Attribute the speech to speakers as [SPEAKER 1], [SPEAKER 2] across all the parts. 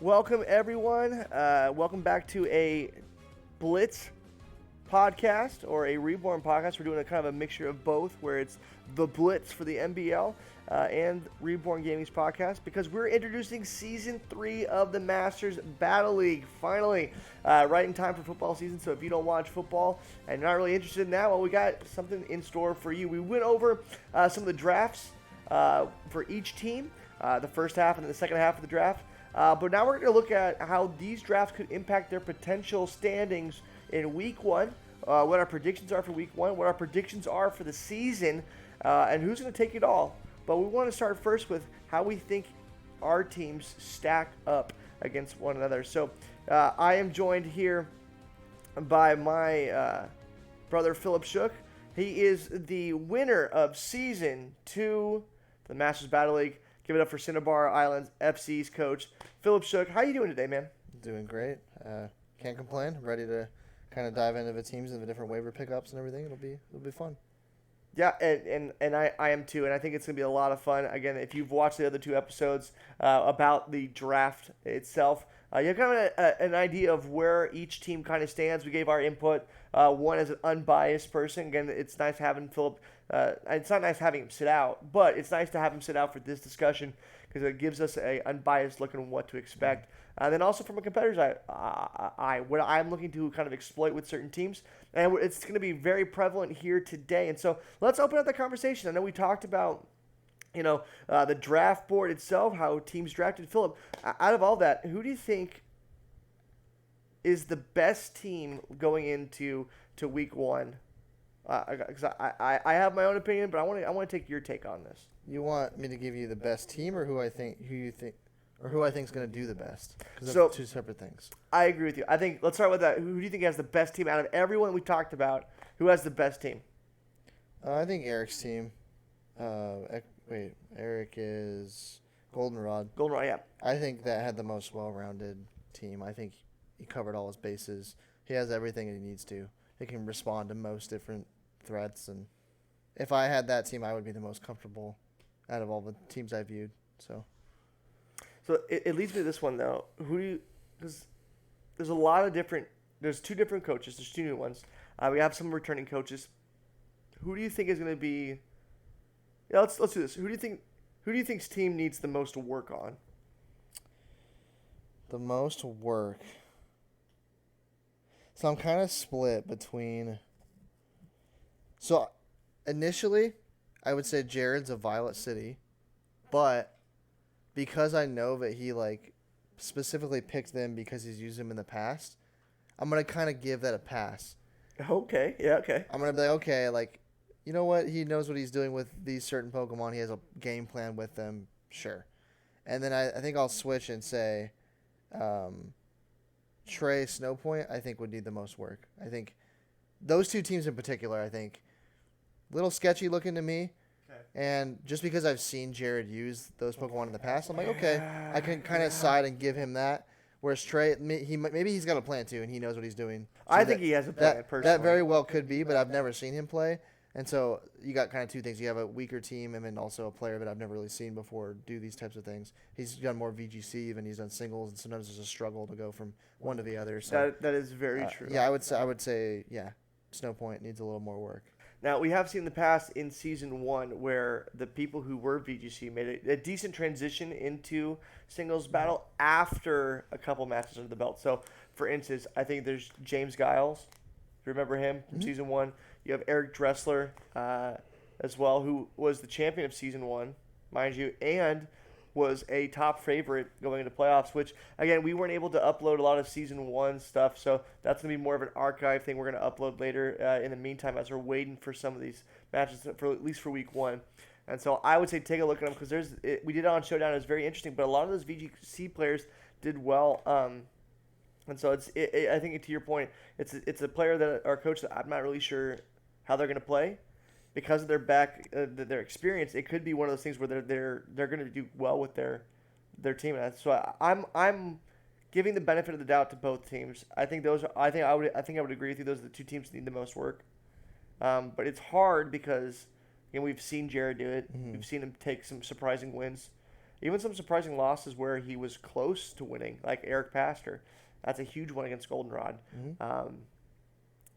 [SPEAKER 1] Welcome, everyone. Welcome back to a Blitz podcast or a ReBorn podcast. We're doing a kind of a mixture of both, where it's the Blitz for the NBL and ReBorn Gaming's podcast, because we're introducing Season 3 of the Masters Battle League, finally, right in time for football season. So if you don't watch football and you're not really interested in that, well, we got something in store for you. We went over some of the drafts for each team, the first half and then the second half of the draft. But now we're going to look at how these drafts could impact their potential standings in Week 1, what our predictions are for Week 1, what our predictions are for the season, and who's going to take it all. But we want to start first with how we think our teams stack up against one another. So I am joined here by my brother Philip Shook. He is the winner of Season 2 of the Masters Battle League. Give it up for Cinnabar Islands FC's coach, Philip Shook. How you doing today, man?
[SPEAKER 2] Doing great. Can't complain. Ready to kind of dive into the teams and the different waiver pickups and everything. It'll be fun.
[SPEAKER 1] Yeah, and I am too, and I think it's going to be a lot of fun. Again, if you've watched the other two episodes about the draft itself, you have kind of an idea of where each team kind of stands. We gave our input, one as an unbiased person. Again, it's nice having Philip. It's not nice having him sit out, but it's nice to have him sit out for this discussion because it gives us an unbiased look on what to expect. And then also from a competitor's eye, what I'm looking to kind of exploit with certain teams. And it's going to be very prevalent here today. And so let's open up the conversation. I know we talked about, the draft board itself, how teams drafted. Philip, out of all that, who do you think is the best team going into Week 1? Because I have my own opinion, but I want to take your take on this.
[SPEAKER 2] You want me to give you the best team, or who I think is going to do the best? Because
[SPEAKER 1] So
[SPEAKER 2] that's two separate things.
[SPEAKER 1] I agree with you. I think let's start with that. Who do you think has the best team out of everyone we talked about? Who has the best team?
[SPEAKER 2] I think Eric's team. Eric is Goldenrod.
[SPEAKER 1] Goldenrod, yeah.
[SPEAKER 2] I think that had the most well-rounded team. I think he covered all his bases. He has everything he needs to. He can respond to most different threats, and if I had that team, I would be the most comfortable out of all the teams I viewed. So
[SPEAKER 1] it leads me to this one though. Because there's a lot of different. There's two different coaches. There's two new ones. We have some returning coaches. Who do you think is going to be? Yeah, let's do this. Who do you think's team needs the most work on?
[SPEAKER 2] the most work. So I'm kind of split between. So initially, I would say Jared's a Violet City, but because I know that he specifically picked them because he's used them in the past, I'm gonna kind of give that a pass.
[SPEAKER 1] Okay. Yeah. Okay.
[SPEAKER 2] I'm gonna be okay. You know what? He knows what he's doing with these certain Pokemon. He has a game plan with them. Sure. And then I think I'll switch and say, Trey Snowpoint, I think, would need the most work. I think those two teams in particular, a little sketchy looking to me.
[SPEAKER 1] Okay.
[SPEAKER 2] And just because I've seen Jared use those Pokemon in the past, I'm like, okay, I can kind of side and give him that. Whereas Trey, maybe he's got a plan too, and he knows what he's doing. So
[SPEAKER 1] I think he has a plan, personally.
[SPEAKER 2] That very well could be, but I've never seen him play. And so you got kind of two things. You have a weaker team and then also a player that I've never really seen before do these types of things. He's done more VGC even. He's done singles, and sometimes there's a struggle to go from one to the other. So
[SPEAKER 1] that is very true.
[SPEAKER 2] Yeah, I would say Snowpoint needs a little more work.
[SPEAKER 1] Now, we have seen in the past in Season 1 where the people who were VGC made a decent transition into singles battle after a couple matches under the belt. So, for instance, I think there's James Giles. Remember him from Season 1? You have Eric Dressler as well, who was the champion of Season 1, mind you, and was a top favorite going into playoffs, which, again, we weren't able to upload a lot of Season 1 stuff, so that's going to be more of an archive thing we're going to upload later in the meantime as we're waiting for some of these matches, for at least for Week 1. And so I would say take a look at them because we did it on Showdown. It was very interesting, but a lot of those VGC players did well. And so I think to your point, it's a player that our coach that I'm not really sure how they're going to play because of their experience. It could be one of those things where they're going to do well with their team. And so I'm giving the benefit of the doubt to both teams. I think I would agree with you. Those are the two teams that need the most work. But it's hard because we've seen Jared do it. Mm-hmm. We've seen him take some surprising wins. Even some surprising losses where he was close to winning, like Eric Pastor. That's a huge one against Goldenrod.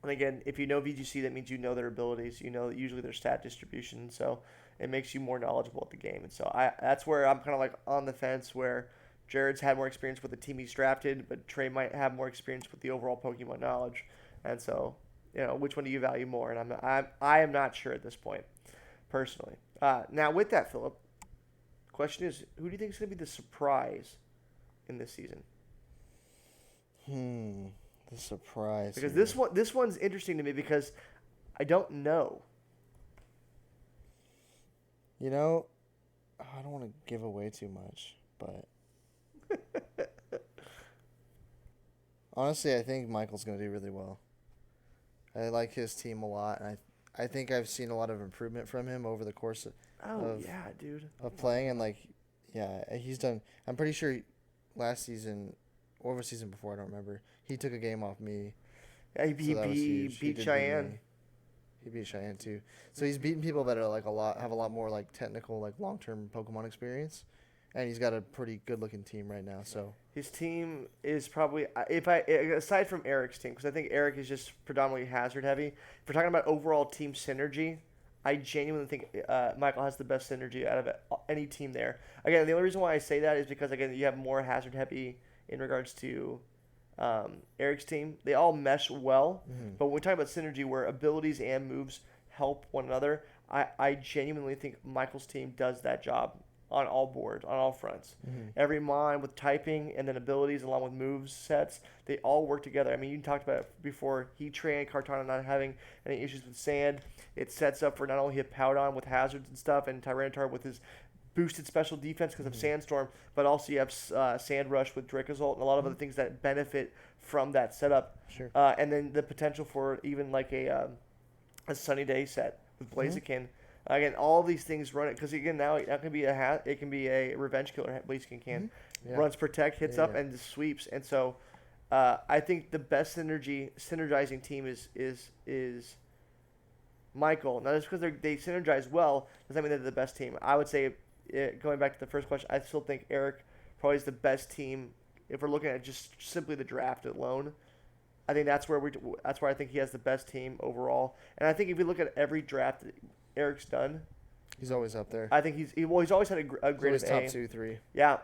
[SPEAKER 1] And again, if you know VGC, that means you know their abilities. You know usually their stat distribution. So it makes you more knowledgeable at the game. And so that's where I'm kind of like on the fence where Jared's had more experience with the team he's drafted, but Trey might have more experience with the overall Pokemon knowledge. And so, which one do you value more? And I am not sure at this point, personally. Now, with that, Philip, the question is, who do you think is going to be the surprise in this season?
[SPEAKER 2] The surprise.
[SPEAKER 1] Because this one's interesting to me because I don't know.
[SPEAKER 2] I don't want to give away too much, but honestly, I think Michael's going to do really well. I like his team a lot, and I think I've seen a lot of improvement from him over the course of playing, and he's done. I'm pretty sure last season or the season before, I don't remember. He took a game off me.
[SPEAKER 1] Yeah, he beat Cheyenne.
[SPEAKER 2] He beat Cheyenne too. So he's beaten people that are have a lot more technical long-term Pokemon experience, and he's got a pretty good-looking team right now. So
[SPEAKER 1] his team is probably aside from Eric's team, because I think Eric is just predominantly hazard heavy. If we're talking about overall team synergy, I genuinely think Michael has the best synergy out of any team there. Again, the only reason why I say that is because you have more hazard heavy in regards to Eric's team. They all mesh well, but when we talk about synergy where abilities and moves help one another, I genuinely think Michael's team does that job on all boards, on all fronts. Every Mon with typing and then abilities along with moves sets, they all work together. I mean, you talked about it before, Heatran and Kartana not having any issues with sand. It sets up for not only Hippowdon with hazards and stuff, and Tyranitar with his boosted special defense because of Sandstorm, but also you have Sand Rush with Dracozolt and a lot of other things that benefit from that setup.
[SPEAKER 2] Sure.
[SPEAKER 1] And then the potential for even a Sunny Day set with Blaziken. Again, all these things run it because again now it can be a Revenge Killer. Blaziken can runs Protect, hits up, and just sweeps. And so I think the best synergizing team is Michael. Now just because they synergize well doesn't mean they're the best team. I would say. Going back to the first question, I still think Eric probably is the best team if we're looking at just simply the draft alone. I think that's where I think he has the best team overall. And I think if you look at every draft that Eric's done,
[SPEAKER 2] he's always up there.
[SPEAKER 1] I think he's always had a grade of
[SPEAKER 2] top 2, 3.
[SPEAKER 1] Yeah,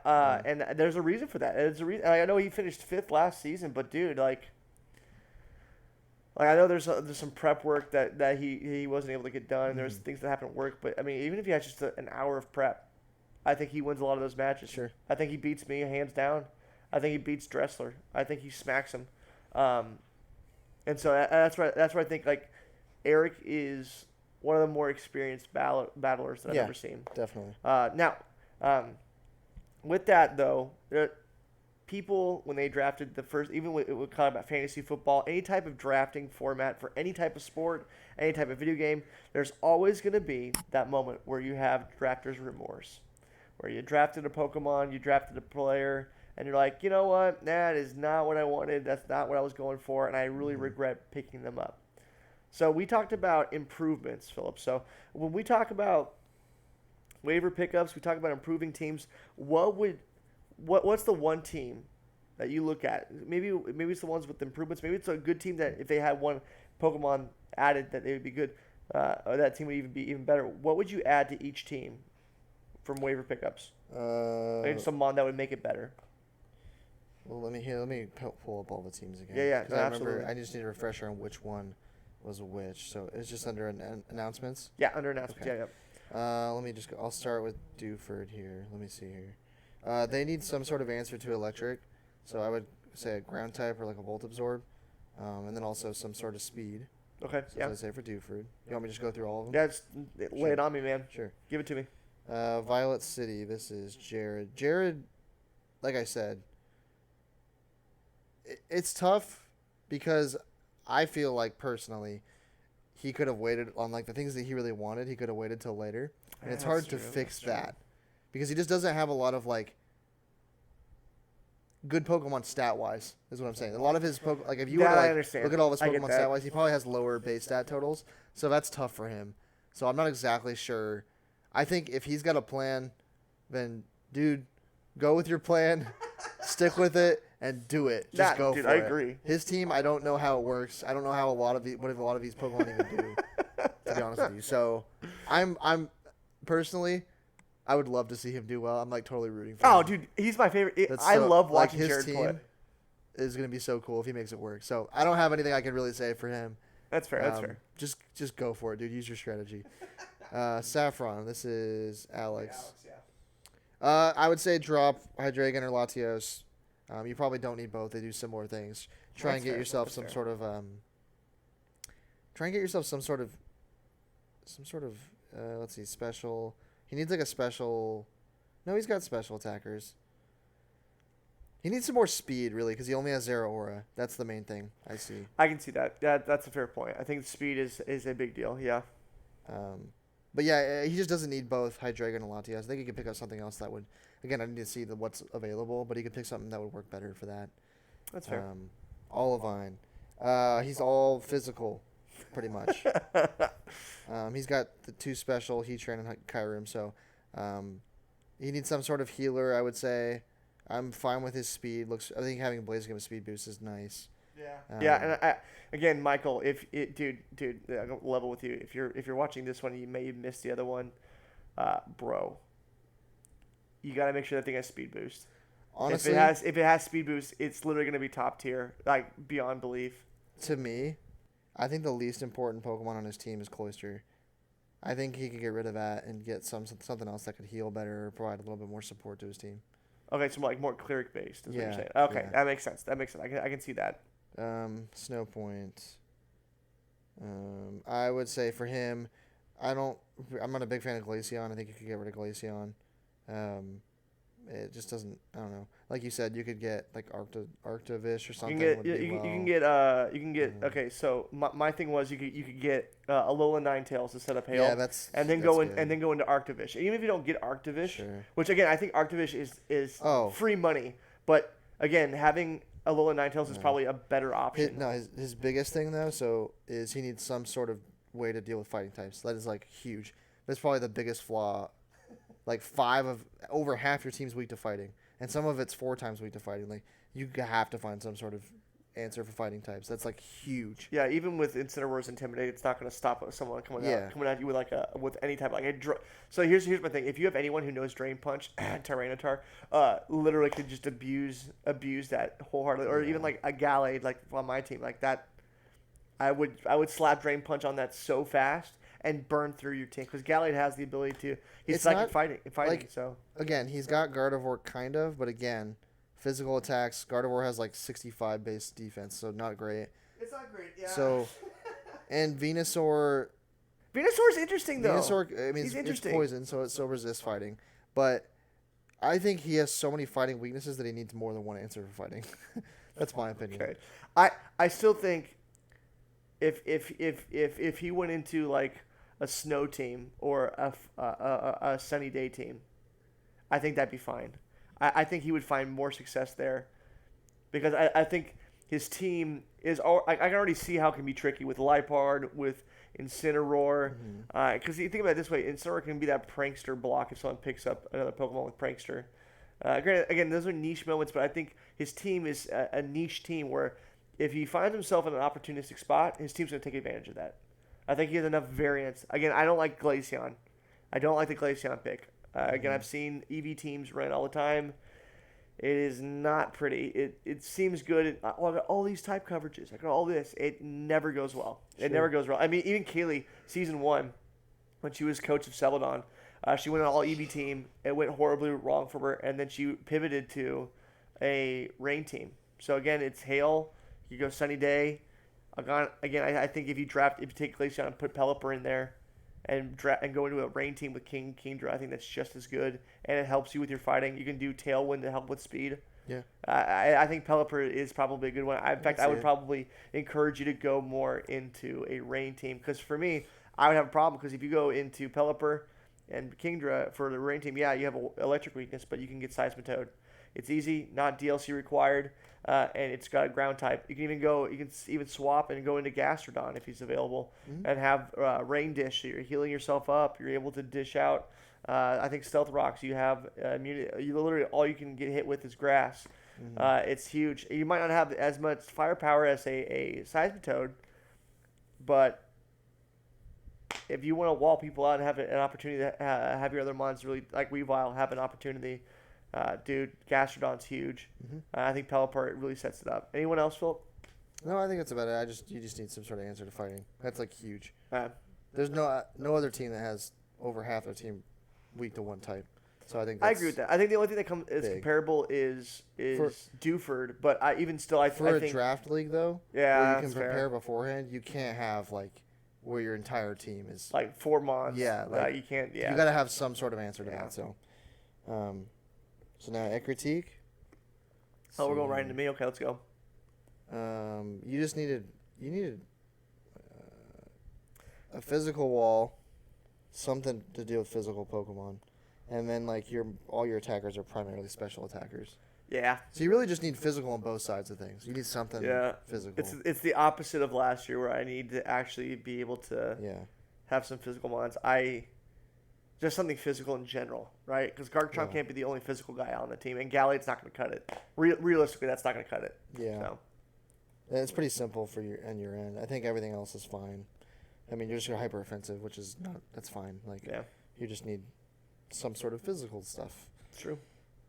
[SPEAKER 1] and there's a reason for that. There's a reason. I know he finished 5th last season, but dude, I know there's some prep work that he wasn't able to get done. And there's things that happen at work, but I mean, even if he has just an hour of prep, I think he wins a lot of those matches.
[SPEAKER 2] Sure.
[SPEAKER 1] I think he beats me hands down. I think he beats Dressler. I think he smacks him. And so that's where I think Eric is one of the more experienced battlers that I've ever seen.
[SPEAKER 2] Definitely.
[SPEAKER 1] Now, with that though, people when they drafted the first, even with kind of about fantasy football, any type of drafting format for any type of sport, any type of video game, there's always going to be that moment where you have drafter's remorse. Where you drafted a Pokemon, you drafted a player, and you're like, you know what? That is not what I wanted. That's not what I was going for, and I really regret picking them up. So we talked about improvements, Philip. So when we talk about waiver pickups, we talk about improving teams. What's the one team that you look at? Maybe it's the ones with improvements. Maybe it's a good team that if they had one Pokemon added, that they would be good, or that team would even be even better. What would you add to each team from waiver pickups? Maybe some Mon that would make it better.
[SPEAKER 2] Well, let me pull up all the teams again.
[SPEAKER 1] Yeah,
[SPEAKER 2] no,
[SPEAKER 1] absolutely.
[SPEAKER 2] I just need a refresher on which one was which. So it's just under announcements.
[SPEAKER 1] Yeah, under announcements.
[SPEAKER 2] Okay.
[SPEAKER 1] Yeah.
[SPEAKER 2] Let me just go. I'll start with Dewford here. Let me see here. They need some sort of answer to electric, so I would say a ground type or a Volt Absorb, and then also some sort of speed.
[SPEAKER 1] Okay.
[SPEAKER 2] So that's what I say for Dewford. You want me to just go through all of them?
[SPEAKER 1] Yeah, just lay it on me, man.
[SPEAKER 2] Sure.
[SPEAKER 1] Give it to me.
[SPEAKER 2] Violet City. This is Jared. Jared, like I said, it's tough because I feel like personally he could have waited on the things that he really wanted. He could have waited till later, and it's hard to fix that because he just doesn't have a lot of good Pokemon stat wise. Is what I'm saying. A lot of his if you were to look at all of his Pokemon stat wise, he probably has lower base stat totals, so that's tough for him. So I'm not exactly sure. I think if he's got a plan, then dude, go with your plan, stick with it, and do it. Just go
[SPEAKER 1] dude,
[SPEAKER 2] for
[SPEAKER 1] I
[SPEAKER 2] it.
[SPEAKER 1] agree.
[SPEAKER 2] His team, I don't know how it works. I don't know how what a lot of these Pokemon even do. To be honest with you, so I'm personally, I would love to see him do well. I'm like totally rooting for him.
[SPEAKER 1] Oh, dude, he's my favorite. I
[SPEAKER 2] So,
[SPEAKER 1] love
[SPEAKER 2] like,
[SPEAKER 1] watching
[SPEAKER 2] his
[SPEAKER 1] Jared
[SPEAKER 2] team
[SPEAKER 1] play.
[SPEAKER 2] is gonna be so cool if he makes it work. So I don't have anything I can really say for him.
[SPEAKER 1] That's fair. That's fair.
[SPEAKER 2] Just go for it, dude. Use your strategy. Saffron. This is Alex. I would say drop Hydreigon or Latios. You probably don't need both. They do similar things. Try and get yourself some sort of let's see, special. He needs like a special. No, he's got special attackers. He needs some more speed, really, because he only has Zero Aura. That's the main thing I see.
[SPEAKER 1] I can see that. That's a fair point. I think speed is a big deal. Yeah.
[SPEAKER 2] But yeah, he just doesn't need both Hydreigon and Latias. I think he could pick up something else that would. Again, I need to see what's available, but he could pick something that would work better for that.
[SPEAKER 1] That's fair.
[SPEAKER 2] Olivine. He's all physical, pretty much. He's got the 2 special, Heatran and Kyurem, so he needs some sort of healer, I would say. I'm fine with his speed. I think having Blaze give him a speed boost is nice.
[SPEAKER 1] Yeah. And again, Michael, dude, I'm gonna level with you. If you're watching this one, you may have missed the other one, bro. You got to make sure that thing has speed boost.
[SPEAKER 2] Honestly,
[SPEAKER 1] if it has speed boost, it's literally gonna be top tier, like beyond belief.
[SPEAKER 2] To me, I think the least important Pokemon on his team is Cloyster. I think he could get rid of that and get something else that could heal better or provide a little bit more support to his team.
[SPEAKER 1] Okay, so like more cleric based is what you're saying.
[SPEAKER 2] Yeah,
[SPEAKER 1] Okay, that makes sense. I can see that.
[SPEAKER 2] Snow Point. I would say for him, I'm not a big fan of Glaceon. I think you could get rid of Glaceon. It just doesn't. I don't know. Like you said, you could get like Arctovish or something.
[SPEAKER 1] You can get. Okay, so my thing was you could get Alola Ninetales to set up Hail.
[SPEAKER 2] Yeah,
[SPEAKER 1] and then go into Arctovish. Even if you don't get Arctovish,
[SPEAKER 2] sure.
[SPEAKER 1] Which again I think Arctovish is free money, but again having Alola Ninetales is probably a better option.
[SPEAKER 2] His biggest thing though, is he needs some sort of way to deal with fighting types. That is like huge. That's probably the biggest flaw. Like over half your team's weak to fighting, and some of it's 4 times weak to fighting. Like you have to find some sort of answer for fighting types. That's like huge.
[SPEAKER 1] Yeah, even with Incineroar's Intimidate, it's not going to stop someone coming at you with any type So here's my thing. If you have anyone who knows Drain Punch, Tyranitar, literally could just abuse that wholeheartedly, or even like a Gallade like on my team like that. I would slap Drain Punch on that so fast and burn through your team because Gallade has the ability to. He's psychic fighting. Like, so
[SPEAKER 2] again, he's got Gardevoir kind of, but again, physical attacks. Gardevoir has like 65 base defense, so not great.
[SPEAKER 1] It's not great, yeah.
[SPEAKER 2] So, and Venusaur.
[SPEAKER 1] Venusaur's interesting though.
[SPEAKER 2] Venusaur, I mean, it's poison, so it still resists fighting, but I think he has so many fighting weaknesses that he needs more than one answer for fighting. That's my opinion.
[SPEAKER 1] Okay. I still think if he went into like a snow team or a sunny day team, I think that'd be fine. I think he would find more success there because I think his team is. I can already see how it can be tricky with Liepard, with Incineroar. Because you think about it this way, Incineroar can be that prankster block if someone picks up another Pokemon with prankster. Granted, again, those are niche moments, but I think his team is a niche team where if he finds himself in an opportunistic spot, his team's going to take advantage of that. I think he has enough variance. Again, I don't like Glaceon. I don't like the Glaceon pick. Again, I've seen EV teams run all the time. It is not pretty. It seems good. I got all these type coverages. I got all this. It never goes well. It never goes well. I mean, even Kaylee, season 1, when she was coach of Celadon, she went on all EV team. It went horribly wrong for her, and then she pivoted to a rain team. So again, it's hail. You go sunny day. I think if you take Glaceon and put Pelipper in there, and go into a rain team with Kingdra, I think that's just as good, and it helps you with your fighting. You can do Tailwind to help with speed.
[SPEAKER 2] Yeah.
[SPEAKER 1] I think Pelipper is probably a good one. In fact, I would probably encourage you to go more into a rain team because for me, I would have a problem because if you go into Pelipper and Kingdra for the rain team, yeah, you have an electric weakness, but you can get Seismitoad. It's easy, not DLC required, and it's got a ground type. You can even swap and go into Gastrodon if he's available, and have Rain Dish. So you're healing yourself up. You're able to dish out I think Stealth Rocks, you have immunity. You literally all you can get hit with is grass. It's huge. You might not have as much firepower as a Seismitoad, but if you want to wall people out and have an opportunity to have your other mons really, like Weavile, have an opportunity, dude, Gastrodon's huge. I think Pelipper really sets it up. Anyone else, Phil?
[SPEAKER 2] No, I think that's about it. You just need some sort of answer to fighting. That's like huge.
[SPEAKER 1] Uh,
[SPEAKER 2] There's no other team that has over half their team weak to one type. So I think
[SPEAKER 1] I agree with that. I think the only thing that is
[SPEAKER 2] big.
[SPEAKER 1] comparable is Dewford, but I think
[SPEAKER 2] for a draft league though,
[SPEAKER 1] yeah,
[SPEAKER 2] where you can
[SPEAKER 1] that's
[SPEAKER 2] prepare
[SPEAKER 1] fair.
[SPEAKER 2] beforehand, you can't have like where your entire team is
[SPEAKER 1] Like 4 mons.
[SPEAKER 2] Yeah, like,
[SPEAKER 1] you can't. Yeah,
[SPEAKER 2] you got to have some sort of answer to
[SPEAKER 1] Yeah.
[SPEAKER 2] that. So, so now at critique.
[SPEAKER 1] Oh, we're going right into me. Okay, let's go.
[SPEAKER 2] You needed a physical wall, something to deal with physical Pokemon, and then like all your attackers are primarily special attackers.
[SPEAKER 1] Yeah.
[SPEAKER 2] So you really just need physical on both sides of things. You need something physical.
[SPEAKER 1] It's the opposite of last year where I need to actually be able to have some physical mons. Just something physical in general, right? Because Garchomp can't be the only physical guy on the team, and Gallade not going to cut it. Realistically, that's not going to cut it.
[SPEAKER 2] Yeah.
[SPEAKER 1] So.
[SPEAKER 2] It's pretty simple for your end. I think everything else is fine. I mean, you're just hyper offensive, which is that's fine. Like, you just need some sort of physical stuff.
[SPEAKER 1] True.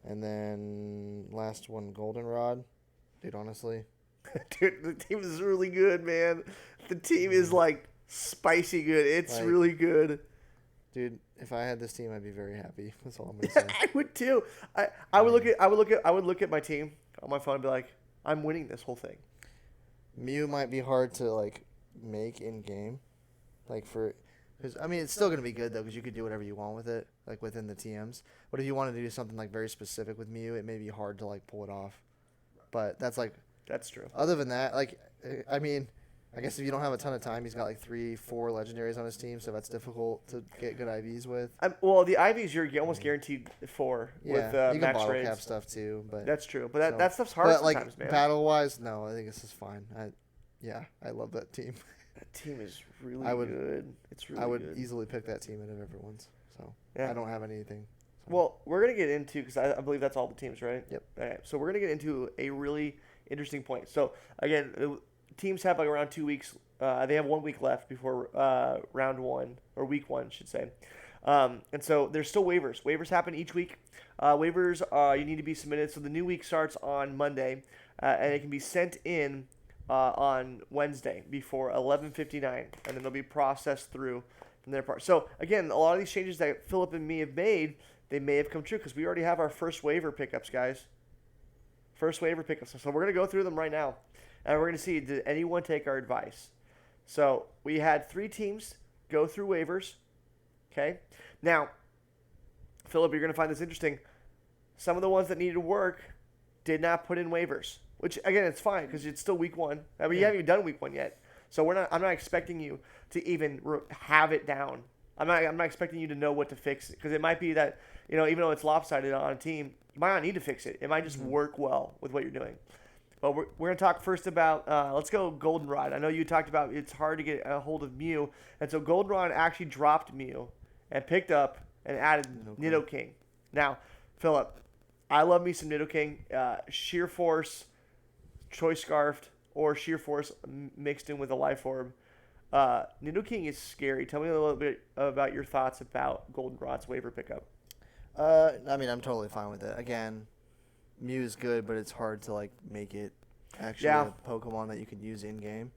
[SPEAKER 2] And then last one, Goldenrod. Dude, honestly.
[SPEAKER 1] Dude, the team is really good, man. The team is like spicy good. It's
[SPEAKER 2] Like,
[SPEAKER 1] really good.
[SPEAKER 2] Dude, if I had this team, I'd be very happy. That's all I'm gonna say.
[SPEAKER 1] I would too. I would look at my team on my phone and be like, I'm winning this whole thing.
[SPEAKER 2] Mew might be hard to like make in game, because I mean it's still gonna be good though because you could do whatever you want with it like within the TMs. But if you wanted to do something like very specific with Mew, it may be hard to like pull it off. But
[SPEAKER 1] That's true.
[SPEAKER 2] Other than that, like I mean, I guess if you don't have a ton of time, he's got like 3-4 legendaries on his team, so that's difficult to get good IVs with.
[SPEAKER 1] Well, the IVs you're almost guaranteed for with
[SPEAKER 2] you can
[SPEAKER 1] max
[SPEAKER 2] bottle
[SPEAKER 1] trades.
[SPEAKER 2] cap stuff too, but
[SPEAKER 1] That's true, but that stuff's hard sometimes,
[SPEAKER 2] like,
[SPEAKER 1] man.
[SPEAKER 2] Battle wise, no, I think this is fine. I love that team.
[SPEAKER 1] That team is really
[SPEAKER 2] I would-
[SPEAKER 1] good. It's really
[SPEAKER 2] I would
[SPEAKER 1] good.
[SPEAKER 2] easily pick that team out of everyone's. So
[SPEAKER 1] Yeah.
[SPEAKER 2] I don't have anything. So.
[SPEAKER 1] Well, we're going to get into, because I believe that's all the teams, right?
[SPEAKER 2] Yep.
[SPEAKER 1] All right, so we're going to get into a really interesting point. So, again, teams have like around 2 weeks. They have 1 week left before round 1, or week 1, I should say. And so there's still waivers. Waivers happen each week. Waivers, you need to be submitted. So the new week starts on Monday, and it can be sent in on Wednesday before 11:59, and then they'll be processed through from their part. So, again, a lot of these changes that Philip and me have made, they may have come true because we already have our first waiver pickups, guys. First waiver pickups. So we're going to go through them right now, and we're going to see, did anyone take our advice? So we had 3 teams go through waivers, okay? Now, Philip, you're going to find this interesting. Some of the ones that needed work did not put in waivers, which, again, it's fine because it's still week 1. I mean, you haven't even done week 1 yet. So I'm not expecting you to even have it down. I'm not expecting you to know what to fix because it might be that, even though it's lopsided on a team, you might not need to fix it. It might just work well with what you're doing. But we're going to talk first about, let's go Goldenrod. I know you talked about it's hard to get a hold of Mew. And so Goldenrod actually dropped Mew and picked up and added Nidoking. Now, Philip, I love me some Nidoking. Sheer Force, Choice Scarfed, or Sheer Force mixed in with a Life Orb. Nidoking is scary. Tell me a little bit about your thoughts about Goldenrod's waiver pickup.
[SPEAKER 2] I mean, I'm totally fine with it. Again, Mew is good, but it's hard to like make it actually a Pokemon that you can use in game.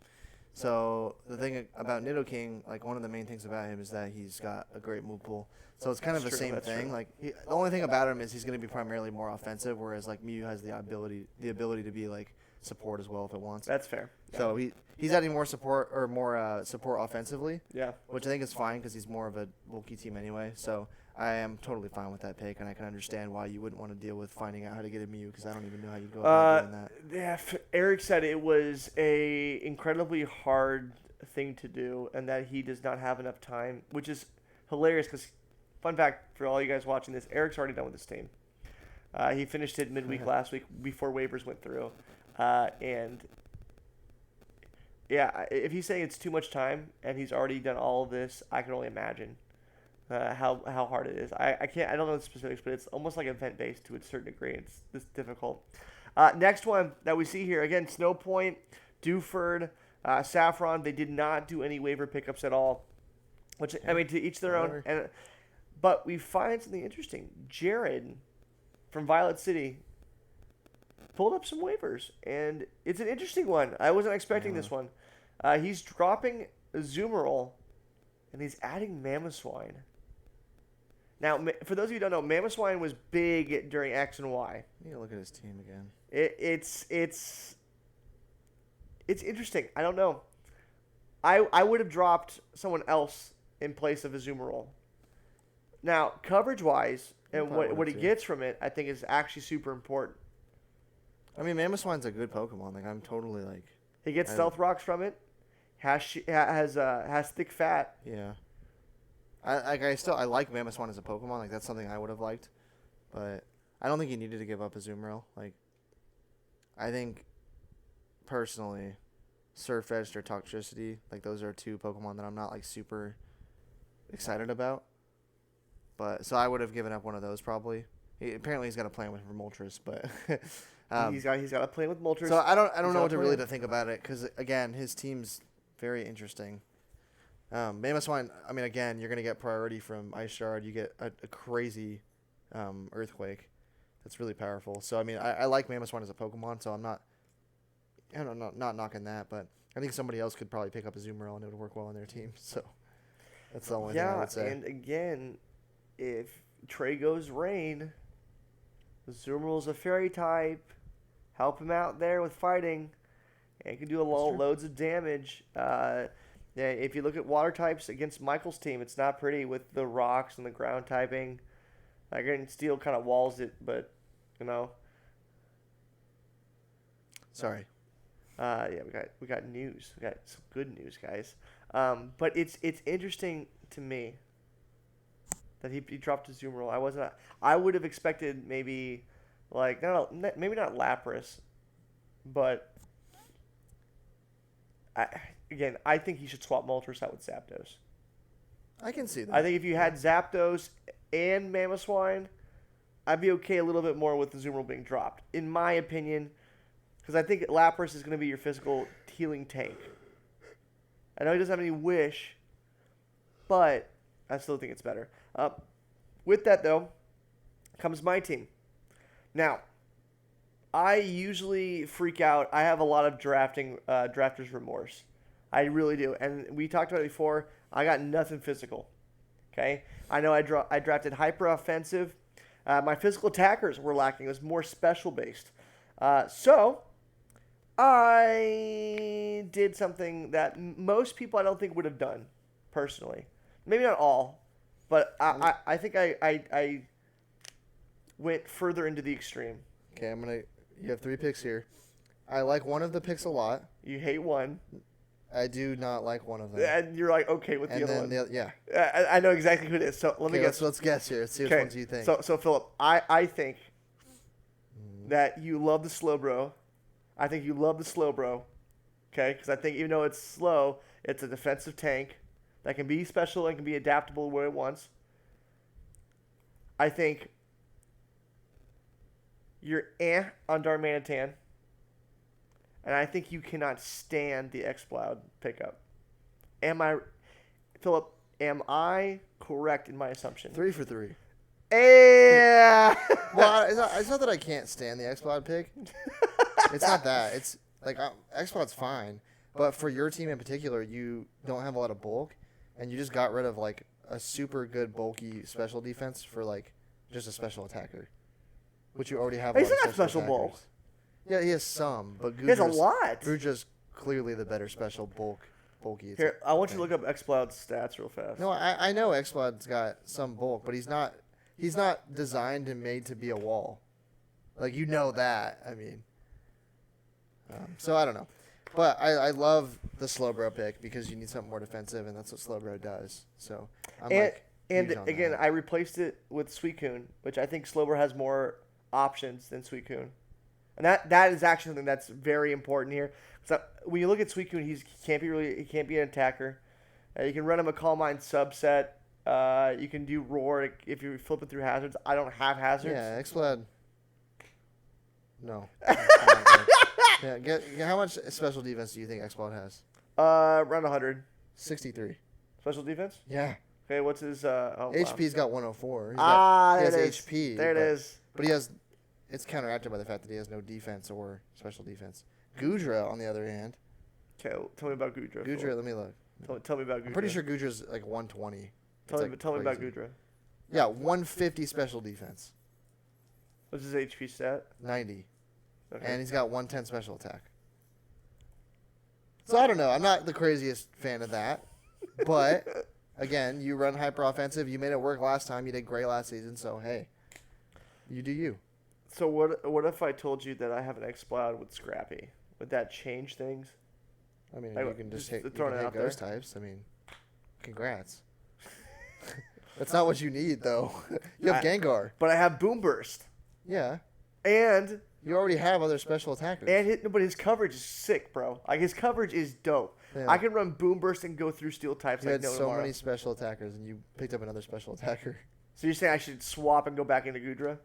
[SPEAKER 2] So the thing about Nidoking, like one of the main things about him is that he's got a great move pool. So it's kind of the same thing. Like the only thing about him is he's going to be primarily more offensive, whereas like Mew has the ability to be like support as well if it wants.
[SPEAKER 1] That's fair. Yeah.
[SPEAKER 2] So he's adding more support or more support offensively.
[SPEAKER 1] Yeah.
[SPEAKER 2] Which I think is fine because he's more of a bulky team anyway. So I am totally fine with that pick, and I can understand why you wouldn't want to deal with finding out how to get a Mew because I don't even know how you go about doing that.
[SPEAKER 1] Yeah, Eric said it was a incredibly hard thing to do, and that he does not have enough time, which is hilarious. Because, fun fact for all you guys watching this, Eric's already done with this team. He finished it midweek last week before waivers went through, and yeah, if he's saying it's too much time and he's already done all of this, I can only imagine. how hard it is. I don't know the specifics, but it's almost like event based to a certain degree. It's difficult. Next one that we see here again, Snow Point, Dewford, Saffron. They did not do any waiver pickups at all. Which I mean, to each their own. But we find something interesting. Jared from Violet City pulled up some waivers, and it's an interesting one. I wasn't expecting this one. He's dropping Azumarill, and he's adding Mamoswine. Now, for those of you who don't know, Mamoswine was big during X and Y.
[SPEAKER 2] I need to look at his team again.
[SPEAKER 1] It's interesting. I don't know. I would have dropped someone else in place of Azumarill. Now, coverage-wise, and what he gets from it, I think is actually super important.
[SPEAKER 2] I mean, Mamoswine's a good Pokemon. Like, I'm totally like.
[SPEAKER 1] He gets Stealth Rocks from it. Has thick fat.
[SPEAKER 2] Yeah. I like Mamoswine as a Pokemon. Like, that's something I would have liked, but I don't think he needed to give up Azumarill. Like, I think personally, Surf Edge or Toxtricity, like those are two Pokemon that I'm not like super excited about. But so I would have given up one of those probably. Apparently he's got a plan with Moltres, but
[SPEAKER 1] he's got a plan with Moltres.
[SPEAKER 2] So I don't know what to really to think about it because again his team's very interesting. Mamoswine, I mean again you're gonna get priority from Ice Shard. You get a crazy Earthquake that's really powerful. So I mean I like Mamoswine as a Pokemon, so I'm not knocking that, but I think somebody else could probably pick up a Azumarill and it would work well on their team. So that's the only thing I would say.
[SPEAKER 1] And again, if Trey goes Rain, Azumarill's a Fairy type. Help him out there with fighting, and he can do loads of damage. If you look at water types against Michael's team, it's not pretty with the rocks and the ground typing. Again, Steel kind of walls it, but you know.
[SPEAKER 2] Sorry.
[SPEAKER 1] We got news. We got some good news, guys. But it's interesting to me that he dropped his Azumarill. I would have expected maybe like maybe not Lapras, but I think he should swap Moltres out with Zapdos.
[SPEAKER 2] I can see that.
[SPEAKER 1] I think if you had Zapdos and Mamoswine, I'd be okay a little bit more with the Azumarill being dropped, in my opinion. Because I think Lapras is going to be your physical healing tank. I know he doesn't have any Wish, but I still think it's better. With that, though, comes my team. Now, I usually freak out. I have a lot of drafter's remorse. I really do. And we talked about it before. I got nothing physical. Okay? I know I drafted hyper offensive. My physical attackers were lacking. It was more special based. So I did something that most people I don't think would have done, personally. Maybe not all, but I think I went further into the extreme.
[SPEAKER 2] Okay, you have 3 picks here. I like one of the picks a lot.
[SPEAKER 1] You hate one.
[SPEAKER 2] I do not like one of them.
[SPEAKER 1] And you're like, okay with the other one.
[SPEAKER 2] Yeah.
[SPEAKER 1] I know exactly who it is. So let me guess.
[SPEAKER 2] Let's guess here. Let's see which ones you think.
[SPEAKER 1] So Philip, I think that you love the Slowbro. I think you love the Slowbro. Okay? Because I think even though it's slow, it's a defensive tank that can be special and can be adaptable where it wants. I think you're on Darmanitan. And I think you cannot stand the Exploud pickup. Philip, am I correct in my assumption?
[SPEAKER 2] 3 for 3.
[SPEAKER 1] Yeah.
[SPEAKER 2] Well, it's not that I can't stand the Exploud pick. It's not that. It's like Exploud's fine, but for your team in particular, you don't have a lot of bulk, and you just got rid of like a super good bulky special defense for like just a special attacker, which you already have.
[SPEAKER 1] He's not special bulk.
[SPEAKER 2] Yeah, he has some, but
[SPEAKER 1] he has a lot.
[SPEAKER 2] Guja's clearly the better special bulky.
[SPEAKER 1] Here, I want you to look up Exploud's stats real fast.
[SPEAKER 2] No, I know Exploud's got some bulk, but he's not designed and made to be a wall. Like, you know that. I mean, so I don't know. But I love the Slowbro pick because you need something more defensive, and that's what Slowbro does. So I'm
[SPEAKER 1] again, I replaced it with Suicune, which I think Slowbro has more options than Suicune. And that is actually something that's very important here. So when you look at Suicune, he can't be an attacker. You can run him a Calm Mind subset. You can do roar if you're flipping through hazards. I don't have hazards.
[SPEAKER 2] Yeah, Explode. No. Yeah, how much special defense do you think Explode has?
[SPEAKER 1] Around 100.
[SPEAKER 2] 63.
[SPEAKER 1] Special defense?
[SPEAKER 2] Yeah.
[SPEAKER 1] Okay, what's his
[SPEAKER 2] HP's got 104.
[SPEAKER 1] He
[SPEAKER 2] has
[SPEAKER 1] is.
[SPEAKER 2] HP.
[SPEAKER 1] There it is.
[SPEAKER 2] But he has. It's counteracted by the fact that he has no defense or special defense. Gudra, on the other hand.
[SPEAKER 1] Okay, tell me about Gudra.
[SPEAKER 2] Gudra, let me look.
[SPEAKER 1] Tell me about Gudra.
[SPEAKER 2] I'm pretty sure Gudra's like 120.
[SPEAKER 1] Tell me about Gudra.
[SPEAKER 2] Yeah, 150 special defense.
[SPEAKER 1] What's his HP stat?
[SPEAKER 2] 90.
[SPEAKER 1] Okay.
[SPEAKER 2] And he's got 110 special attack. So I don't know. I'm not the craziest fan of that. But, again, you run hyper offensive. You made it work last time. You did great last season. So, hey, you do you.
[SPEAKER 1] So what if I told you that I have an X-Cloud with Scrappy? Would that change things?
[SPEAKER 2] I mean, you can just hit
[SPEAKER 1] out
[SPEAKER 2] ghost types. I mean, congrats. That's not what you need, though. You have Gengar.
[SPEAKER 1] But I have Boom Burst.
[SPEAKER 2] Yeah.
[SPEAKER 1] And
[SPEAKER 2] you already have other special attackers.
[SPEAKER 1] But his coverage is sick, bro. Like, his coverage is dope. Yeah. I can run Boom Burst and go through steel types.
[SPEAKER 2] You had so many special attackers, and you picked up another special attacker.
[SPEAKER 1] So you're saying I should swap and go back into Gudra?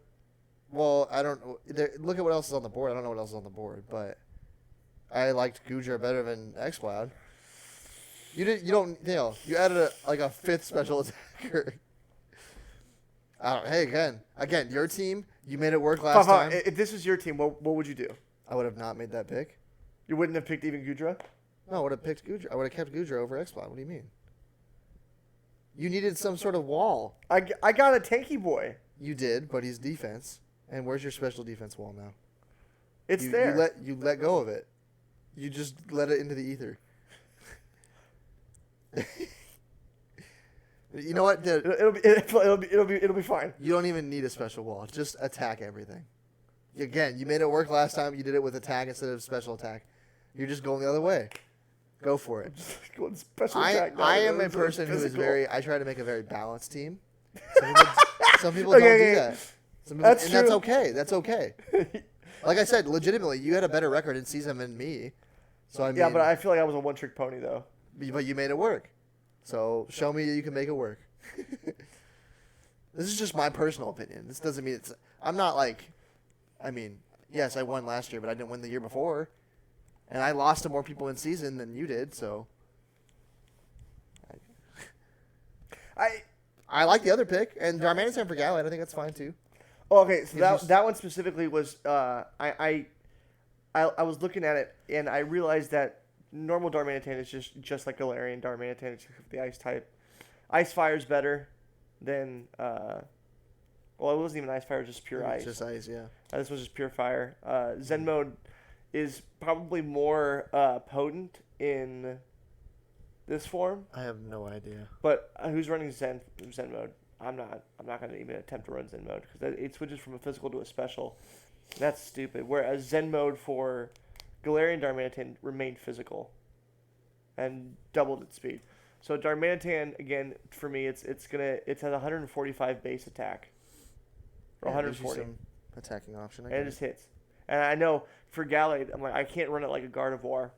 [SPEAKER 2] Well, I don't know. Look at what else is on the board. I don't know what else is on the board, but I liked Gudra better than X-Cloud. You added a fifth special attacker. Hey, again, your team, you made it work last time.
[SPEAKER 1] If this was your team, what would you do?
[SPEAKER 2] I would have not made that pick.
[SPEAKER 1] You wouldn't have picked even Gudra?
[SPEAKER 2] No, I would have picked Gudra. I would have kept Gudra over X-Cloud. What do you mean? You needed some sort of wall.
[SPEAKER 1] I got a tanky boy.
[SPEAKER 2] You did, but he's defense. And where's your special defense wall now?
[SPEAKER 1] It's there.
[SPEAKER 2] You let go of it. You just let it into the ether. You know what?
[SPEAKER 1] It'll be fine.
[SPEAKER 2] You don't even need a special wall. Just attack everything. Again, you made it work last time. You did it with attack instead of special attack. You're just going the other way. Go for it. I am a person who is I try to make a very balanced team. Some people don't do that.
[SPEAKER 1] That's true.
[SPEAKER 2] That's okay. That's okay. Like I said, legitimately, you had a better record in season than me. So I mean,
[SPEAKER 1] yeah, but I feel like I was a one-trick pony though.
[SPEAKER 2] But you made it work. So show me you can make it work. This is just my personal opinion. This doesn't mean it's. I'm not like. I mean, yes, I won last year, but I didn't win the year before, and I lost to more people in season than you did. So. I like the other pick, and Darmanitan for Gallade. I think that's fine too.
[SPEAKER 1] Okay, so that one specifically was I was looking at it and I realized that normal Darmanitan is just like Galarian Darmanitan, except for the ice type. Ice Fire's better than well, it wasn't even Ice Fire, it was just pure ice.
[SPEAKER 2] Just ice, yeah.
[SPEAKER 1] This was just pure fire. Zen mode is probably more potent in this form.
[SPEAKER 2] I have no idea.
[SPEAKER 1] But who's running Zen mode? I'm not going to even attempt to run Zen mode because it switches from a physical to a special. That's stupid. Whereas Zen mode for Galarian Darmanitan remained physical and doubled its speed. So Darmanitan, again, for me, it has 145 base attack. Or 140.
[SPEAKER 2] Some attacking option.
[SPEAKER 1] And it just hits. And I know for Gallade, I'm like, I can't run it like a Gardevoir.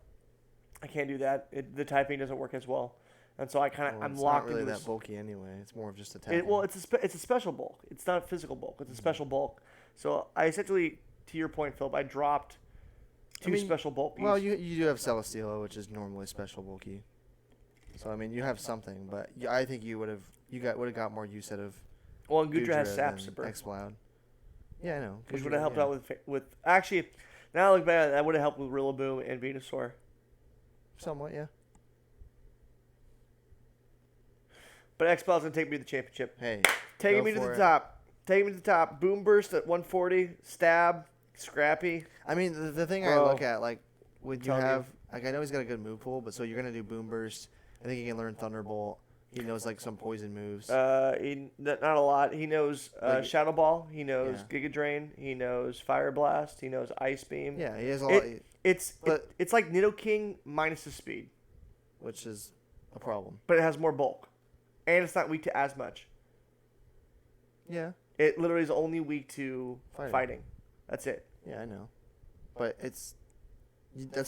[SPEAKER 1] I can't do that. The typing doesn't work as well. And so I'm locked into
[SPEAKER 2] It's not really that bulky anyway. It's more of just attacking.
[SPEAKER 1] It's a special bulk. It's not a physical bulk. It's a special bulk. So I essentially, to your point, Philip, I dropped two special bulk.
[SPEAKER 2] Well, you do have Celesteela, which is normally special bulky. So I mean, you have something, but I think you would have got more use out of.
[SPEAKER 1] Well, and Gudra has Sap Sipper.
[SPEAKER 2] X-Cloud. Yeah, I know.
[SPEAKER 1] Which would have helped out with actually. Now I look back, that would have helped with Rillaboom and Venusaur.
[SPEAKER 2] Somewhat, yeah.
[SPEAKER 1] But X-Cloud's going to take me to the championship.
[SPEAKER 2] Hey,
[SPEAKER 1] taking me to the top. Taking me to the top. Boom Burst at 140. Stab. Scrappy.
[SPEAKER 2] I mean, the thing I look at, like, would you have... Like, I know he's got a good move pool, but so you're going to do Boom Burst. I think he can learn Thunderbolt. He knows, like, some poison moves.
[SPEAKER 1] Not a lot. He knows Shadow Ball. He knows Giga Drain. He knows Fire Blast. He knows Ice Beam.
[SPEAKER 2] Yeah, he has a lot.
[SPEAKER 1] It's like Nidoking minus the speed.
[SPEAKER 2] Which is a problem.
[SPEAKER 1] But it has more bulk. And it's not weak to as much.
[SPEAKER 2] Yeah.
[SPEAKER 1] It literally is only weak to fighting. That's it.
[SPEAKER 2] Yeah, I know. But that's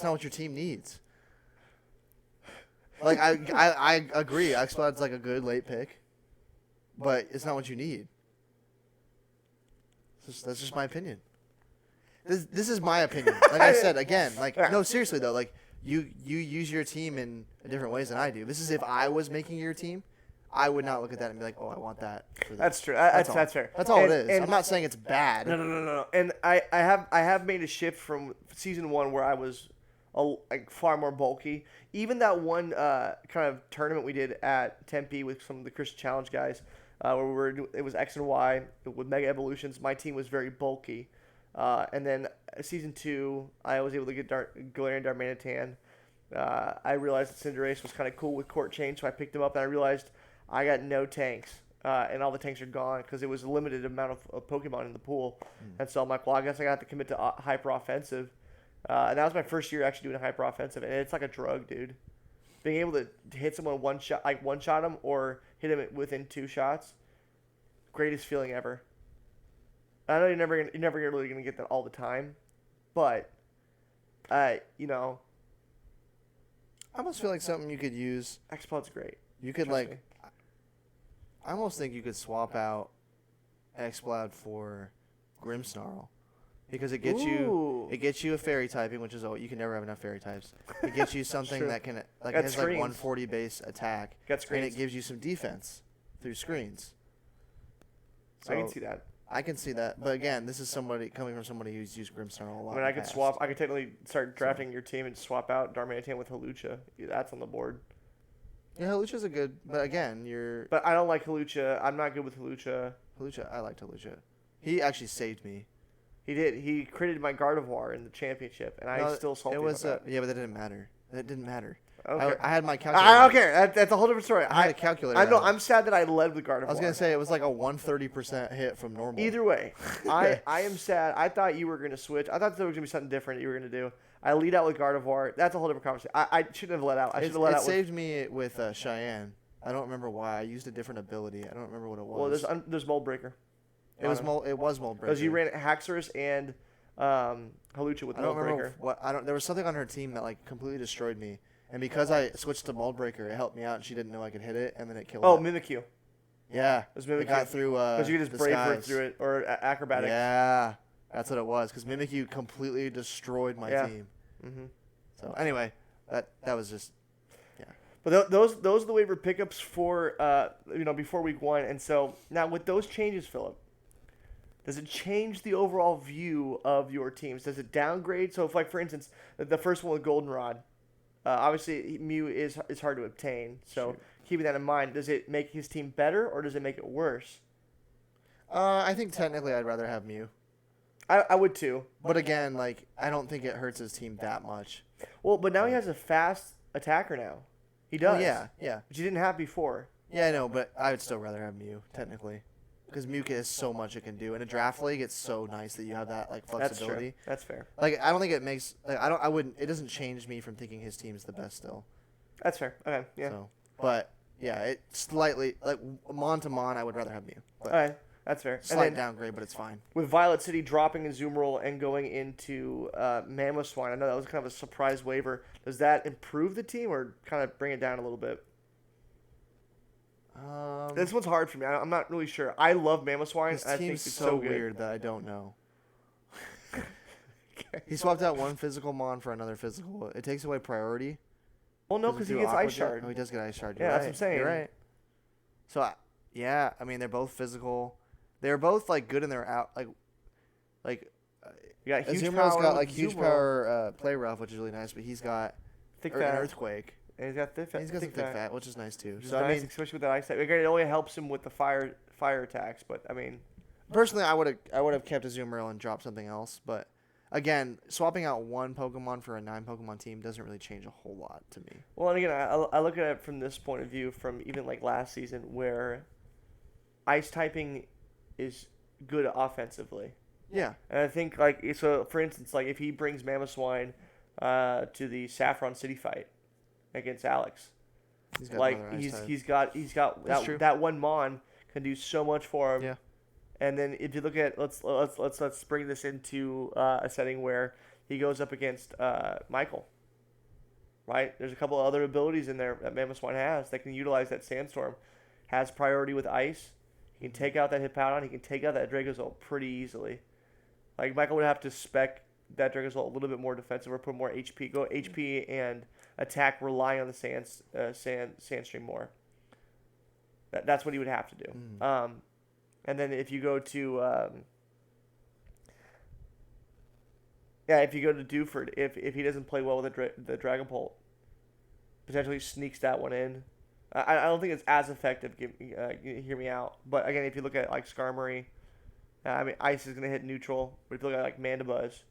[SPEAKER 2] not what your team needs. Like, I agree. X-Cloud's like a good late pick. but it's not what you need. That's just my opinion. This is my opinion. Like I said, again, like, no, seriously, though, like, you use your team in different ways than I do. This is if I was making your team, I would not look at that and be like, oh, I want that. For this.
[SPEAKER 1] That's true. That's fair.
[SPEAKER 2] That's all it is. And I'm not saying it's bad.
[SPEAKER 1] No. And I have made a shift from season 1 where I was like far more bulky. Even that one kind of tournament we did at Tempe with some of the Christian Challenge guys, where it was X and Y with Mega Evolutions. My team was very bulky. And then season 2, I was able to get Galarian Darmanitan. I realized that Cinderace was kind of cool with Court Change, so I picked him up, and I realized I got no tanks, and all the tanks are gone because it was a limited amount of Pokemon in the pool. And so I'm like, well, I guess I got to commit to hyper offensive. And that was my first year actually doing a hyper offensive, and it's like a drug, dude. Being able to hit someone one shot them or hit him within 2 shots, greatest feeling ever. I know you're never really gonna get that all the time, but you know,
[SPEAKER 2] I almost feel like something you could use.
[SPEAKER 1] Explode's great.
[SPEAKER 2] You could like, I almost think you could swap out Exploud for Grimmsnarl, because it gets you a fairy typing, which is you can never have enough fairy types. It gets you something that can like it has like 140 base attack, and it gives you some defense through screens. So,
[SPEAKER 1] I can see that.
[SPEAKER 2] I can see that, but again, this is coming from somebody who's used Grimmsnarl a lot.
[SPEAKER 1] I mean, I could swap. I could technically start drafting your team and swap out Darmanitan with Hawlucha. That's on the board.
[SPEAKER 2] Yeah, Hawlucha's a good, but again, you're.
[SPEAKER 1] But I don't like Hawlucha. I'm not good with Hawlucha.
[SPEAKER 2] I liked Hawlucha. He actually saved me.
[SPEAKER 1] He did. He created my Gardevoir in the championship, and I still salty about that.
[SPEAKER 2] Yeah, but that didn't matter. That didn't matter.
[SPEAKER 1] Okay.
[SPEAKER 2] I had my calculator.
[SPEAKER 1] I don't care. That's a whole different story.
[SPEAKER 2] I had a calculator.
[SPEAKER 1] I'm sad that I led with Gardevoir.
[SPEAKER 2] I was gonna say it was like a 130% hit from normal.
[SPEAKER 1] Either way, I am sad. I thought you were gonna switch. I thought there was gonna be something different that you were gonna do. I lead out with Gardevoir. That's a whole different conversation. I shouldn't have let out. I should have let out.
[SPEAKER 2] It saved me with Cheyenne. I don't remember why. I used a different ability. I don't remember what it was.
[SPEAKER 1] Well, there's Mold Breaker.
[SPEAKER 2] It was Mold Breaker.
[SPEAKER 1] Because you ran Haxorus and Hawlucha with Mold Breaker.
[SPEAKER 2] There was something on her team that like completely destroyed me. And because I switched to Mold Breaker, it helped me out, and she didn't know I could hit it, and then it killed it.
[SPEAKER 1] Oh, Mimikyu.
[SPEAKER 2] Yeah.
[SPEAKER 1] It was Mimikyu.
[SPEAKER 2] It got through
[SPEAKER 1] because you could just brave through it, or acrobatics.
[SPEAKER 2] Yeah. That's what it was, because Mimikyu completely destroyed my team.
[SPEAKER 1] Mm-hmm.
[SPEAKER 2] So, anyway, that was just, yeah.
[SPEAKER 1] But those are the waiver pickups for, before week 1. And so, now with those changes, Philip, does it change the overall view of your teams? Does it downgrade? So, if, like, for instance, the first one with Goldenrod, obviously, Mew is hard to obtain. So, keeping that in mind, does it make his team better or does it make it worse?
[SPEAKER 2] I think technically I'd rather have Mew.
[SPEAKER 1] I would too.
[SPEAKER 2] But again, like, I don't think it hurts his team that much.
[SPEAKER 1] Well, but now he has a fast attacker now. He does.
[SPEAKER 2] Oh, yeah.
[SPEAKER 1] Which he didn't have before.
[SPEAKER 2] Yeah, I know, but I would still rather have Mew, technically. Because Mew has so much it can do. In a draft league, it's so nice that you have that like flexibility.
[SPEAKER 1] That's fair.
[SPEAKER 2] Like, I don't think it makes like it doesn't change me from thinking his team is the best still.
[SPEAKER 1] That's fair. Okay, yeah.
[SPEAKER 2] So, but yeah, it slightly like Mon to Mon, I would rather have Mew. But
[SPEAKER 1] all right, that's fair.
[SPEAKER 2] Slight downgrade, but it's fine.
[SPEAKER 1] With Violet City dropping Azumarill and going into Mamoswine, I know that was kind of a surprise waiver. Does that improve the team or kind of bring it down a little bit? This one's hard for me. I'm not really sure. I love Mamoswine.
[SPEAKER 2] His
[SPEAKER 1] I think
[SPEAKER 2] team's
[SPEAKER 1] it's
[SPEAKER 2] so
[SPEAKER 1] good.
[SPEAKER 2] weird that I don't know. He swapped out one physical Mon for another physical. It takes away priority.
[SPEAKER 1] Well, no, because he gets Ice Shard.
[SPEAKER 2] Oh, he does get Ice Shard.
[SPEAKER 1] Yeah, that's what I'm saying.
[SPEAKER 2] You're right. So, I mean, they're both physical. They're both like good in their out. Like
[SPEAKER 1] you got huge
[SPEAKER 2] Azumarill's
[SPEAKER 1] power.
[SPEAKER 2] got like huge power play rough, which is really nice. But he's got
[SPEAKER 1] thick
[SPEAKER 2] an
[SPEAKER 1] fat.
[SPEAKER 2] Earthquake.
[SPEAKER 1] And he's got thick fat.
[SPEAKER 2] He's got some thick fat, which is nice too.
[SPEAKER 1] So I mean, especially with that ice type. Again, it only helps him with the fire attacks. But I mean,
[SPEAKER 2] personally, I would have kept Azumarill and dropped something else. But again, swapping out one Pokemon for a 9 Pokemon team doesn't really change a whole lot to me.
[SPEAKER 1] Well, and again, I look at it from this point of view, from even like last season, where ice typing is good offensively.
[SPEAKER 2] Yeah.
[SPEAKER 1] And I think so. For instance, like if he brings Mamoswine to the Saffron City fight against Alex,
[SPEAKER 2] he's got
[SPEAKER 1] that one Mon can do so much for him.
[SPEAKER 2] Yeah.
[SPEAKER 1] And then if you look at let's bring this into a setting where he goes up against Michael. Right? There's a couple of other abilities in there that Mamoswine has that can utilize that Sandstorm. Has priority with ice. He can take out that Hippowdon. He can take out that Dracozolt pretty easily. Like, Michael would have to spec that Dracozolt a little bit more defensive or put more HP. Go HP and attack, rely on the Sandstream more. That's what he would have to do. And then if you go to... if you go to Dewford, if he doesn't play well with the Dragonbolt, potentially sneaks that one in. I don't think it's as effective. Hear me out. But again, if you look at like Skarmory, I mean, Ice is going to hit neutral. But if you look at like Mandibuzz,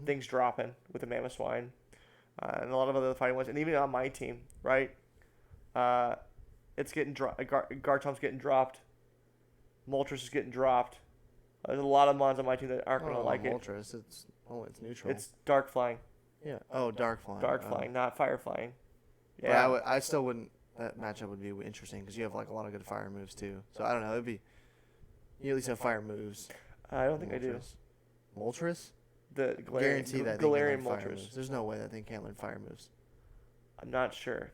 [SPEAKER 1] things dropping with the Mamoswine. And a lot of other fighting ones. And even on my team, right? It's getting dropped. Garchomp's getting dropped. Moltres is getting dropped. There's a lot of mons on my team that aren't going to like
[SPEAKER 2] Moltres, it's neutral.
[SPEAKER 1] It's Dark Flying.
[SPEAKER 2] Yeah. Oh, Dark Flying.
[SPEAKER 1] Dark Flying, not Fire Flying.
[SPEAKER 2] Yeah. But I still wouldn't. That matchup would be interesting because you have like a lot of good fire moves too. So I don't know. It'd be. You at least have fire moves.
[SPEAKER 1] I don't think I do.
[SPEAKER 2] Moltres?
[SPEAKER 1] The
[SPEAKER 2] guarantee that
[SPEAKER 1] Galarian
[SPEAKER 2] Moltres. There's no way that thing can't learn fire moves.
[SPEAKER 1] I'm not sure.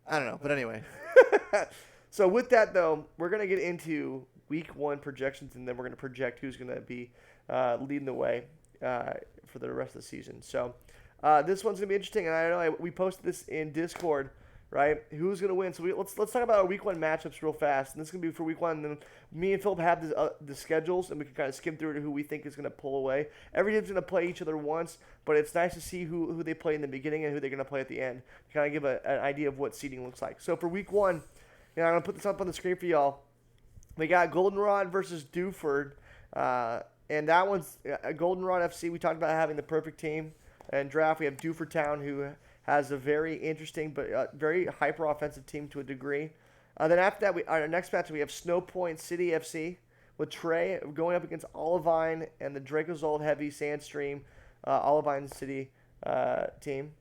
[SPEAKER 2] I don't know, but anyway.
[SPEAKER 1] So with that though, we're gonna get into week 1 projections, and then we're gonna project who's gonna be leading the way for the rest of the season. So this one's gonna be interesting, and I know we posted this in Discord, right? Who's gonna win? So let's talk about our week 1 matchups real fast, and this is gonna be for week 1. And then me and Philip have the schedules, and we can kind of skim through to who we think is gonna pull away. Every team's gonna play each other once, but it's nice to see who they play in the beginning and who they're gonna play at the end to kind of give an idea of what seeding looks like. So for week 1, I'm gonna put this up on the screen for y'all. We got Goldenrod versus Dewford, and that one's Goldenrod FC. We talked about having the perfect team and draft. We have Dewford Town, who has a very interesting but very hyper offensive team to a degree. Then after that, our next match we have Snow Point City FC with Trey going up against Olivine and the Dracozolt Heavy Sandstream Olivine City team.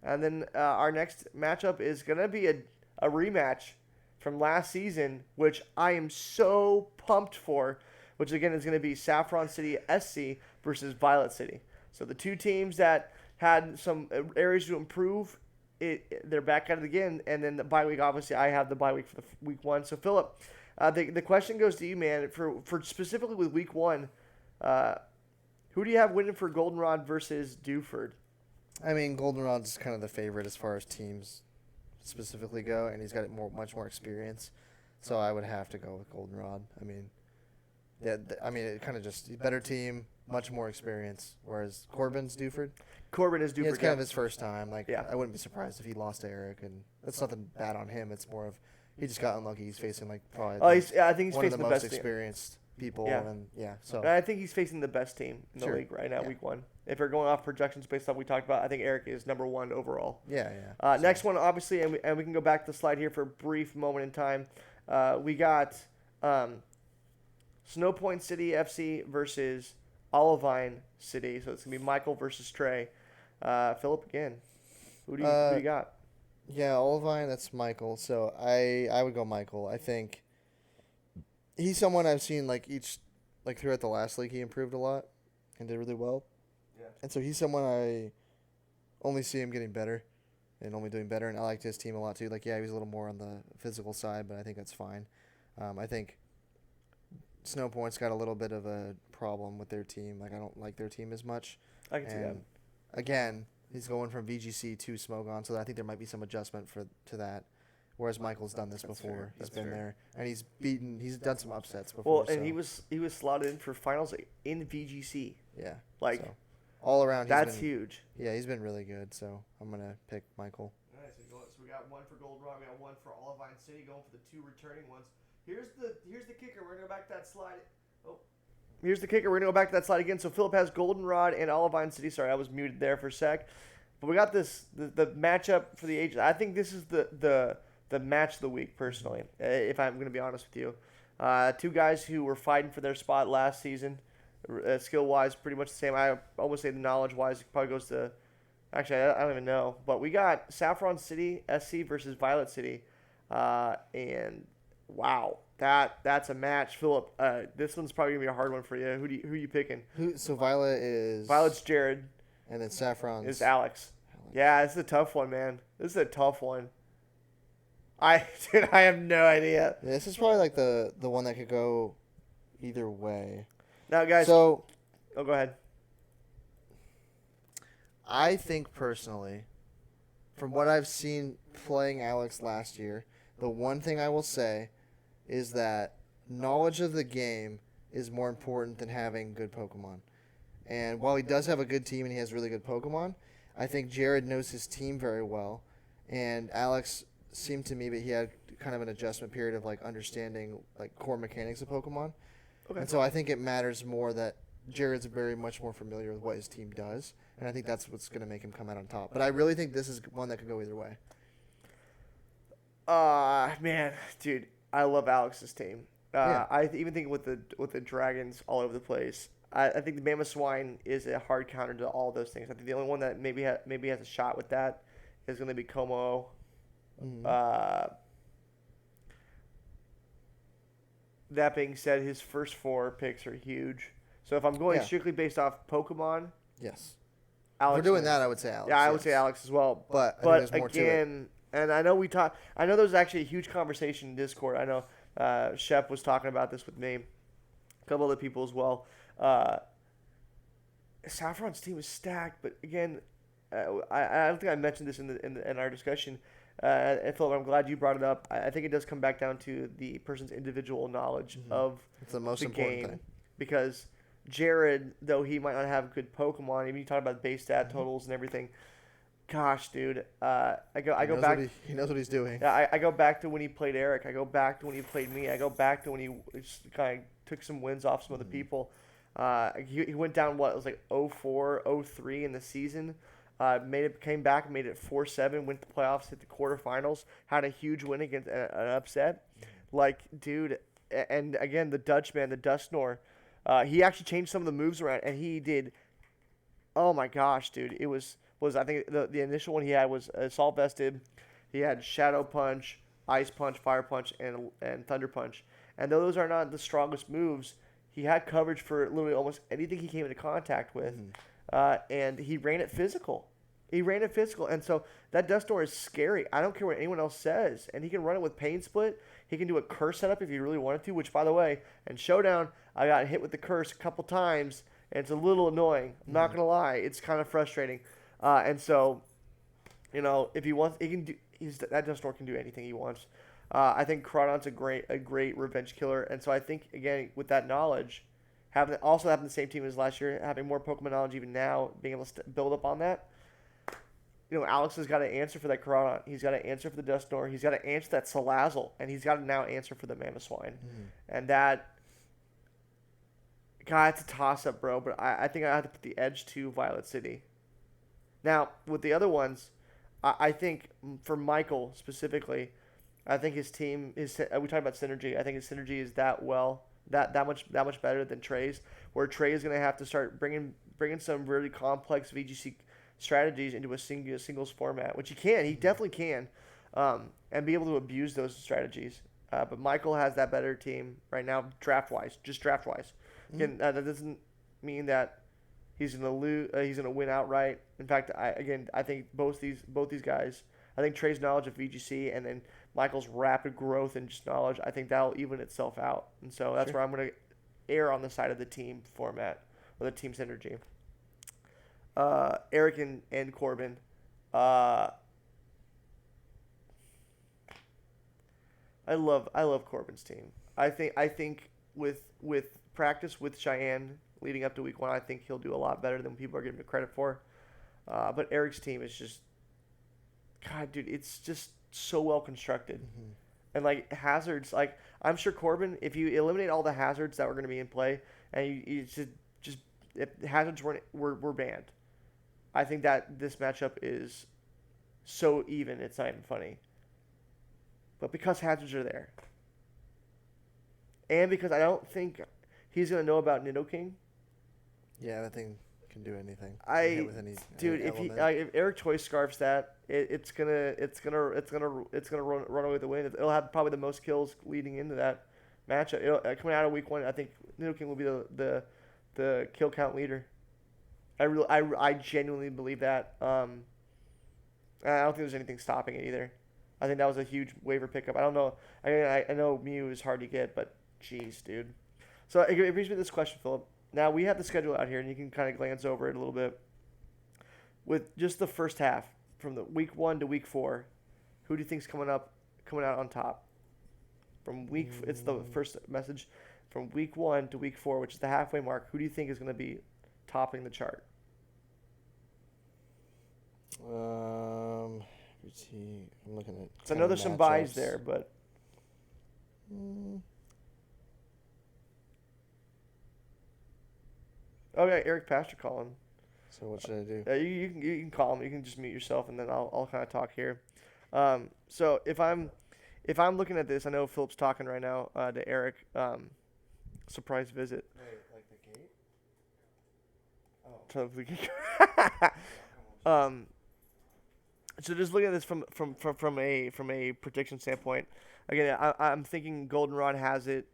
[SPEAKER 1] And then our next matchup is gonna be a rematch from last season, which I am so pumped for, which again is going to be Saffron City SC versus Violet City. So the two teams that had some areas to improve, they're back at it again. And then the bye week, obviously, I have the bye week for the week 1. So Philip, the question goes to you, man. For specifically with week 1, who do you have winning for Goldenrod versus Dewford?
[SPEAKER 2] I mean, Goldenrod's kind of the favorite as far as teams specifically go, and he's got much more experience, so I would have to go with Goldenrod. I mean, it kind of just better team, much more experience. Whereas Corbin's Dewford.
[SPEAKER 1] Corbin is Dewford.
[SPEAKER 2] It's kind of his first time. I wouldn't be surprised if he lost to Eric, and that's nothing bad on him. It's more of he just got unlucky. He's facing probably.
[SPEAKER 1] I think he's
[SPEAKER 2] one
[SPEAKER 1] facing
[SPEAKER 2] of the
[SPEAKER 1] most
[SPEAKER 2] experienced people, So
[SPEAKER 1] I think he's facing the best team in the league right now, week 1. If we're going off projections based on what we talked about, I think Eric is number 1 overall. Next one, obviously, and we can go back to the slide here for a brief moment in time. We got Snow Point City FC versus Olivine City. So it's going to be Michael versus Trey. Philip, again, who do you got?
[SPEAKER 2] Yeah, Olivine, that's Michael. So I would go Michael. I think he's someone I've seen throughout the last league, he improved a lot and did really well. Yeah. And so he's someone I only see him getting better and only doing better. And I liked his team a lot too. He was a little more on the physical side, but I think that's fine. I think Snow Point's got a little bit of a problem with their team. I don't like their team as much.
[SPEAKER 1] I can see that.
[SPEAKER 2] Again, he's going from VGC to Smogon, so I think there might be some adjustment to that. Whereas Michael's done this before. He's been there, and he's done some upsets before.
[SPEAKER 1] Well, and he was slotted in for finals in VGC.
[SPEAKER 2] Yeah.
[SPEAKER 1] All around. That's huge.
[SPEAKER 2] Yeah, he's been really good, so I'm going to pick Michael.
[SPEAKER 1] All right, so we got 1 for Goldenrod, we got 1 for Olivine City, going for the 2 returning ones. Here's the kicker. We're going to go back to that slide. Here's the kicker. We're going to go back to that slide again. So Philip has Goldenrod and Olivine City. Sorry, I was muted there for a sec. But we got the matchup for the ages. I think this is the match of the week, personally, if I'm going to be honest with you. 2 guys who were fighting for their spot last season, skill-wise, pretty much the same. I almost say the knowledge-wise, it probably goes to – actually, I don't even know. But we got Saffron City SC versus Violet City. And, wow, that's a match. Philip, this one's probably going to be a hard one for you. Who are you picking?
[SPEAKER 2] So Violet's
[SPEAKER 1] Jared.
[SPEAKER 2] And then Saffron's
[SPEAKER 1] is Alex. Yeah, this is a tough one, man. This is a tough one. Dude, I have no idea.
[SPEAKER 2] Yeah, this is probably like the one that could go either way.
[SPEAKER 1] Now, guys.
[SPEAKER 2] So,
[SPEAKER 1] go ahead.
[SPEAKER 2] I think personally, from what I've seen playing Alex last year, the one thing I will say is that knowledge of the game is more important than having good Pokemon. And while he does have a good team and he has really good Pokemon, I think Jared knows his team very well. And Alex seemed to me that he had kind of an adjustment period of like understanding like core mechanics of Pokemon. Okay. And so I think it matters more that Jared's very much more familiar with what his team does. And I think that's what's going to make him come out on top. But I really think this is one that could go either way.
[SPEAKER 1] Man, dude, I love Alex's team.
[SPEAKER 2] Yeah.
[SPEAKER 1] I even think with the dragons all over the place, I think the Mamoswine is a hard counter to all those things. I think the only one that maybe has a shot with that is going to be Como. Mm-hmm. That being said, his first 4 picks are huge. So if I'm going strictly based off Pokemon,
[SPEAKER 2] yes.
[SPEAKER 1] Alex.
[SPEAKER 2] If we're doing that, I would say Alex.
[SPEAKER 1] Yeah, I would say Alex as well.
[SPEAKER 2] But I think there's more
[SPEAKER 1] again,
[SPEAKER 2] to it.
[SPEAKER 1] and I know I know there was actually a huge conversation in Discord. I know Shep was talking about this with me, a couple other people as well. Saffron's team is stacked, but again, I don't think I mentioned this in our discussion. And Philip, I'm glad you brought it up. I think it does come back down to the person's individual knowledge of
[SPEAKER 2] it's the most
[SPEAKER 1] important
[SPEAKER 2] game.
[SPEAKER 1] Thing. Because Jared, though he might not have good Pokemon, even you talk about base stat totals and everything. Gosh, dude, I go back.
[SPEAKER 2] He knows what he's doing.
[SPEAKER 1] Yeah, I go back to when he played Eric. I go back to when he played me. I go back to when he just kind of took some wins off some other people. He went down it was like 0-4, 0-3 in the season. Came back, made it 4-7, went to the playoffs, hit the quarterfinals, had a huge win against an upset. Like, dude, and again, the Dutchman, the Dusknor, he actually changed some of the moves around, and he did. Oh my gosh, dude! It was I think the initial one he had was Assault Vested. He had Shadow Punch, Ice Punch, Fire Punch, and Thunder Punch. And though those are not the strongest moves, he had coverage for literally almost anything he came into contact with. And he ran it physical. And so that Dusknor is scary. I don't care what anyone else says. And he can run it with Pain Split. He can do a curse setup if he really wanted to, which, by the way, in Showdown, I got hit with the curse a couple times, and it's a little annoying. I'm not going to lie. It's kind of frustrating. And so, if he wants, he can do. That Dusknor can do anything he wants. I think Crawdon's a great revenge killer. And so I think, again, with that knowledge, having the same team as last year, having more Pokemon knowledge even now, being able to build up on that. Alex has got to answer for that Crawdon. He's got to answer for the Dusknor. He's got to answer that Salazzle. And he's got to now answer for the Mamoswine. And that, God, it's a toss-up, bro. But I think I have to put the edge to Violet City. Now, with the other ones, I think for Michael specifically, I think his team is. We talked about synergy. I think his synergy is that much better than Trey's. Where Trey is going to have to start bringing some really complex VGC strategies into a singles format, which he can. He definitely can, and be able to abuse those strategies. But Michael has that better team right now, draft wise. Again, that doesn't mean that he's going to lose. He's going to win outright. In fact, I think both these guys. I think Trey's knowledge of VGC and then Michael's rapid growth and just knowledge. I think that'll even itself out, and so that's where I'm going to err on the side of the team format or the team synergy. Eric and Corbin. I love Corbin's team. I think with practice with Cheyenne leading up to week 1, I think he'll do a lot better than people are giving him credit for. But Eric's team is just, God, dude, it's just so well constructed. And like hazards, like I'm sure Corbin, if you eliminate all the hazards that were going to be in play, and you just if hazards were banned, I think that this matchup is so even, it's not even funny. But because hazards are there, and because I don't think he's going to know about Nidoking.
[SPEAKER 2] Yeah, that thing can do anything.
[SPEAKER 1] If Eric Choice scarfs that, it's gonna run away with the win. It'll have probably the most kills leading into that matchup. Coming out of week 1, I think Nidoking will be the kill count leader. I genuinely believe that. I don't think there's anything stopping it either. I think that was a huge waiver pickup. I don't know. I know Mew is hard to get, but jeez, dude. So it brings me to this question, Philip. Now we have the schedule out here, and you can kind of glance over it a little bit. With just the first half, from the week 1 to week 4, who do you think's coming out on top? It's the first message. From week 1 to week 4, which is the halfway mark, who do you think is going to be topping the chart?
[SPEAKER 2] I'm looking at.
[SPEAKER 1] So I know there's some buys there, but. Oh yeah, Eric Pastor calling.
[SPEAKER 2] So what should I do?
[SPEAKER 1] You can call him. You can just mute yourself, and then I'll kind of talk here. So if I'm looking at this, I know Philip's talking right now to Eric. Surprise visit.
[SPEAKER 2] Wait, like the gate?
[SPEAKER 1] So so just looking at this from a prediction standpoint, again, I'm thinking Goldenrod has it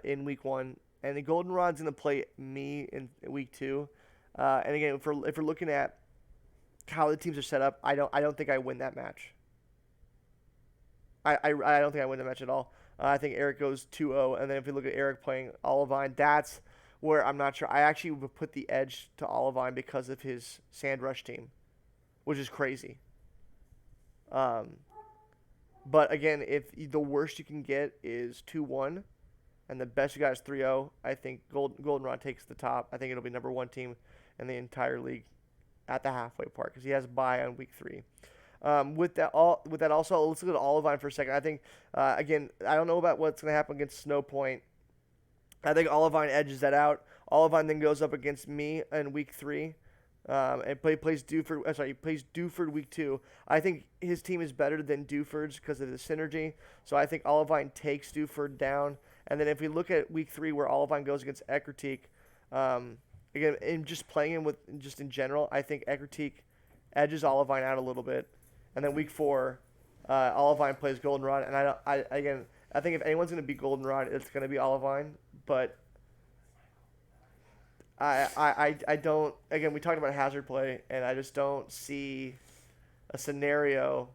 [SPEAKER 1] in week 1, and the Goldenrod's gonna play me in week 2. And again, if we're looking at how the teams are set up, I don't think I win that match. I don't think I win the match at all. I think Eric goes 2-0, and then if we look at Eric playing Olivine, that's where I'm not sure. I actually would put the edge to Olivine because of his Sand Rush team, which is crazy. But again, if the worst you can get is 2-1, and the best you got is 3-0, I think Goldenrod takes the top. I think it'll be number 1 team in the entire league at the halfway part because he has a bye on week 3. With that also, let's look at Olivine for a second. I think again, I don't know about what's going to happen against Snow Point. I think Olivine edges that out. Olivine then goes up against me in week 3, and plays Duford. He plays Duford week 2. I think his team is better than Duford's because of the synergy. So I think Olivine takes Duford down. And then if we look at week 3, where Olivine goes against Eckertique, again, in just playing him just in general, I think Eckertique edges Olivine out a little bit. And then week 4, Olivine plays Goldenrod, and I think if anyone's going to beat Goldenrod, it's going to be Olivine. But I don't. Again, we talked about hazard play, and I just don't see a scenario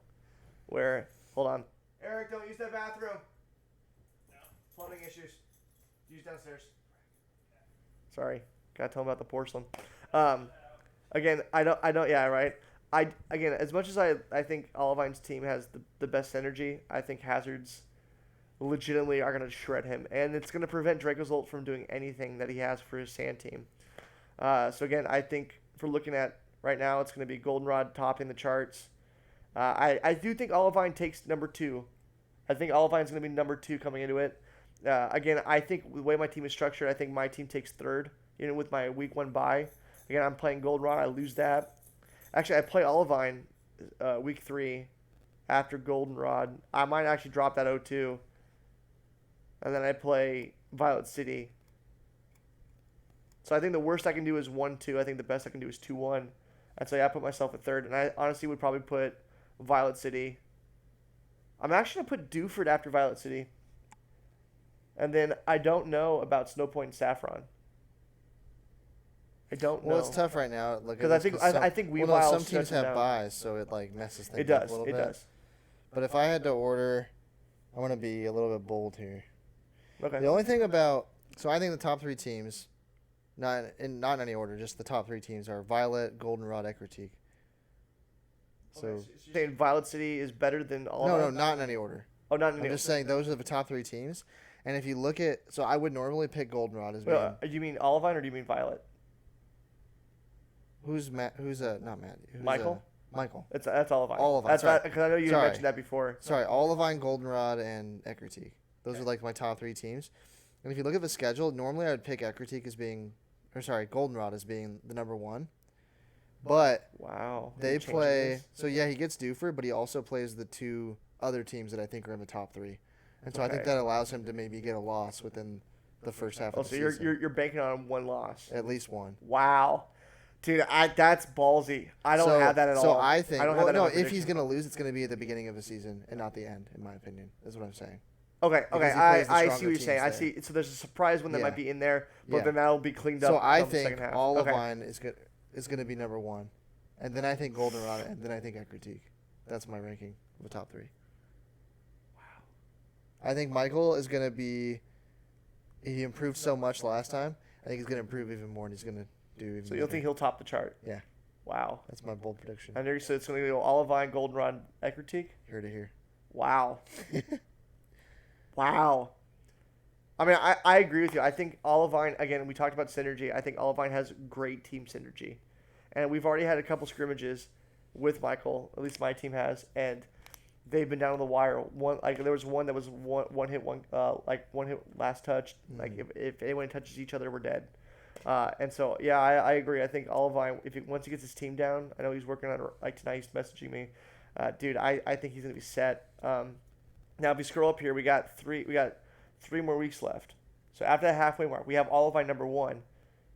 [SPEAKER 1] where. Hold on, Eric, don't use that bathroom. No. Plumbing issues. Use downstairs. Sorry, gotta tell him about the porcelain. Again, I don't. Yeah, right. Again, as much as I think Olivine's team has the best synergy, I think Hazard's legitimately are going to shred him. And it's going to prevent Dracozolt from doing anything that he has for his Sand team. So again, I think if we're looking at right now, it's going to be Goldenrod topping the charts. I do think Olivine takes number 2. I think Olivine's going to be number 2 coming into it. Again, I think the way my team is structured, I think my team takes 3rd, with my week 1 bye. Again, I'm playing Goldenrod. I lose that. Actually, I play Olivine week 3 after Goldenrod. I might actually drop that 0-2. And then I play Violet City. So I think the worst I can do is 1-2. I think the best I can do is 2-1. I'd say I put myself at 3rd. And I honestly would probably put Violet City. I'm actually going to put Duford after Violet City. And then I don't know about Snow Point and Saffron. I don't know.
[SPEAKER 2] Well, it's tough right now.
[SPEAKER 1] Because I think we
[SPEAKER 2] some teams have buys, so it messes things up a little bit. It does. But if I had to order, I want to be a little bit bold here.
[SPEAKER 1] Okay.
[SPEAKER 2] The only thing about I think the top 3 teams, not in any order, just the top 3 teams are Violet, Goldenrod, Eckertique. So
[SPEAKER 1] you're saying Violet City is better than all?
[SPEAKER 2] No, not in any order.
[SPEAKER 1] Oh, not in any order.
[SPEAKER 2] I'm just saying those are the top 3 teams. And if you look at, I would normally pick Goldenrod as being.
[SPEAKER 1] Do you mean Olivine or do you mean Violet?
[SPEAKER 2] Who's Matt? Who's not Matt?
[SPEAKER 1] Michael?
[SPEAKER 2] Michael.
[SPEAKER 1] That's Olivine.
[SPEAKER 2] Olivine.
[SPEAKER 1] Because I know you mentioned that before.
[SPEAKER 2] Sorry, Olivine, Goldenrod, and Eckertique. Those are like my top 3 teams. And if you look at the schedule, normally I would pick Eckertique as being, Goldenrod as being the number 1. But
[SPEAKER 1] wow,
[SPEAKER 2] they play. So yeah, he gets Duford, but he also plays the 2 other teams that I think are in the top 3. And so I think that allows him to maybe get a loss within the first half of the season.
[SPEAKER 1] So you're banking on 1 loss.
[SPEAKER 2] At least 1.
[SPEAKER 1] Wow. Dude, that's ballsy. I don't have that at all.
[SPEAKER 2] So I think, if he's going to lose, it's going to be at the beginning of the season and not the end, in my opinion, is what I'm saying.
[SPEAKER 1] Okay, I see what you're saying. I see. So there's a surprise one that might be in there, but then that'll be cleaned up.
[SPEAKER 2] So I think Olivine is going to be number 1, and then I think Goldenrod, and then I think Eckertique. That's my ranking. of a top 3. I think Michael is going to be. He improved so much last time. I think he's going to improve even more, and he's going to do even.
[SPEAKER 1] So you'll think he'll top the chart?
[SPEAKER 2] Yeah.
[SPEAKER 1] Wow.
[SPEAKER 2] That's my bold prediction.
[SPEAKER 1] I know you said it's going to go Olivine, Goldenrod, Ekritik.
[SPEAKER 2] Hear to hear.
[SPEAKER 1] Wow. Wow. I mean, I agree with you. I think Olivine, again, we talked about synergy. I think Olivine has great team synergy. And we've already had a couple scrimmages with Michael, at least my team has, and they've been down on the wire. There was one that was one hit last touch. Mm-hmm. Like if anyone touches each other, we're dead. And so yeah, I agree. I think Olivine, once he gets his team down, I know he's working on it. Like tonight, he's messaging me, dude. I think he's gonna be set. Now if we scroll up here, we got 3 more weeks left. So after that halfway mark, we have Olivine number 1.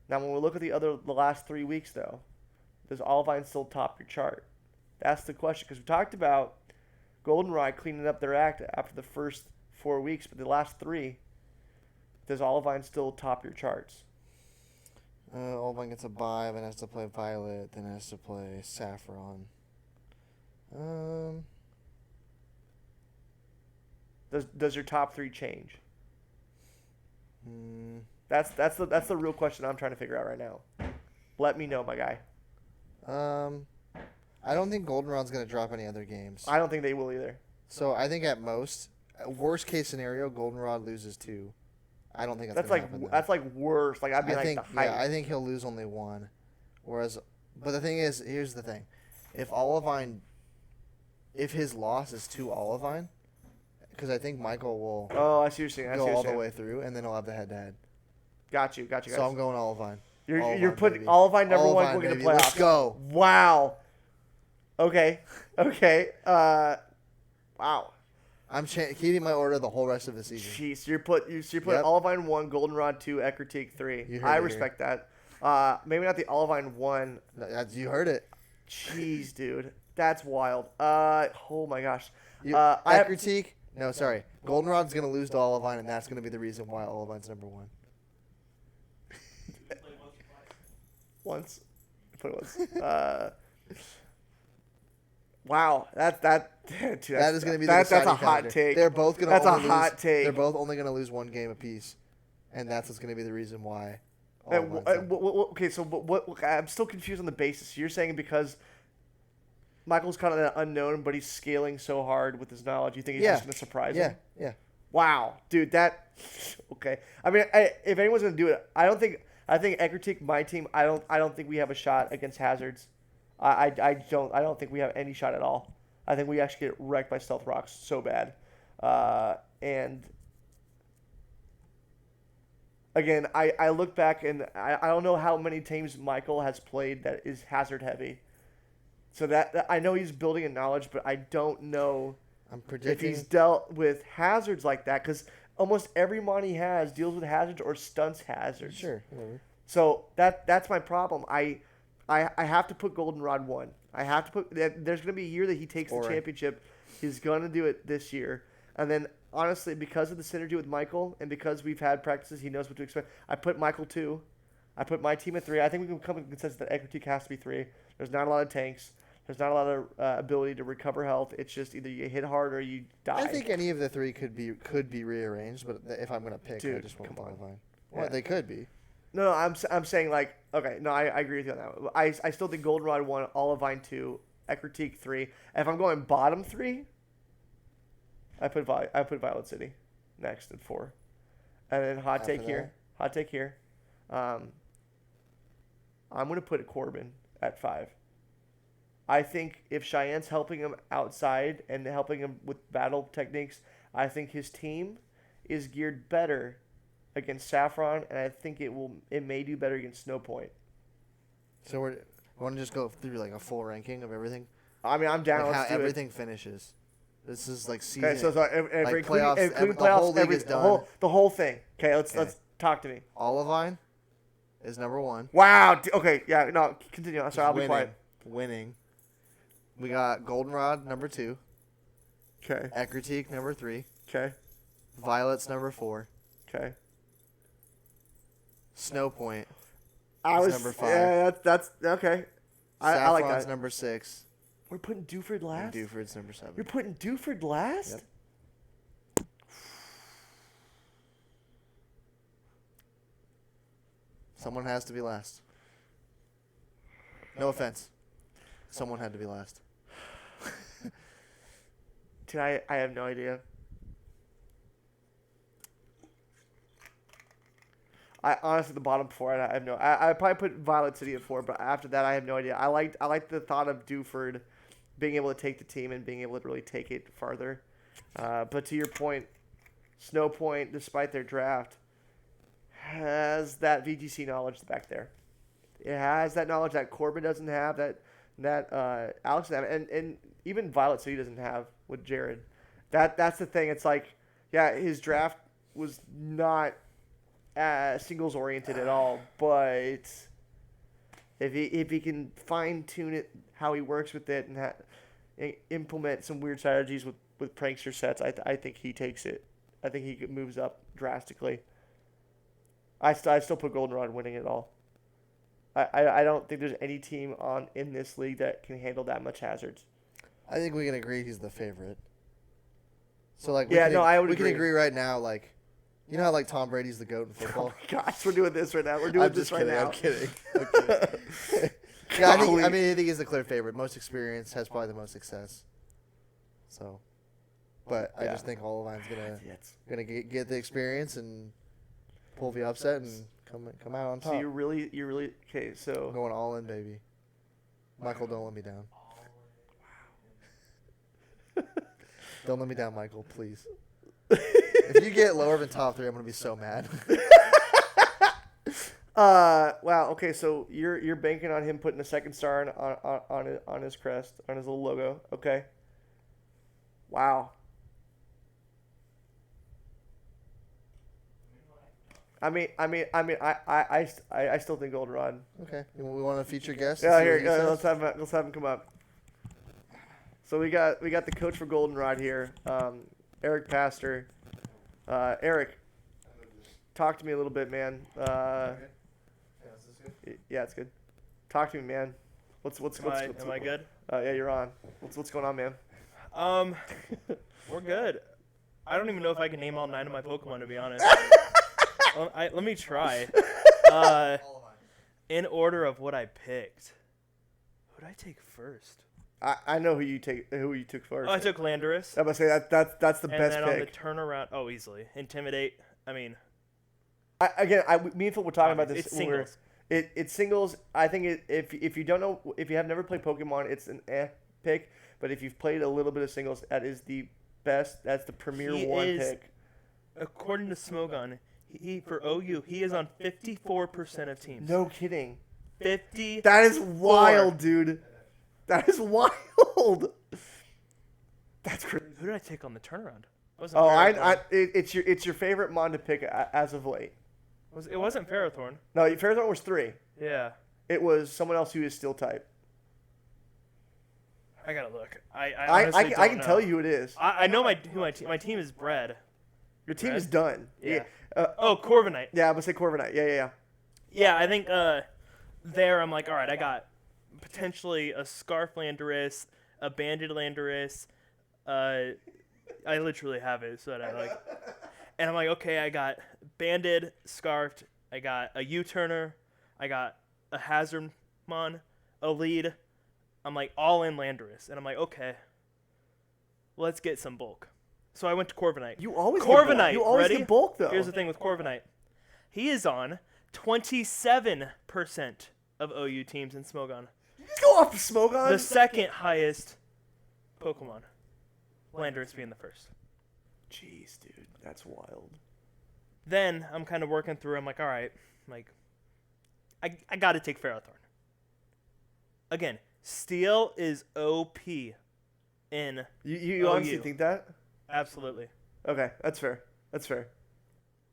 [SPEAKER 1] Now when we look at the last 3 weeks though, does Olivine still top your chart? That's the question, because we talked about Goldenrod cleaning up their act after the first 4 weeks, but the last 3, does Olivine still top your charts?
[SPEAKER 2] Olivine gets a bye, then has to play Violet, then has to play Saffron.
[SPEAKER 1] Does your top 3 change? That's the real question I'm trying to figure out right now. Let me know, my guy.
[SPEAKER 2] I don't think Goldenrod's going to drop any other games.
[SPEAKER 1] I don't think they will either.
[SPEAKER 2] So I think at most, worst case scenario, Goldenrod loses 2. I don't think that's
[SPEAKER 1] like worse. Like I'd be the height.
[SPEAKER 2] Yeah, I think he'll lose only 1. Whereas, but the thing is, here's the thing: if his loss is to Olivine, because I think Michael will.
[SPEAKER 1] Oh, I see what you're saying.
[SPEAKER 2] Go all the way through, and then he'll have the head-to-head.
[SPEAKER 1] Got you.
[SPEAKER 2] So I'm going Olivine.
[SPEAKER 1] You're putting Olivine number 1 going to the playoffs.
[SPEAKER 2] Let's go.
[SPEAKER 1] Wow. Okay. Wow.
[SPEAKER 2] I'm keeping my order the whole rest of the season.
[SPEAKER 1] Jeez, you're putting Olivine 1, Goldenrod 2, Ekritik 3. I respect that. Maybe not the Olivine 1.
[SPEAKER 2] You heard it.
[SPEAKER 1] Jeez, dude, that's wild. Oh my gosh.
[SPEAKER 2] Ekritik. No, sorry. Goldenrod's gonna lose to Olivine, and that's gonna be the reason why Olivine's number 1.
[SPEAKER 1] Once. Put it once. Wow, dude,
[SPEAKER 2] that is going to be
[SPEAKER 1] that's a hot take.
[SPEAKER 2] They're both going to.
[SPEAKER 1] That's a hot take.
[SPEAKER 2] They're both only going to lose 1 game apiece, and that's what's going to be the reason why.
[SPEAKER 1] Okay, so what? I'm still confused on the basis. You're saying because Michael's kind of that unknown, but he's scaling so hard with his knowledge, you think he's just going to surprise him?
[SPEAKER 2] Yeah.
[SPEAKER 1] Wow, dude, okay. I mean, if anyone's going to do it, I think Ekritik, my team. I don't think we have a shot against Hazards. I don't think we have any shot at all. I think we actually get wrecked by Stealth Rocks so bad. And again, I look back and I don't know how many teams Michael has played that is Hazard heavy. So that I know he's building a knowledge, but I don't know if he's dealt with hazards like that, because almost every mon he has deals with hazards or stunts hazards.
[SPEAKER 2] Sure. Whatever.
[SPEAKER 1] So that's my problem. I have to put Goldenrod 1. I have to put. There's going to be a year that he takes the championship. He's going to do it this year. And then, honestly, because of the synergy with Michael and because we've had practices, he knows what to expect. I put Michael 2. I put my team at 3. I think we can come to the consensus that Ekritik has to be 3. There's not a lot of tanks. There's not a lot of ability to recover health. It's just either you hit hard or you die.
[SPEAKER 2] I think any of the 3 could be rearranged, but if I'm going to pick, I just won't Olivine. Well, they could be.
[SPEAKER 1] No, I'm saying like, okay, no, I agree with you on that. I still think Goldenrod 1, Olivine 2, Ekritik 3. If I'm going bottom 3, I put Violet City next at 4, and then hot take here. I'm gonna put Corbin at 5. I think if Cheyenne's helping him outside and helping him with battle techniques, I think his team is geared better against Saffron, and I think it may do better against Snowpoint.
[SPEAKER 2] So we want to just go through like a full ranking of everything.
[SPEAKER 1] I mean, I'm down.
[SPEAKER 2] Like
[SPEAKER 1] how
[SPEAKER 2] everything finishes. This is like season.
[SPEAKER 1] Okay, so
[SPEAKER 2] like playoffs,
[SPEAKER 1] including
[SPEAKER 2] the whole league is done.
[SPEAKER 1] The whole thing. Okay, let's talk to me.
[SPEAKER 2] Olivine is number 1.
[SPEAKER 1] Wow. Okay, yeah. No, continue. I'm sorry. I'll be quiet.
[SPEAKER 2] Winning. We got Goldenrod number 2.
[SPEAKER 1] Okay.
[SPEAKER 2] Ekritik number 3.
[SPEAKER 1] Okay.
[SPEAKER 2] Violet's number 4.
[SPEAKER 1] Okay.
[SPEAKER 2] Snowpoint
[SPEAKER 1] is
[SPEAKER 2] number 5.
[SPEAKER 1] Yeah, that's okay. I like that.
[SPEAKER 2] Saffron's number 6.
[SPEAKER 1] We're putting Dewford last?
[SPEAKER 2] And Dewford's number 7.
[SPEAKER 1] You're putting Dewford last?
[SPEAKER 2] Yep. Someone has to be last. No offense. Someone had to be last.
[SPEAKER 1] Dude, I have no idea. I honestly, the bottom 4, I have no. I probably put Violet City at 4, but after that, I have no idea. I like the thought of Dewford being able to take the team and being able to really take it farther. But to your point, Snow Point, despite their draft, has that VGC knowledge back there. It has that knowledge that Corbin doesn't have, that Alex doesn't have, and even Violet City doesn't have with Jared. That's the thing. It's like, yeah, his draft was not singles oriented at all, but if he can fine tune it, how he works with it, and implement some weird strategies with prankster sets, I think he takes it. I think he moves up drastically. I still put Goldenrod winning it all. I don't think there's any team in this league that can handle that much hazards.
[SPEAKER 2] I think we can agree he's the favorite. So like,
[SPEAKER 1] I would
[SPEAKER 2] we
[SPEAKER 1] agree.
[SPEAKER 2] can agree right now. Like, you know how like Tom Brady's the GOAT in football.
[SPEAKER 1] Oh my gosh, we're doing this right now. We're doing
[SPEAKER 2] I'm
[SPEAKER 1] this
[SPEAKER 2] just
[SPEAKER 1] right
[SPEAKER 2] kidding.
[SPEAKER 1] now.
[SPEAKER 2] I'm kidding. Yeah, I think he's the clear favorite. Most experience, has probably the most success. So, but I just think Olivine's gonna get the experience and pull the upset and come out on top.
[SPEAKER 1] So you're really okay. So
[SPEAKER 2] I'm going all in, baby. Michael, don't let me down. Don't let me down, Michael, please. If you get lower than top 3, I'm gonna be so mad.
[SPEAKER 1] Wow. Okay, so you're banking on him putting a second star on his crest, on his little logo. Okay. Wow. I still think Goldenrod.
[SPEAKER 2] Okay, we want to feature guest.
[SPEAKER 1] Yeah, here. Let's have him come up. So we got the coach for Goldenrod here, Eric Pastor. Eric, talk to me a little bit, man. Yeah, it's good. Talk to me, man.
[SPEAKER 3] Am I good?
[SPEAKER 1] Yeah, you're on. What's going on, man?
[SPEAKER 3] We're good. I don't even know if I can name all 9 of my Pokemon, to be honest. Let me try. In order of what I picked, who did I take first?
[SPEAKER 1] I know who you took first.
[SPEAKER 3] Oh, I took Landorus.
[SPEAKER 1] I'm gonna say that's the
[SPEAKER 3] and
[SPEAKER 1] best
[SPEAKER 3] then
[SPEAKER 1] pick.
[SPEAKER 3] on the turnaround, easily Intimidate. I mean,
[SPEAKER 1] me and Phil were talking about this.
[SPEAKER 3] It's singles.
[SPEAKER 1] It's singles. I think if you don't know, if you have never played Pokemon, it's an pick. But if you've played a little bit of singles, that is the best. That's the premier pick.
[SPEAKER 3] According to Smogon, he for OU, he is on 54% of teams.
[SPEAKER 1] No kidding.
[SPEAKER 3] 50.
[SPEAKER 1] That is wild, dude. That is wild. That's crazy.
[SPEAKER 3] Who did I take on the turnaround?
[SPEAKER 1] It's your favorite mon to pick as of late.
[SPEAKER 3] It wasn't Ferrothorn.
[SPEAKER 1] No, Ferrothorn was 3.
[SPEAKER 3] Yeah.
[SPEAKER 1] It was someone else who is steel type.
[SPEAKER 3] I gotta look. I
[SPEAKER 1] can tell you who it is.
[SPEAKER 3] I know my team is bred.
[SPEAKER 1] Your team is done.
[SPEAKER 3] Yeah. Corviknight.
[SPEAKER 1] Yeah, I'm gonna say Corviknight. Yeah.
[SPEAKER 3] Yeah, I think there I'm like, all right, I got potentially a Scarf Landorus, a Banded Landorus. I literally have it, so that I like. And I'm like, okay, I got Banded, Scarfed, I got a U-Turner, I got a Hazardmon, a Lead. I'm like, all in Landorus. And I'm like, okay, let's get some bulk. So I went to Corviknight.
[SPEAKER 1] You always
[SPEAKER 3] Corviknight.
[SPEAKER 1] You always
[SPEAKER 3] ready?
[SPEAKER 1] get bulk, though.
[SPEAKER 3] Here's the thing with Corviknight. He is on 27% of OU teams in Smogon.
[SPEAKER 1] You just go off the Smogon?
[SPEAKER 3] The second highest Pokemon. Landorus being the first.
[SPEAKER 1] Jeez, dude. That's wild.
[SPEAKER 3] Then I'm kind of working through. I'm like, all right. I got to take Ferrothorn. Again, Steel is OP in
[SPEAKER 1] You
[SPEAKER 3] OU.
[SPEAKER 1] honestly think that?
[SPEAKER 3] Absolutely.
[SPEAKER 1] Okay, that's fair.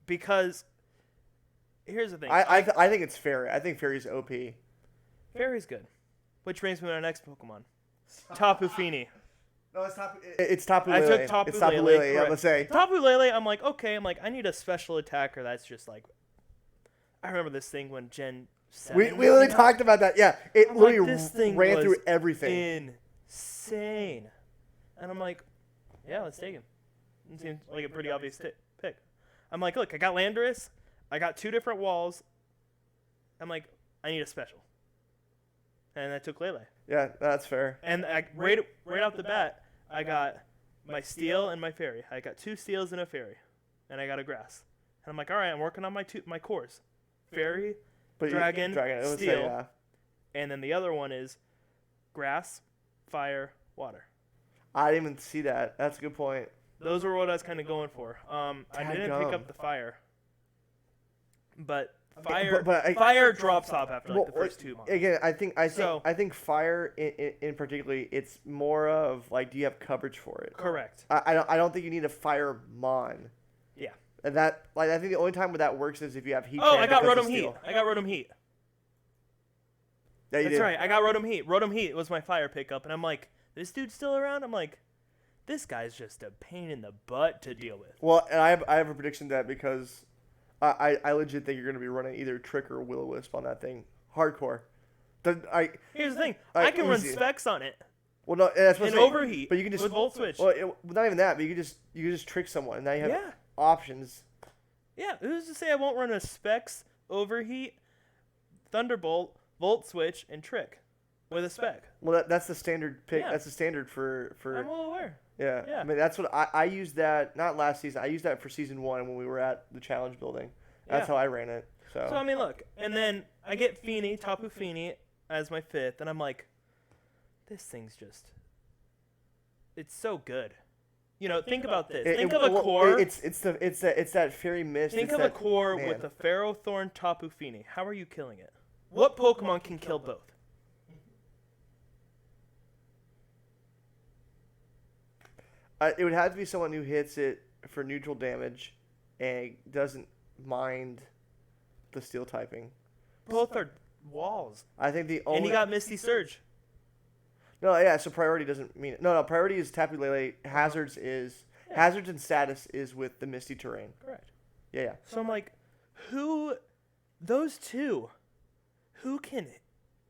[SPEAKER 3] Because here's the thing.
[SPEAKER 1] I think it's Fairy. I think Fairy's OP.
[SPEAKER 3] Fairy's good. Which brings me to our next Pokemon. Tapu Fini.
[SPEAKER 1] No, it's Tapu
[SPEAKER 3] I
[SPEAKER 1] Lele.
[SPEAKER 3] took Tapu
[SPEAKER 1] It's Tapu
[SPEAKER 3] Lele,
[SPEAKER 1] Lele, I'm gonna say.
[SPEAKER 3] Tapu Lele, I'm like, okay. I need a special attacker that's just like... I remember this thing when Gen 7...
[SPEAKER 1] We literally talked about that. Yeah, it
[SPEAKER 3] I'm
[SPEAKER 1] literally
[SPEAKER 3] like, this thing
[SPEAKER 1] ran
[SPEAKER 3] was
[SPEAKER 1] through everything.
[SPEAKER 3] insane. And I'm like, yeah, let's take him. It seems like a pretty obvious pick. I'm like, look, I got Landorus. I got 2 different walls. I'm like, I need a special. And I took Lele.
[SPEAKER 1] Yeah, that's fair.
[SPEAKER 3] And right off the bat, I got my steel and my fairy. I got 2 steels and a fairy. And I got a grass. And I'm like, all right, I'm working on my cores. Fairy, dragon,
[SPEAKER 1] I would
[SPEAKER 3] steel.
[SPEAKER 1] say, yeah.
[SPEAKER 3] And then the other one is grass, fire, water.
[SPEAKER 1] I didn't even see that. That's a good point.
[SPEAKER 3] Those were what I was kind of going for. I didn't pick up the fire. But fire drops off after the first 2 months.
[SPEAKER 1] Again, I think fire in particularly, it's more of like, do you have coverage for it?
[SPEAKER 3] Correct.
[SPEAKER 1] I don't think you need a fire mon.
[SPEAKER 3] Yeah.
[SPEAKER 1] And that, like, I think the only time where that works is if you have heat.
[SPEAKER 3] Oh, I got Rotom Heat.
[SPEAKER 1] Yeah, you
[SPEAKER 3] That's
[SPEAKER 1] did.
[SPEAKER 3] right. I got Rotom Heat. Rotom Heat was my fire pickup, and I'm like, this dude's still around? I'm like, this guy's just a pain in the butt to deal with.
[SPEAKER 1] Well, and I have a prediction that because I legit think you're going to be running either Trick or Will-O-Wisp on that thing. Hardcore.
[SPEAKER 3] Here's the thing. I can run specs on it.
[SPEAKER 1] Well, no, that's what I'm saying.
[SPEAKER 3] Overheat.
[SPEAKER 1] But you can just
[SPEAKER 3] with Volt Switch.
[SPEAKER 1] Well, not even that, but you can just trick someone, and now you have
[SPEAKER 3] Yeah.
[SPEAKER 1] options.
[SPEAKER 3] Yeah, who's to say I won't run a specs, overheat, Thunderbolt, Volt Switch, and Trick with a spec?
[SPEAKER 1] Well, that's the standard pick.
[SPEAKER 3] Yeah.
[SPEAKER 1] That's the standard for.
[SPEAKER 3] I'm well aware.
[SPEAKER 1] Yeah.
[SPEAKER 3] Yeah.
[SPEAKER 1] I mean, that's what I used that, not last season. I used that for season 1 when we were at the challenge building. That's
[SPEAKER 3] Yeah.
[SPEAKER 1] how I ran it. So
[SPEAKER 3] I mean, look, and then I get Feeny, Tapu Fini as my 5th, and I'm like, this thing's just, it's so good. You know, think about this. Think of a core.
[SPEAKER 1] It's that fairy mist.
[SPEAKER 3] Think
[SPEAKER 1] it's
[SPEAKER 3] of
[SPEAKER 1] that,
[SPEAKER 3] a core
[SPEAKER 1] man.
[SPEAKER 3] with a Ferrothorn, Tapu Fini. How are you killing it? What Pokemon can kill both?
[SPEAKER 1] It would have to be someone who hits it for neutral damage and doesn't mind the steel typing.
[SPEAKER 3] Both are walls.
[SPEAKER 1] I think the only.
[SPEAKER 3] And you got Misty Surge.
[SPEAKER 1] No, yeah. So priority doesn't mean it. No. Priority is Tapu Lele. Hazards and status is with the misty terrain.
[SPEAKER 3] Correct.
[SPEAKER 1] Yeah.
[SPEAKER 3] So I'm like, those 2, who can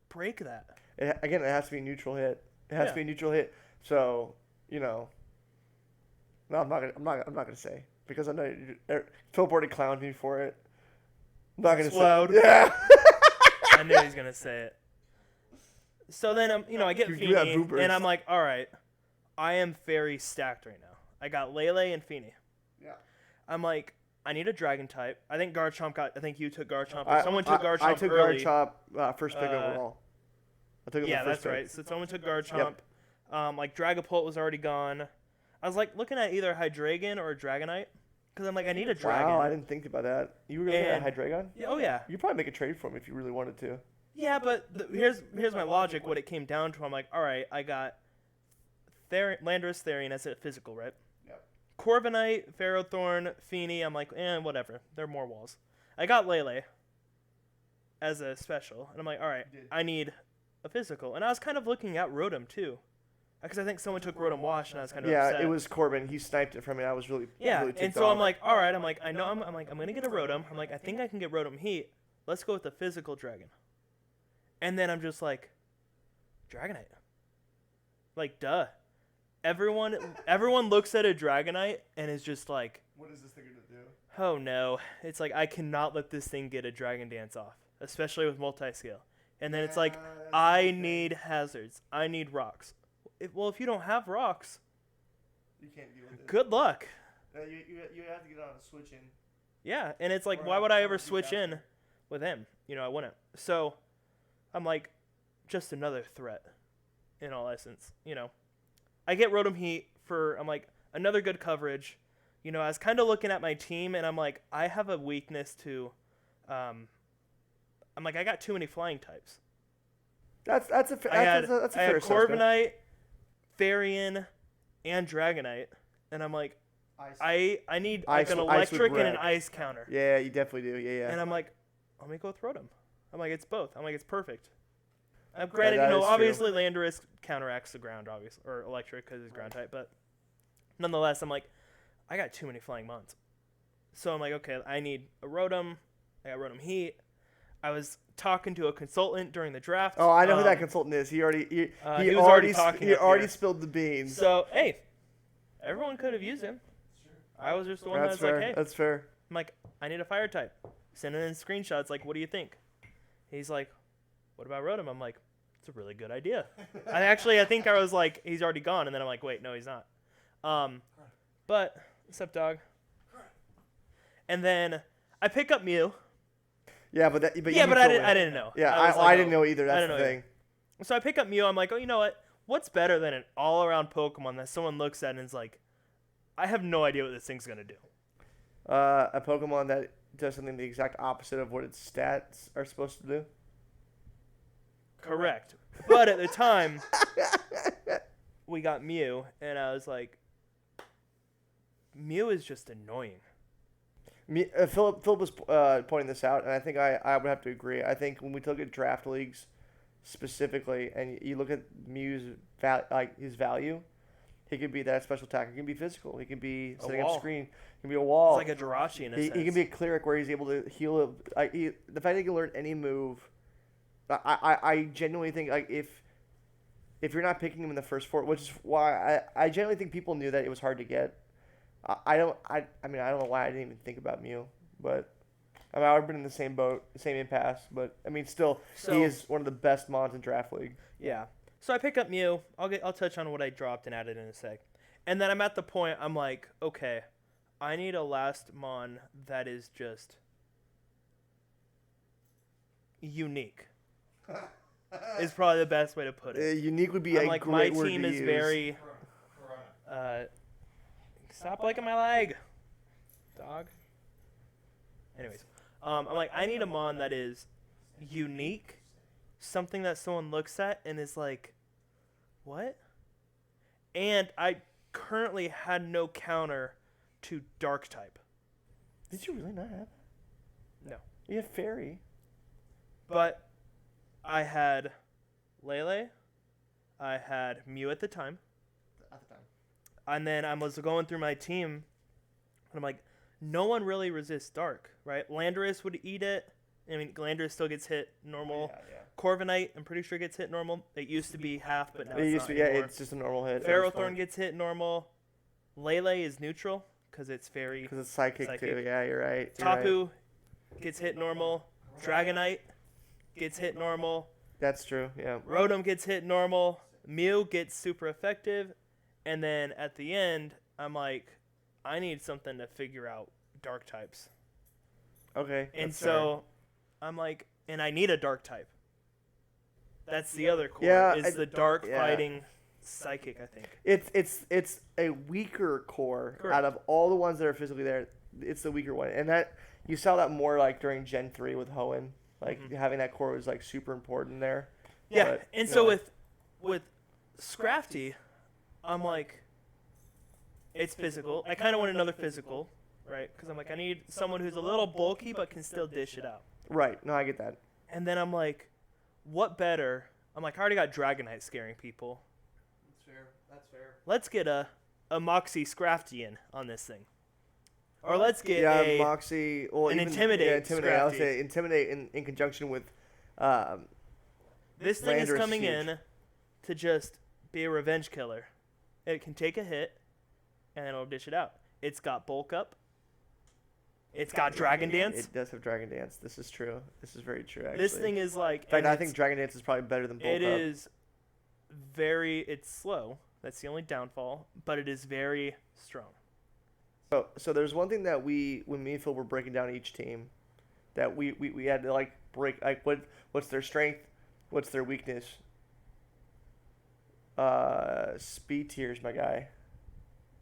[SPEAKER 3] break that?
[SPEAKER 1] Again, it has to be a neutral hit. It has
[SPEAKER 3] Yeah.
[SPEAKER 1] to be a neutral hit. So no, I'm not gonna say because I know Philip already clowned me for it. I'm not gonna
[SPEAKER 3] Explode.
[SPEAKER 1] say. Yeah.
[SPEAKER 3] I knew he was gonna say it. So then I get
[SPEAKER 1] You have
[SPEAKER 3] Feeny,
[SPEAKER 1] boopers.
[SPEAKER 3] and I'm like, all right, I am very stacked right now. I got Lele and Feeny.
[SPEAKER 1] Yeah.
[SPEAKER 3] I'm like, I need a dragon type. I think Garchomp I think you took Garchomp. Or someone took Garchomp
[SPEAKER 1] I took
[SPEAKER 3] early.
[SPEAKER 1] Garchomp first pick overall. I took him
[SPEAKER 3] Yeah,
[SPEAKER 1] the first
[SPEAKER 3] that's right.
[SPEAKER 1] pick.
[SPEAKER 3] So someone took Garchomp. Like Dragapult was already gone. I was like looking at either Hydreigon or Dragonite because I'm like, I need a dragon.
[SPEAKER 1] Wow, I didn't think about that. You were looking at Hydreigon?
[SPEAKER 3] Yeah, oh yeah.
[SPEAKER 1] You'd probably make a trade for him if you really wanted to.
[SPEAKER 3] Yeah, but here's my logic. What it came down to, I'm like, all right, I got Landorus, Therian as a physical, right?
[SPEAKER 1] Yep.
[SPEAKER 3] Corviknight, Ferrothorn, Feeny. I'm like, whatever. They're more walls. I got Lele as a special, and I'm like, all right, I need a physical. And I was kind of looking at Rotom too, because I think someone took Rotom Wash, and I was kind of upset.
[SPEAKER 1] It was Corbin. He sniped it from me. I was really really
[SPEAKER 3] and
[SPEAKER 1] ticked
[SPEAKER 3] so
[SPEAKER 1] off.
[SPEAKER 3] I'm like, all right, I'm like, I know, I'm like, I'm gonna get a Rotom. I'm like, I think I can get Rotom Heat. Let's go with the physical dragon. And then I'm just like, Dragonite. Like, duh. Everyone looks at a Dragonite and is just like,
[SPEAKER 1] what is this thing gonna do?
[SPEAKER 3] oh no. It's like, I cannot let this thing get a Dragon Dance off, especially with multi-scale. And then it's like, I need hazards. I need rocks. If you don't have rocks,
[SPEAKER 1] You can't deal with it.
[SPEAKER 3] good luck.
[SPEAKER 1] You have to get on a switch in.
[SPEAKER 3] Yeah, and it's like,
[SPEAKER 1] Or
[SPEAKER 3] why would I ever
[SPEAKER 1] or
[SPEAKER 3] switch in
[SPEAKER 1] faster.
[SPEAKER 3] with him? I wouldn't. So, I'm like, just another threat, in all essence. I get Rotom Heat I'm like, another good coverage. I was kind of looking at my team, and I'm like, I have a weakness to, I'm like, I got too many flying types.
[SPEAKER 1] That's a
[SPEAKER 3] I had
[SPEAKER 1] fair assessment.
[SPEAKER 3] Corviknight, Therian, and Dragonite, and I'm like, I need like an
[SPEAKER 1] Ice with
[SPEAKER 3] electric and an
[SPEAKER 1] red.
[SPEAKER 3] ice counter.
[SPEAKER 1] Yeah, you definitely do. Yeah.
[SPEAKER 3] And I'm like, let me go with Rotom. I'm like, it's both. I'm like, it's perfect. Granted,
[SPEAKER 1] that is true.
[SPEAKER 3] obviously Landorus counteracts the ground, obviously, or electric because it's ground type, but nonetheless, I'm like, I got too many flying mons. So I'm like, okay, I need a Rotom. I got Rotom Heat. I was talking to a consultant during the draft.
[SPEAKER 1] Oh, I know who that consultant is. He already he
[SPEAKER 3] he was already talking
[SPEAKER 1] he
[SPEAKER 3] up
[SPEAKER 1] already
[SPEAKER 3] here.
[SPEAKER 1] spilled the beans.
[SPEAKER 3] So hey, everyone could have used him. I was just the one that was
[SPEAKER 1] fair.
[SPEAKER 3] like, hey,
[SPEAKER 1] That's fair.
[SPEAKER 3] I'm like, I need a fire type. Sending in screenshots like, what do you think? He's like, what about Rotom? I'm like, it's a really good idea. I think I was like, he's already gone, and then I'm like, wait, no, he's not. But what's up, dog? And then I pick up Mew.
[SPEAKER 1] Yeah, but
[SPEAKER 3] I didn't know.
[SPEAKER 1] Yeah,
[SPEAKER 3] was like,
[SPEAKER 1] I didn't know either. That's
[SPEAKER 3] didn't
[SPEAKER 1] the
[SPEAKER 3] know
[SPEAKER 1] thing.
[SPEAKER 3] either. So I pick up Mew. I'm like, oh, you know what? What's better than an all-around Pokemon that someone looks at and is like, I have no idea what this thing's gonna do.
[SPEAKER 1] A Pokemon that does something the exact opposite of what its stats are supposed to do.
[SPEAKER 3] Correct. But at the time, we got Mew, and I was like, Mew is just annoying.
[SPEAKER 1] Philip was pointing this out, and I think I would have to agree. I think when we look at draft leagues specifically, and you look at Mew's his value, he could be that special attacker. He can be physical. He can be setting up screen. He can be a wall.
[SPEAKER 3] It's like a Jirachi in a sense.
[SPEAKER 1] He can be a cleric where he's able to heal. The fact that he can learn any move, I genuinely think like if you're not picking him in the first 4, which is why I genuinely think people knew that it was hard to get. I don't know why I didn't even think about Mew, but I would have been in the same boat, same impasse. But I mean, still, he is one of the best mons in draft league.
[SPEAKER 3] Yeah. So I pick up Mew. I'll touch on what I dropped and added in a sec, and then I'm at the point I'm like, okay, I need a last mon that is just unique. Is probably the best way to put it.
[SPEAKER 1] Unique would be
[SPEAKER 3] I'm
[SPEAKER 1] a
[SPEAKER 3] like,
[SPEAKER 1] great
[SPEAKER 3] my
[SPEAKER 1] word
[SPEAKER 3] team
[SPEAKER 1] to
[SPEAKER 3] is
[SPEAKER 1] use.
[SPEAKER 3] very. Stop licking my leg, dog. Anyways, I'm like, I need a mon that is unique, something that someone looks at and is like, what? And I currently had no counter to dark type.
[SPEAKER 1] Did you really not have?
[SPEAKER 3] No.
[SPEAKER 1] You had fairy.
[SPEAKER 3] But I had Lele, I had Mew at the time. And then I was going through my team, and I'm like, no one really resists dark, right? Landorus would eat it. I mean, Landorus still gets hit normal.
[SPEAKER 1] Yeah.
[SPEAKER 3] Corviknight, I'm pretty sure gets hit normal. It used to be half, but now
[SPEAKER 1] It
[SPEAKER 3] it's
[SPEAKER 1] used
[SPEAKER 3] not
[SPEAKER 1] to,
[SPEAKER 3] anymore.
[SPEAKER 1] it's just a normal hit.
[SPEAKER 3] Ferrothorn gets hit normal. Lele is neutral because it's fairy.
[SPEAKER 1] Because it's psychic too. Yeah, you're right.
[SPEAKER 3] Tapu gets hit normal. Dragonite gets hit normal.
[SPEAKER 1] That's true. Yeah.
[SPEAKER 3] Rotom gets hit normal. Mew gets super effective. And then at the end, I'm like, I need something to figure out dark types.
[SPEAKER 1] Okay.
[SPEAKER 3] And
[SPEAKER 1] that's
[SPEAKER 3] so I'm like, and I need a dark type. That's the other core.
[SPEAKER 1] Yeah,
[SPEAKER 3] is the dark fighting psychic, I think.
[SPEAKER 1] It's a weaker core.
[SPEAKER 3] Correct.
[SPEAKER 1] Out of all the ones that are physically there. It's the weaker one, and that you saw that more like during Gen 3 with Hoenn. Like having that core was like super important there.
[SPEAKER 3] Yeah,
[SPEAKER 1] But,
[SPEAKER 3] and
[SPEAKER 1] you
[SPEAKER 3] so
[SPEAKER 1] know,
[SPEAKER 3] with Scrafty, I'm like, it's physical. I kind of want another physical, right? Because I'm like, I need someone who's a little bulky but can still dish it out.
[SPEAKER 1] right. No, I get that.
[SPEAKER 3] And then I'm like, what better? I'm like, I already got Dragonite scaring people.
[SPEAKER 2] That's fair.
[SPEAKER 3] Let's get a Moxie Scraftian on this thing. Or let's get
[SPEAKER 1] Moxie. Well,
[SPEAKER 3] an
[SPEAKER 1] even,
[SPEAKER 3] Intimidate
[SPEAKER 1] Yeah, Intimidate. I would
[SPEAKER 3] Scrafty.
[SPEAKER 1] say Intimidate in conjunction with.
[SPEAKER 3] This thing is
[SPEAKER 1] Landorus
[SPEAKER 3] coming
[SPEAKER 1] huge.
[SPEAKER 3] in to just be a revenge killer. It can take a hit, and then it'll dish it out. It's got Bulk Up. It's got Dragon Dance.
[SPEAKER 1] It does have Dragon Dance. This is true. This is very true. Actually.
[SPEAKER 3] This thing is like.
[SPEAKER 1] In fact,
[SPEAKER 3] and
[SPEAKER 1] I
[SPEAKER 3] it's-
[SPEAKER 1] think Dragon Dance is probably better than Bulk
[SPEAKER 3] It
[SPEAKER 1] Up.
[SPEAKER 3] is it's slow. That's the only downfall, but it is very strong.
[SPEAKER 1] So there's one thing that when me and Phil were breaking down each team, that we had to like break like what's their strength, what's their weakness. Speed tiers, my guy.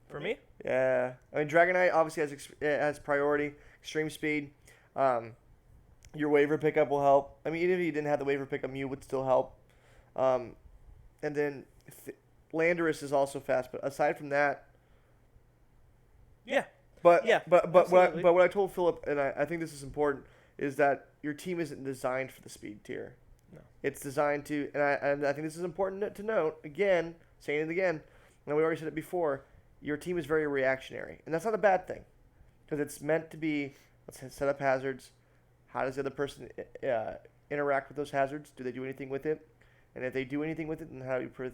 [SPEAKER 3] For me,
[SPEAKER 1] Yeah, I mean Dragonite obviously has priority, extreme speed. Your waiver pickup will help. I mean, even if you didn't have the waiver pickup, Mew would still help. And then Landorus is also fast, but aside from that.
[SPEAKER 3] yeah.
[SPEAKER 1] But
[SPEAKER 3] Yeah,
[SPEAKER 1] but
[SPEAKER 3] absolutely.
[SPEAKER 1] what I told Philip, and I think this is important, is that your team isn't designed for the speed tier.
[SPEAKER 3] No.
[SPEAKER 1] It's designed to, and I think this is important to note. Again, saying it again, and we already said it before. Your team is very reactionary, and that's not a bad thing, because it's meant to be. Let's set up hazards. how does the other person interact with those hazards? Do they do anything with it? And if they do anything with it, then how do we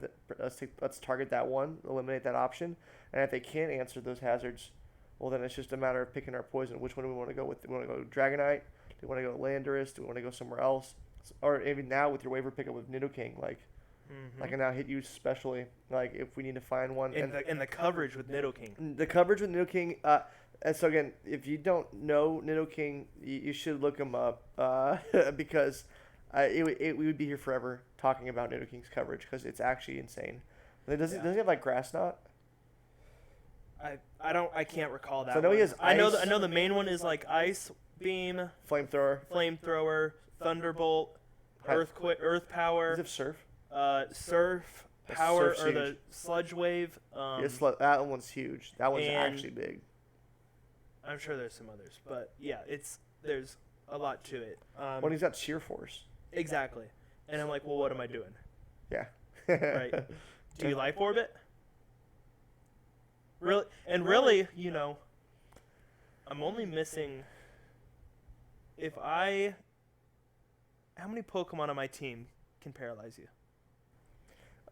[SPEAKER 1] let's target that one, eliminate that option. And if they can't answer those hazards, well, then it's just a matter of picking our poison. Which one do we want to go with? Do we want to go Dragonite? Do we want to go Landorus? Do we want to go somewhere else? Or even now with your waiver pickup with Nidoking, like I can now hit you specially, like if we need to find one.
[SPEAKER 3] And the coverage with Nidoking.
[SPEAKER 1] The coverage with Nidoking. And so again, if you don't know Nidoking, you should look him up because we would be here forever talking about Nidoking's coverage because it's actually insane. Does he have like Grass Knot?
[SPEAKER 3] I can't recall that.
[SPEAKER 1] So I know he has
[SPEAKER 3] I know
[SPEAKER 1] Ice.
[SPEAKER 3] the main one is like Ice Beam,
[SPEAKER 1] Flamethrower,
[SPEAKER 3] Thunderbolt, Earth Power.
[SPEAKER 1] Does it have Surf?
[SPEAKER 3] Surf
[SPEAKER 1] The
[SPEAKER 3] Power
[SPEAKER 1] Surf's
[SPEAKER 3] or the
[SPEAKER 1] huge.
[SPEAKER 3] Sludge Wave.
[SPEAKER 1] That one's huge. That one's
[SPEAKER 3] and-
[SPEAKER 1] actually big.
[SPEAKER 3] I'm sure there's some others, but yeah, there's a lot to it.
[SPEAKER 1] When he's got Sheer Force.
[SPEAKER 3] Exactly, and I'm like, well, what am I doing?
[SPEAKER 1] Yeah.
[SPEAKER 3] Right? Do you Life Orb it? Really, you know, I'm only missing. How many Pokemon on my team can paralyze you?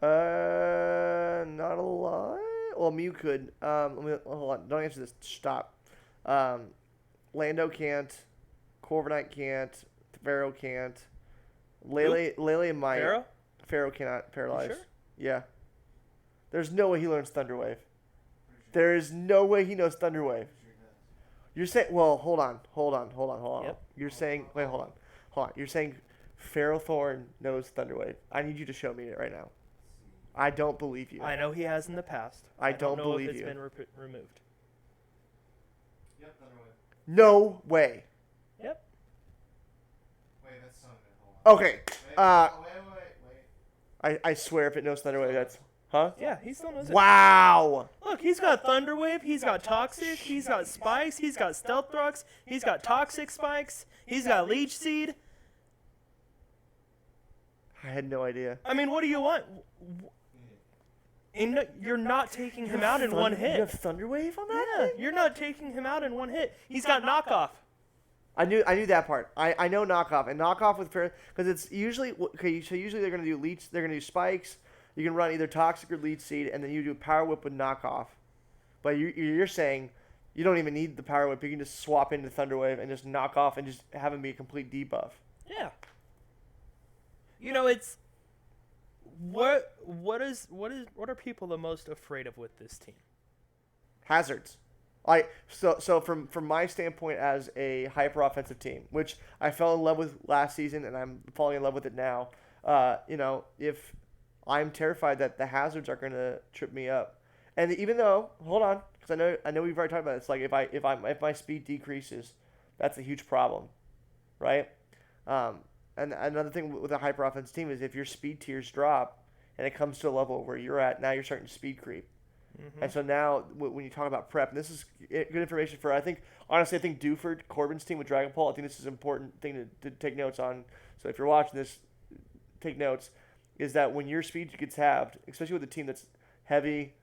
[SPEAKER 1] Not a lot. Well, Mew could. Hold on. Don't answer this. Stop. Lando can't. Corviknight can't. Pharaoh can't. Lele might.
[SPEAKER 3] Pharaoh?
[SPEAKER 1] Pharaoh cannot paralyze.
[SPEAKER 3] You sure?
[SPEAKER 1] Yeah. There's no way he learns Thunder Wave. There is no way he knows Thunder Wave. You're saying, well, hold on.
[SPEAKER 3] Yep.
[SPEAKER 1] You're saying, wait, hold on. You're saying Pharaoh Thorn knows Thunder Wave. I need you to show me it right now. I don't believe you.
[SPEAKER 3] I know he has in the past.
[SPEAKER 1] I don't
[SPEAKER 3] know
[SPEAKER 1] believe
[SPEAKER 3] if it's
[SPEAKER 1] you.
[SPEAKER 3] been removed.
[SPEAKER 4] Yep, Thunderwave.
[SPEAKER 1] No way.
[SPEAKER 3] Yep.
[SPEAKER 4] Wait, that's something. Hold on.
[SPEAKER 1] Okay.
[SPEAKER 4] Wait.
[SPEAKER 1] I swear if it knows Thunder Wave, that's... Huh?
[SPEAKER 3] Yeah, he still knows it.
[SPEAKER 1] Wow.
[SPEAKER 3] Look, he's got Thunder Wave, he's got Toxic, he's got Spikes, he's got Stealth Rocks, he's got Toxic Spikes, he's got Leech Seed.
[SPEAKER 1] I had no idea.
[SPEAKER 3] I mean, what do you want? And you're not taking him out in one
[SPEAKER 1] You
[SPEAKER 3] hit.
[SPEAKER 1] have Thunder Wave on that
[SPEAKER 3] Yeah,
[SPEAKER 1] thing?
[SPEAKER 3] you're not taking him out in one hit. He's got Knockoff.
[SPEAKER 1] I knew that part. I know knockoff and knockoff with fair because it's usually okay. So usually they're gonna do leech. They're gonna do spikes. You can run either toxic or leech seed, and then you do power whip with knockoff. But you're saying you don't even need the power whip. You can just swap into Thunder Wave and just knock off and just have him be a complete debuff.
[SPEAKER 3] Yeah. You know, it's what are people the most afraid of with this team?
[SPEAKER 1] Hazards. So from my standpoint as a hyper offensive team, which I fell in love with last season and I'm falling in love with it now. If I'm terrified that the hazards are gonna trip me up, and even though hold on, because I know we've already talked about it, it's like if my speed decreases, that's a huge problem, right? And another thing with a hyper offensive team is if your speed tiers drop and it comes to a level where you're at, now you're starting to speed creep.
[SPEAKER 3] Mm-hmm.
[SPEAKER 1] And so now, when you talk about prep, and this is good information for, I think Duford, Corbin's team with Dragon Ball, I think this is an important thing to take notes on. So if you're watching this, take notes, is that when your speed gets halved, especially with a team that's heavy,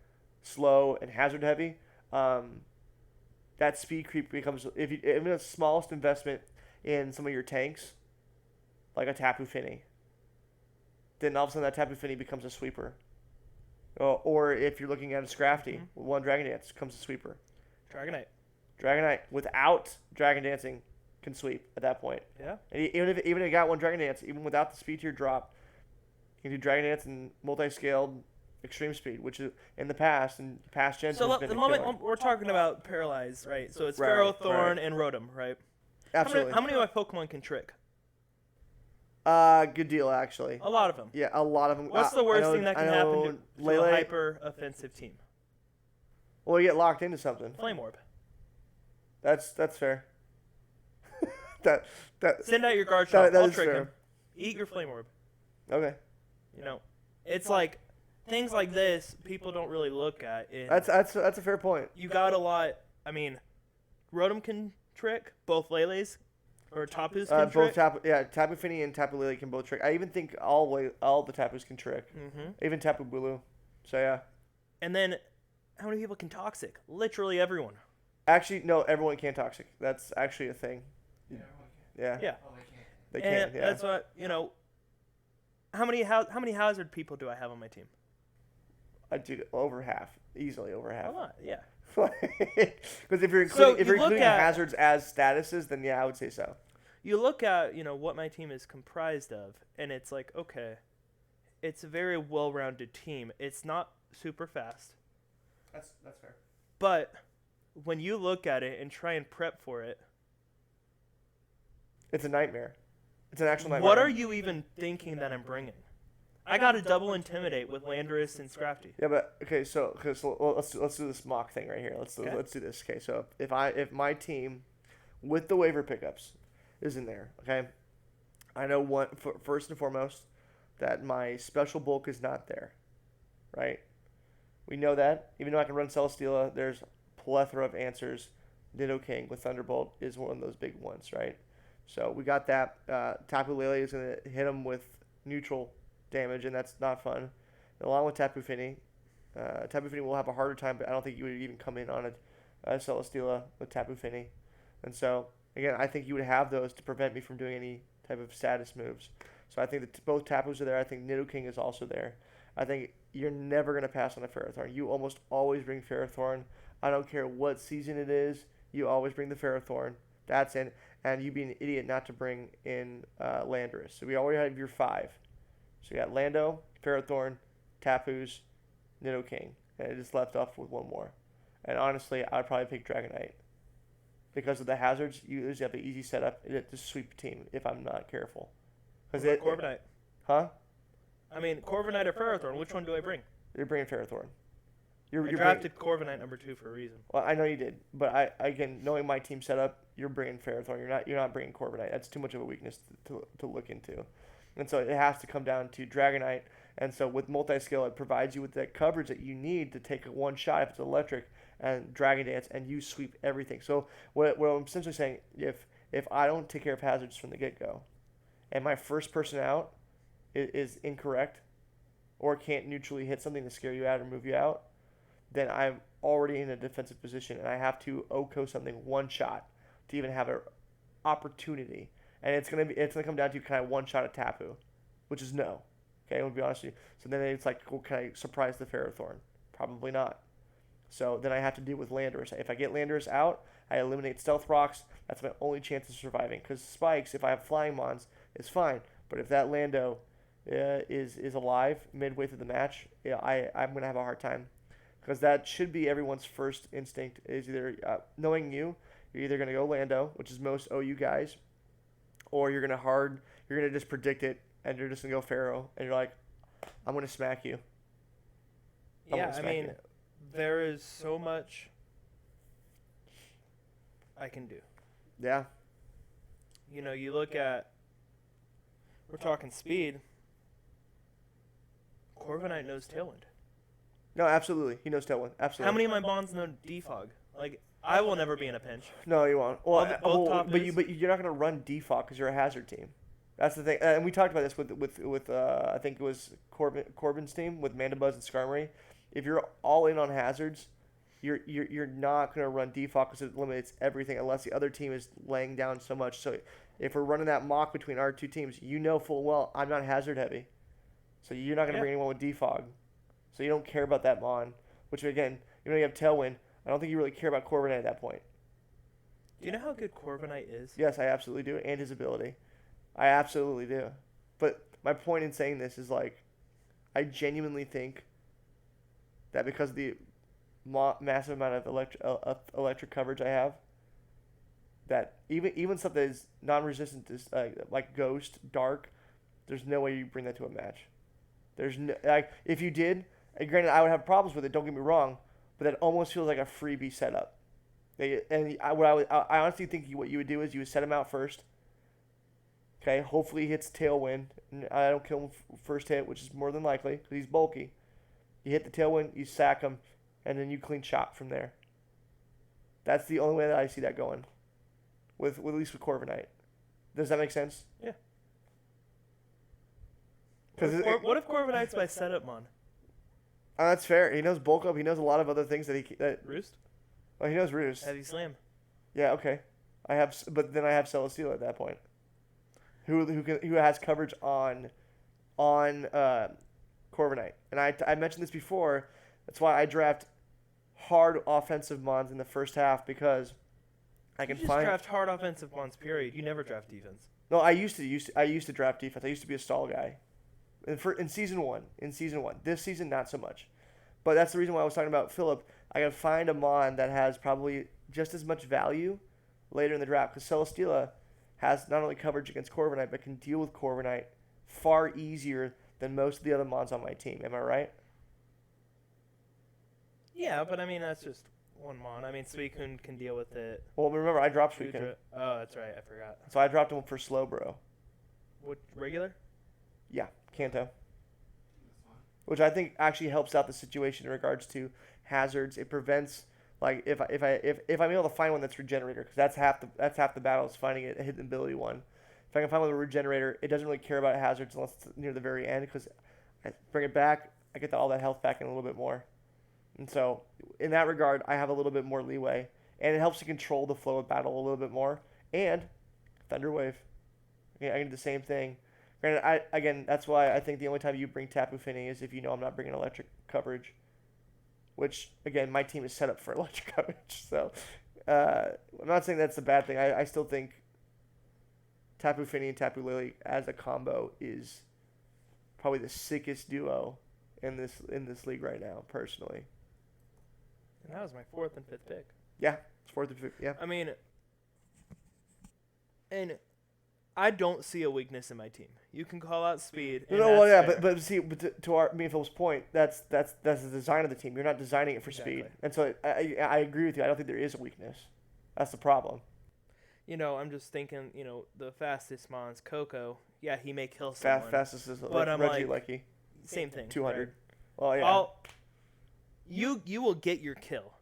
[SPEAKER 1] slow, and hazard heavy, that speed creep becomes, even the smallest investment in some of your tanks, like a Tapu Fini, then all of a sudden that Tapu Fini becomes a sweeper. Or if you're looking at a Scrafty, one Dragon Dance comes a sweeper. Dragonite without Dragon Dancing can sweep at that point.
[SPEAKER 3] Yeah.
[SPEAKER 1] And even if it got one Dragon Dance, even without the speed tier drop, you can do Dragon Dance and multi-scaled extreme speed, which is in past gens
[SPEAKER 3] So
[SPEAKER 1] has been
[SPEAKER 3] the
[SPEAKER 1] a
[SPEAKER 3] moment
[SPEAKER 1] killer.
[SPEAKER 3] we're talking about Paralyze, right? So it's
[SPEAKER 1] Right,
[SPEAKER 3] Pharaoh, Thorn,
[SPEAKER 1] right.
[SPEAKER 3] and Rotom, right?
[SPEAKER 1] Absolutely.
[SPEAKER 3] How many of my Pokemon can trick?
[SPEAKER 1] Good deal, actually.
[SPEAKER 3] A lot of them.
[SPEAKER 1] Yeah, a lot of them.
[SPEAKER 3] What's the worst thing that can happen to a
[SPEAKER 1] Lele?
[SPEAKER 3] hyper offensive team?
[SPEAKER 1] Well, you get locked into something.
[SPEAKER 3] Flame Orb.
[SPEAKER 1] That's fair. that
[SPEAKER 3] Send out your guard shot.
[SPEAKER 1] that
[SPEAKER 3] I'll
[SPEAKER 1] is
[SPEAKER 3] trick
[SPEAKER 1] fair.
[SPEAKER 3] him. Eat your Flame Orb.
[SPEAKER 1] Okay.
[SPEAKER 3] You know, it's like things like this people don't really look at.
[SPEAKER 1] That's a fair point.
[SPEAKER 3] You got a lot. I mean, Rotom can trick. Both Lele's or Tapus can
[SPEAKER 1] Both
[SPEAKER 3] trick.
[SPEAKER 1] Tapu Fini and Tapu Lele can both trick. I even think all the Tapus can trick.
[SPEAKER 3] Mm-hmm.
[SPEAKER 1] Even Tapu Bulu. So yeah.
[SPEAKER 3] And then, how many people can Toxic? Literally everyone.
[SPEAKER 1] Actually, no, everyone can toxic. That's actually a thing.
[SPEAKER 4] Yeah, everyone can.
[SPEAKER 1] Yeah.
[SPEAKER 3] Yeah.
[SPEAKER 4] Oh, they can't.
[SPEAKER 1] They
[SPEAKER 3] And
[SPEAKER 1] can. Yeah.
[SPEAKER 3] that's what, how many hazard people do I have on my team?
[SPEAKER 1] I do over half, easily over
[SPEAKER 3] A
[SPEAKER 1] half.
[SPEAKER 3] lot, yeah.
[SPEAKER 1] Because if you're
[SPEAKER 3] So
[SPEAKER 1] including,
[SPEAKER 3] you look at-
[SPEAKER 1] hazards as statuses, then yeah, I would say so.
[SPEAKER 3] You look at, what my team is comprised of, and it's like, okay, it's a very well-rounded team. It's not super fast,
[SPEAKER 1] That's fair.
[SPEAKER 3] but when you look at it and try and prep for it,
[SPEAKER 1] It's a nightmare. It's an actual nightmare.
[SPEAKER 3] what are you even thinking that I'm bringing? I got to double intimidate with Landorus and Scrafty.
[SPEAKER 1] Yeah, but okay, so let's do this mock thing right here. Let's
[SPEAKER 3] Okay.
[SPEAKER 1] do this. Okay, so if my team with the waiver pickups is in there, okay, I know first and foremost that my special bulk is not there, right? We know that. Even though I can run Celesteela, there's plethora of answers. Ditto King with Thunderbolt is one of those big ones, right? So we got that. Tapu Lele is going to hit him with neutral damage, and that's not fun. Along with Tapu Fini. Tapu Fini will have a harder time, but I don't think you would even come in on a Celesteela with Tapu Fini. And so, again, I think you would have those to prevent me from doing any type of status moves. So I think that both Tapus are there. I think Nido King is also there. I think you're never going to pass on a Ferrothorn. You almost always bring Ferrothorn. I don't care what season it is. You always bring the Ferrothorn. That's in. And you'd be an idiot not to bring in Landorus. So we already have your 5. So you got Lando, Ferrothorn, Tapus, Nido King. And it just left off with one more. And honestly, I'd probably pick Dragonite. Because of the hazards, you usually have an easy setup to sweep the team if I'm not careful.
[SPEAKER 3] Corviknight.
[SPEAKER 1] Huh?
[SPEAKER 3] I mean, Corviknight or Ferrothorn, which one do I bring?
[SPEAKER 1] You're bringing Ferrothorn.
[SPEAKER 3] I drafted Corviknight number 2 for a reason.
[SPEAKER 1] Well, I know you did, but again, knowing my team setup, you're bringing Ferrothorn. You're not bringing Corviknight. That's too much of a weakness to look into, and so it has to come down to Dragonite. And so with multi-skill, it provides you with that coverage that you need to take a one shot if it's electric and Dragon Dance, and you sweep everything. So what I'm essentially saying, if I don't take care of hazards from the get-go, and my first person out is incorrect, or can't neutrally hit something to scare you out or move you out, then I'm already in a defensive position, and I have to OHKO something one shot to even have an opportunity. And it's gonna come down to kind of one shot at Tapu, which is no. Okay, I'll be honest with you. So then it's like, well, can I surprise the Ferrothorn? Probably not. So then I have to deal with Landorus. If I get Landorus out, I eliminate Stealth Rocks. That's my only chance of surviving. Because Spikes, if I have Flying Mons, is fine. But if that Lando is alive midway through the match, I'm going to have a hard time. Because that should be everyone's first instinct, is either, knowing you're either going to go Lando, which is most OU guys, or you're going to just predict it, and you're just going to go Pharaoh, and you're like, I'm going to smack you.
[SPEAKER 3] Yeah, I mean, there is so much I can do.
[SPEAKER 1] Yeah.
[SPEAKER 3] You look at, we're talking speed. Corviknight knows Tailwind.
[SPEAKER 1] No, absolutely. He knows Tailwind. Absolutely.
[SPEAKER 3] How many of my bonds know Defog? Like, I will never be in a pinch.
[SPEAKER 1] No, you won't. Well,
[SPEAKER 3] Both top
[SPEAKER 1] but
[SPEAKER 3] is-
[SPEAKER 1] you're not going to run default because you're a hazard team. That's the thing. And we talked about this with I think it was Corbin's team with Mandibuzz and Skarmory. If you're all in on hazards, you're not going to run default because it eliminates everything unless the other team is laying down so much. So if we're running that mock between our two teams, you know full well I'm not hazard heavy. So you're not going to bring anyone with defog. So you don't care about that Mon, which again, you have Tailwind. I don't think you really care about Corviknight at that point.
[SPEAKER 3] Do you know how good Corviknight is?
[SPEAKER 1] Yes, I absolutely do, and his ability. I absolutely do. But my point in saying this is like, I genuinely think that because of the massive amount of electric coverage I have, that even stuff that is non-resistant to like Ghost, Dark, there's no way you bring that to a match. There's no, like, if you did, and granted I would have problems with it. Don't get me wrong, but that almost feels like a freebie setup. I honestly think what you would do is you would set him out first. Okay, hopefully he hits Tailwind, and I don't kill him first hit, which is more than likely because he's bulky. You hit the Tailwind, you sack him, and then you clean shot from there. That's the only way that I see that going, with at least with Corviknight. Does that make sense?
[SPEAKER 3] Yeah.
[SPEAKER 1] What
[SPEAKER 3] if Corviknight's my setup Mon?
[SPEAKER 1] That's fair. He knows bulk up. He knows a lot of other things that
[SPEAKER 3] Roost?
[SPEAKER 1] Oh, he knows Roost.
[SPEAKER 3] Heavy Slam.
[SPEAKER 1] Yeah. Okay. but then I have Celesteela at that point, who has coverage on Corviknight. And I mentioned this before. That's why I draft hard offensive mons in the first half, because I can
[SPEAKER 3] You just
[SPEAKER 1] find.
[SPEAKER 3] draft hard offensive mons, period. You never draft defense.
[SPEAKER 1] No, I used to draft defense. I used to be a stall guy. In season one. This season, not so much. But that's the reason why I was talking about Philip. I can find a mon that has probably just as much value later in the draft, because Celesteela has not only coverage against Corviknight, but can deal with Corviknight far easier than most of the other mons on my team. Am I right?
[SPEAKER 3] Yeah, but I mean, that's just one mon. I mean, Suicune can deal with it.
[SPEAKER 1] Well, remember, I dropped Suicune.
[SPEAKER 3] Goodra- Oh, that's right. I forgot.
[SPEAKER 1] So I dropped him for Slowbro.
[SPEAKER 3] What, regular?
[SPEAKER 1] Yeah, Kanto. Which I think actually helps out the situation in regards to hazards. It prevents, like, if I'm able to find one that's regenerator, because that's half the battle is finding a hidden ability one. If I can find one with a regenerator, it doesn't really care about hazards unless it's near the very end, because I bring it back, I get all that health back in a little bit more. And so, in that regard, I have a little bit more leeway, and it helps to control the flow of battle a little bit more. And Thunder Wave, I can do the same thing. Granted, that's why I think the only time you bring Tapu Fini is if you know I'm not bringing electric coverage, which, again, my team is set up for electric coverage. So, I'm not saying that's a bad thing. I still think Tapu Fini and Tapu Lily as a combo is probably the sickest duo in this league right now, personally.
[SPEAKER 3] And that was my 4th and 5th pick.
[SPEAKER 1] Yeah, it's 4th and 5th. Yeah.
[SPEAKER 3] I mean, and I don't see a weakness in my team. You can call out speed. And
[SPEAKER 1] No, well, yeah,
[SPEAKER 3] fair.
[SPEAKER 1] but see, to me and Phil's point, that's the design of the team. You're not designing it for speed,
[SPEAKER 3] Exactly.
[SPEAKER 1] and so I agree with you. I don't think there is a weakness. That's the problem.
[SPEAKER 3] You know, I'm just thinking, the fastest mons, Coco, yeah, he may kill someone.
[SPEAKER 1] Fastest is
[SPEAKER 3] But I'm
[SPEAKER 1] Reggie
[SPEAKER 3] like,
[SPEAKER 1] Lucky,
[SPEAKER 3] Same thing.
[SPEAKER 1] 200.
[SPEAKER 3] right?
[SPEAKER 1] Well, yeah.
[SPEAKER 3] You will get your kill.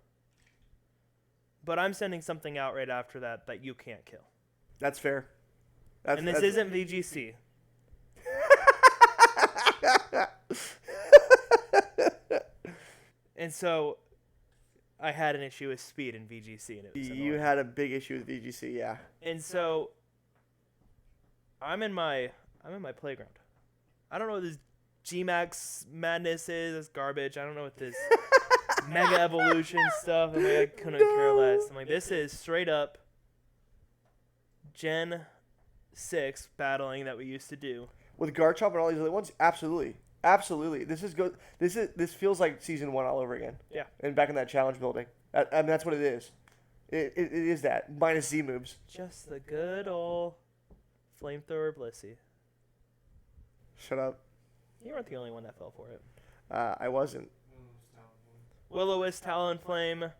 [SPEAKER 3] But I'm sending something out right after that you can't kill.
[SPEAKER 1] That's fair.
[SPEAKER 3] And this isn't VGC. And so I had an issue with speed in VGC, and it was
[SPEAKER 1] You
[SPEAKER 3] annoying.
[SPEAKER 1] had a big issue with VGC, yeah.
[SPEAKER 3] And so I'm in my playground. I don't know what this Gmax madness is. It's garbage. I don't know what this Mega Evolution stuff. I'm like, I couldn't care less. I'm like, this is straight up Gen 6 battling that we used to do.
[SPEAKER 1] With Garchomp and all these other ones, absolutely. Absolutely. This feels like season 1 all over again.
[SPEAKER 3] Yeah.
[SPEAKER 1] And back in that challenge building. I mean, that's what it is. It is that. Minus Z moves.
[SPEAKER 3] Just the good old Flamethrower Blissey.
[SPEAKER 1] Shut up.
[SPEAKER 3] You weren't the only one that fell for it.
[SPEAKER 1] I wasn't.
[SPEAKER 3] Will-O-Wisp, Talonflame,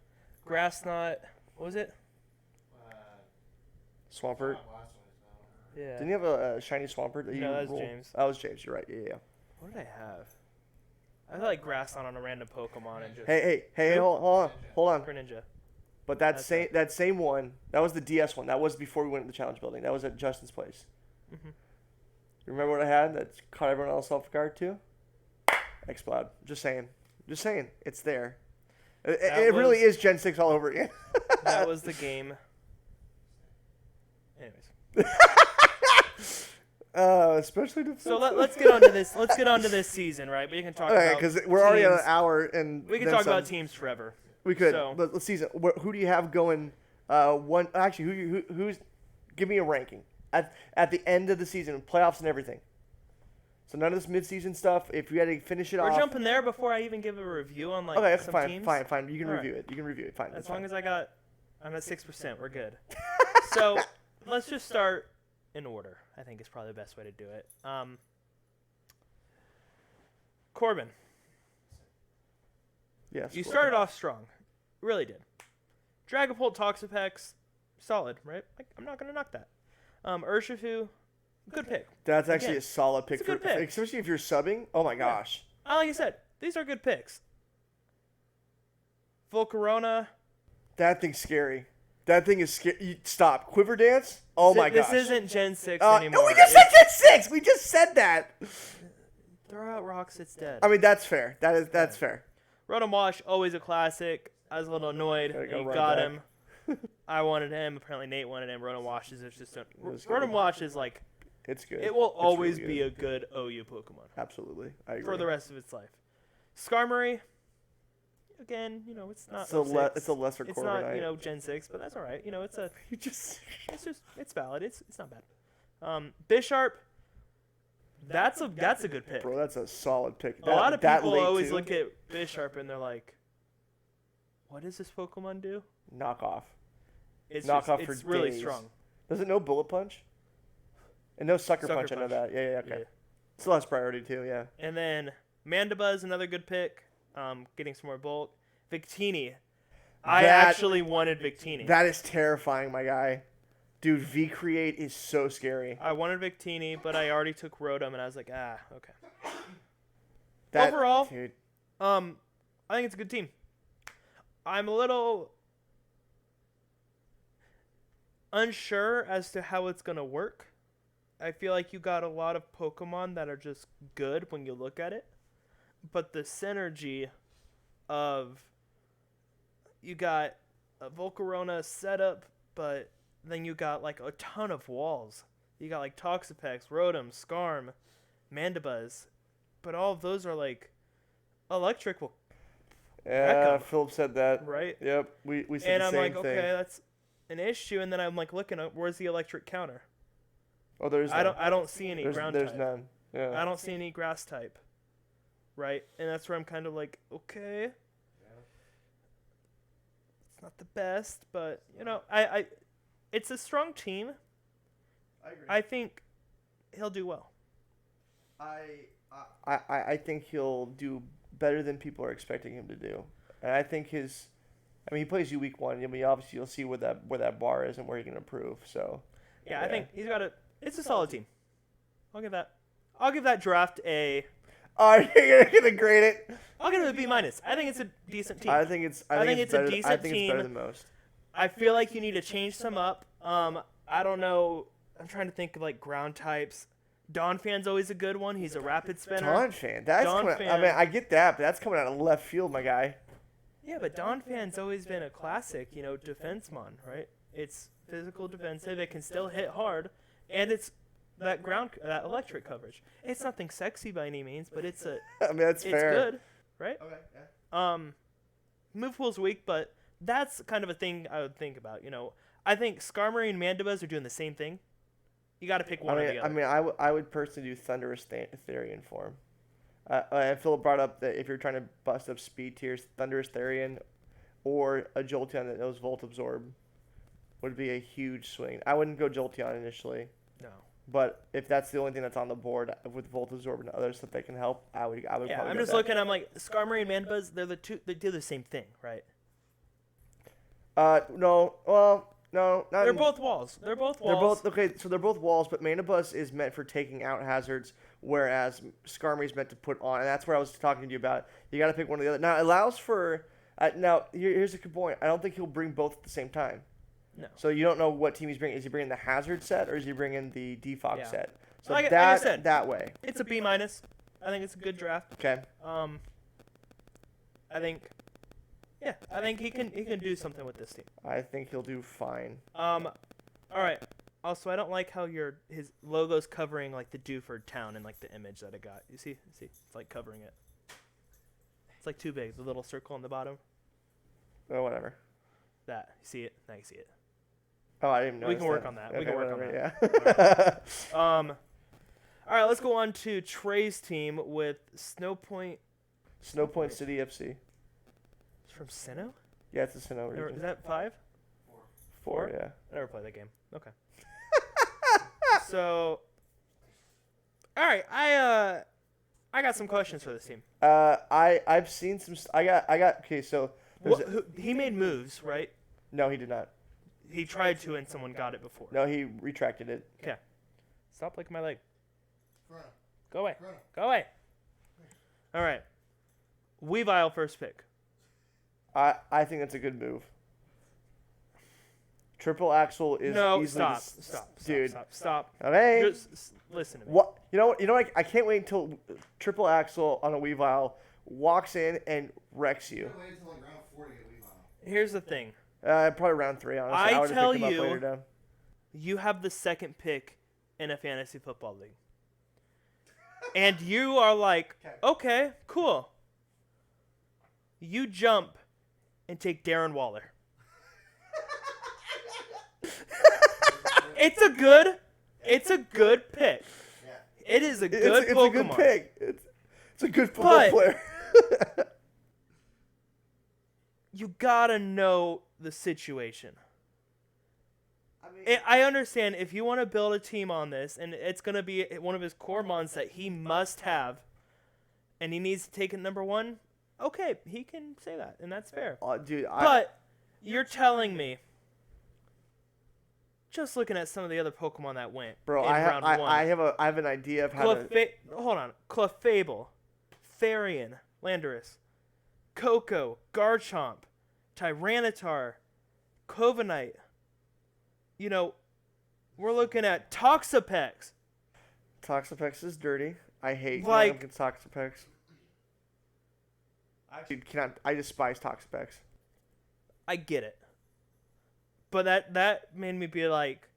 [SPEAKER 3] Grass Knot. What was it?
[SPEAKER 1] Swampert.
[SPEAKER 3] Yeah.
[SPEAKER 1] Didn't you have a shiny Swampert that you
[SPEAKER 3] No, that was
[SPEAKER 1] rolled?
[SPEAKER 3] James.
[SPEAKER 1] That was James. You're right. Yeah.
[SPEAKER 3] What did I have? I felt like Grass Knot on a random Pokemon and just
[SPEAKER 1] Hey, hold on.
[SPEAKER 3] Greninja.
[SPEAKER 1] But
[SPEAKER 3] That's
[SPEAKER 1] that same one, that was the DS one. That was before we went to the challenge building. That was at Justin's place.
[SPEAKER 3] Mm-hmm.
[SPEAKER 1] You remember what I had that caught everyone else off guard too? Explode. Just saying. It's there. It really is Gen 6 all over again.
[SPEAKER 3] That was the game. Anyways.
[SPEAKER 1] Especially
[SPEAKER 3] So let's get on to this. Let's get on to this season, right? We can talk
[SPEAKER 1] Okay,
[SPEAKER 3] about
[SPEAKER 1] because we're already at an
[SPEAKER 3] teams.
[SPEAKER 1] hour and
[SPEAKER 3] We can
[SPEAKER 1] then
[SPEAKER 3] talk
[SPEAKER 1] some.
[SPEAKER 3] about teams forever.
[SPEAKER 1] We could.
[SPEAKER 3] So-
[SPEAKER 1] Let's season. Who do you have going? One. Actually, who's? Give me a ranking at the end of the season, playoffs and everything. So none of this mid-season stuff. If you had to finish it
[SPEAKER 3] We're
[SPEAKER 1] off.
[SPEAKER 3] jumping there before I even give a review on like
[SPEAKER 1] Okay,
[SPEAKER 3] some
[SPEAKER 1] fine.
[SPEAKER 3] teams.
[SPEAKER 1] You can
[SPEAKER 3] All
[SPEAKER 1] review it. You can review it. Fine.
[SPEAKER 3] As long as I'm at 6%, we're good. So let's just start in order. I think is probably the best way to do it. Corbin,
[SPEAKER 1] yes.
[SPEAKER 3] you started off strong, really did. Dragapult, Toxapex, solid, right? I'm not gonna knock that. Urshifu, good pick.
[SPEAKER 1] That's actually
[SPEAKER 3] Again,
[SPEAKER 1] a solid pick
[SPEAKER 3] it's a good pick.
[SPEAKER 1] especially if you're subbing. Oh my gosh.
[SPEAKER 3] Like I said, these are good picks. Volcarona.
[SPEAKER 1] That thing's scary. That thing is scary. Stop. Quiver Dance? Oh my gosh.
[SPEAKER 3] This isn't Gen 6
[SPEAKER 1] No,
[SPEAKER 3] anymore.
[SPEAKER 1] we just said Gen 6. We just said that.
[SPEAKER 3] Throw out rocks, it's dead.
[SPEAKER 1] I mean, that's fair. That's fair.
[SPEAKER 3] Rotom Wash, always a classic. I was a little annoyed.
[SPEAKER 1] Gotta
[SPEAKER 3] that
[SPEAKER 1] go
[SPEAKER 3] you
[SPEAKER 1] right
[SPEAKER 3] got
[SPEAKER 1] back.
[SPEAKER 3] him. I wanted him. Apparently Nate wanted him. Rotom Washes is just
[SPEAKER 1] was
[SPEAKER 3] Rotom
[SPEAKER 1] good.
[SPEAKER 3] Wash is like
[SPEAKER 1] It's good.
[SPEAKER 3] it will
[SPEAKER 1] It's
[SPEAKER 3] always
[SPEAKER 1] really
[SPEAKER 3] be
[SPEAKER 1] good.
[SPEAKER 3] a good OU Pokemon
[SPEAKER 1] Absolutely. I agree.
[SPEAKER 3] for the rest of its life. Skarmory, again, it's not.
[SPEAKER 1] It's a
[SPEAKER 3] 06.
[SPEAKER 1] it's a lesser
[SPEAKER 3] It's
[SPEAKER 1] Corviknight.
[SPEAKER 3] not Gen 6, but that's all right. It's a
[SPEAKER 1] You just
[SPEAKER 3] it's valid. It's not bad. Bisharp, that's a good pick.
[SPEAKER 1] bro, that's a solid pick.
[SPEAKER 3] A lot of
[SPEAKER 1] that
[SPEAKER 3] people
[SPEAKER 1] late
[SPEAKER 3] always
[SPEAKER 1] too?
[SPEAKER 3] look at Bisharp and they're like, "What does this Pokemon do?"
[SPEAKER 1] Knockoff.
[SPEAKER 3] It's
[SPEAKER 1] Knockoff for
[SPEAKER 3] it's really
[SPEAKER 1] days.
[SPEAKER 3] strong.
[SPEAKER 1] Does it know Bullet Punch? And no Sucker
[SPEAKER 3] Sucker
[SPEAKER 1] Punch. I know
[SPEAKER 3] Punch.
[SPEAKER 1] that. Yeah. Okay.
[SPEAKER 3] Yeah.
[SPEAKER 1] Still has priority too. Yeah.
[SPEAKER 3] And then Mandibuzz, another good pick. Getting some more bulk. Victini. I
[SPEAKER 1] That-
[SPEAKER 3] actually wanted Victini.
[SPEAKER 1] That is terrifying, my guy. Dude, V Create is so scary.
[SPEAKER 3] I wanted Victini, but I already took Rotom, and I was like, okay.
[SPEAKER 1] That,
[SPEAKER 3] Overall,
[SPEAKER 1] dude,
[SPEAKER 3] I think it's a good team. I'm a little unsure as to how it's gonna work. I feel like you got a lot of Pokemon that are just good when you look at it, but the synergy of you got a Volcarona setup, but then you got like a ton of walls. You got like Toxapex, Rotom, Skarm, Mandibuzz, but all of those are like electric,
[SPEAKER 1] yeah.
[SPEAKER 3] Beckham.
[SPEAKER 1] Philip said that.
[SPEAKER 3] right?
[SPEAKER 1] Yep. We said
[SPEAKER 3] And
[SPEAKER 1] the
[SPEAKER 3] I'm
[SPEAKER 1] same
[SPEAKER 3] like,
[SPEAKER 1] thing.
[SPEAKER 3] okay, that's an issue. And then I'm like looking at where's the electric counter?
[SPEAKER 1] Oh, there's.
[SPEAKER 3] I
[SPEAKER 1] none.
[SPEAKER 3] don't see any
[SPEAKER 1] There's,
[SPEAKER 3] ground
[SPEAKER 1] there's
[SPEAKER 3] type.
[SPEAKER 1] none. Yeah.
[SPEAKER 3] I don't see any grass type. Right? And that's where I'm kind of like, okay. It's not the best, but I it's a strong team.
[SPEAKER 1] I agree.
[SPEAKER 3] I think he'll do well.
[SPEAKER 1] I think he'll do better than people are expecting him to do, and I think he plays you week one. I mean, obviously you'll see where that bar is and where he can improve. So,
[SPEAKER 3] Yeah, I think he's got it's a solid team. I'll give that draft a
[SPEAKER 1] Oh, you're gonna grade it.
[SPEAKER 3] I'll give it a B minus. I think it's a decent team.
[SPEAKER 1] I think it's
[SPEAKER 3] I think it's a
[SPEAKER 1] better,
[SPEAKER 3] decent
[SPEAKER 1] I think it's better
[SPEAKER 3] team.
[SPEAKER 1] than most.
[SPEAKER 3] I feel like you need to change some up. I don't know. I'm trying to think of like ground types. Donphan's always a good one. He's a rapid spinner.
[SPEAKER 1] Donphan, that's
[SPEAKER 3] Donphan.
[SPEAKER 1] coming. I mean, I get that, but that's coming out of left field, my guy.
[SPEAKER 3] Yeah, but Donphan's always been a classic, defensemon, right? It's physical defensive. It can still hit hard, and it's that electric coverage. It's nothing sexy by any means, but it's
[SPEAKER 1] I mean, that's
[SPEAKER 3] it's
[SPEAKER 1] fair.
[SPEAKER 3] good, right?
[SPEAKER 1] Okay. Yeah.
[SPEAKER 3] Move pool's weak, but that's kind of a thing I would think about. I think Skarmory and Mandibuzz are doing the same thing. You got to pick one or the other.
[SPEAKER 1] I would personally do Thunderous Therian for him. And Philip brought up that if you're trying to bust up speed tiers, Thunderous Therian or a Jolteon that knows Volt Absorb would be a huge swing. I wouldn't go Jolteon initially,
[SPEAKER 3] No.
[SPEAKER 1] but if that's the only thing that's on the board with Volt Absorb and others that they can help, I would
[SPEAKER 3] Yeah,
[SPEAKER 1] probably
[SPEAKER 3] I'm
[SPEAKER 1] go
[SPEAKER 3] just
[SPEAKER 1] that.
[SPEAKER 3] looking. I'm like Skarmory and Mandibuzz. They do the same thing, right?
[SPEAKER 1] No, well, no, not.
[SPEAKER 3] They're both walls. They're both
[SPEAKER 1] They're
[SPEAKER 3] walls.
[SPEAKER 1] both okay. So they're both walls, but Mandibuzz is meant for taking out hazards, whereas Skarmory is meant to put on. And that's where I was talking to you about. You got to pick one or the other. Now it allows for. Here's a good point. I don't think he'll bring both at the same time.
[SPEAKER 3] No.
[SPEAKER 1] So you don't know what team he's bringing. Is he bringing the hazard set or is he bringing the defog
[SPEAKER 3] Yeah.
[SPEAKER 1] set? So
[SPEAKER 3] Like I
[SPEAKER 1] that
[SPEAKER 3] said.
[SPEAKER 1] that way.
[SPEAKER 3] It's a B minus. I think it's a good draft.
[SPEAKER 1] Okay.
[SPEAKER 3] I think he can do something with this team.
[SPEAKER 1] I think he'll do fine.
[SPEAKER 3] All right. Also, I don't like how his logo's covering like the Dewford town and like the image that it got. You see, it's like covering it. It's like too big. The little circle on the bottom.
[SPEAKER 1] Oh, whatever.
[SPEAKER 3] That you see it? Now you see it.
[SPEAKER 1] Oh, I didn't know.
[SPEAKER 3] We can work on that. We
[SPEAKER 1] Okay,
[SPEAKER 3] can work on
[SPEAKER 1] whatever,
[SPEAKER 3] that.
[SPEAKER 1] Yeah.
[SPEAKER 3] All right. Let's go on to Trey's team with Snowpoint.
[SPEAKER 1] Snowpoint City FC.
[SPEAKER 3] It's from Sinnoh.
[SPEAKER 1] Yeah, it's a Sinnoh
[SPEAKER 3] Is
[SPEAKER 1] region.
[SPEAKER 3] that 5?
[SPEAKER 1] 4, yeah.
[SPEAKER 3] I never played that game. Okay. So, all right, I got some questions for this team.
[SPEAKER 1] I've seen some. I got. Okay, so
[SPEAKER 3] He made moves, right?
[SPEAKER 1] no, he did not.
[SPEAKER 3] He tried to, and someone got it before.
[SPEAKER 1] No, he retracted it.
[SPEAKER 3] Okay. Stop licking my leg.
[SPEAKER 4] Corona.
[SPEAKER 3] Go away.
[SPEAKER 4] Corona.
[SPEAKER 3] Go away. All right. Weavile first pick.
[SPEAKER 1] I think that's a good move. Triple Axle is
[SPEAKER 3] No,
[SPEAKER 1] easily
[SPEAKER 3] stop,
[SPEAKER 1] dude.
[SPEAKER 3] stop.
[SPEAKER 1] Okay.
[SPEAKER 3] Just listen to me.
[SPEAKER 1] What you know? You know, like I can't wait until Triple Axle on a Weavile walks in and wrecks you.
[SPEAKER 4] Wait until like round 40 at Weavile.
[SPEAKER 3] Here's the thing.
[SPEAKER 1] Probably round 3, honestly.
[SPEAKER 3] I
[SPEAKER 1] would have
[SPEAKER 3] tell
[SPEAKER 1] picked him
[SPEAKER 3] you-
[SPEAKER 1] up later down.
[SPEAKER 3] You have the second pick in a fantasy football league. And you are like, okay, cool. You jump and take Darren Waller. It's a good pick. It is a good
[SPEAKER 1] It's
[SPEAKER 3] Pokemon.
[SPEAKER 1] a good pick. It's a good football
[SPEAKER 3] But-
[SPEAKER 1] player.
[SPEAKER 3] You gotta know the situation.
[SPEAKER 1] I mean,
[SPEAKER 3] I understand if you want to build a team on this, and it's going to be one of his core mons that he must have, and he needs to take it number 1, okay, he can say that, and that's fair.
[SPEAKER 1] dude,
[SPEAKER 3] But you're telling me, just looking at some of the other Pokemon that went
[SPEAKER 1] bro,
[SPEAKER 3] in round 1,
[SPEAKER 1] I have an idea of how to.
[SPEAKER 3] hold on, Clefable, Therian, Landorus, Koko, Garchomp, Tyranitar, Corviknight. You know, we're looking at Toxapex.
[SPEAKER 1] Toxapex is dirty. I hate
[SPEAKER 3] Like-
[SPEAKER 1] against Toxapex. I despise Toxapex.
[SPEAKER 3] I get it. But that made me be like,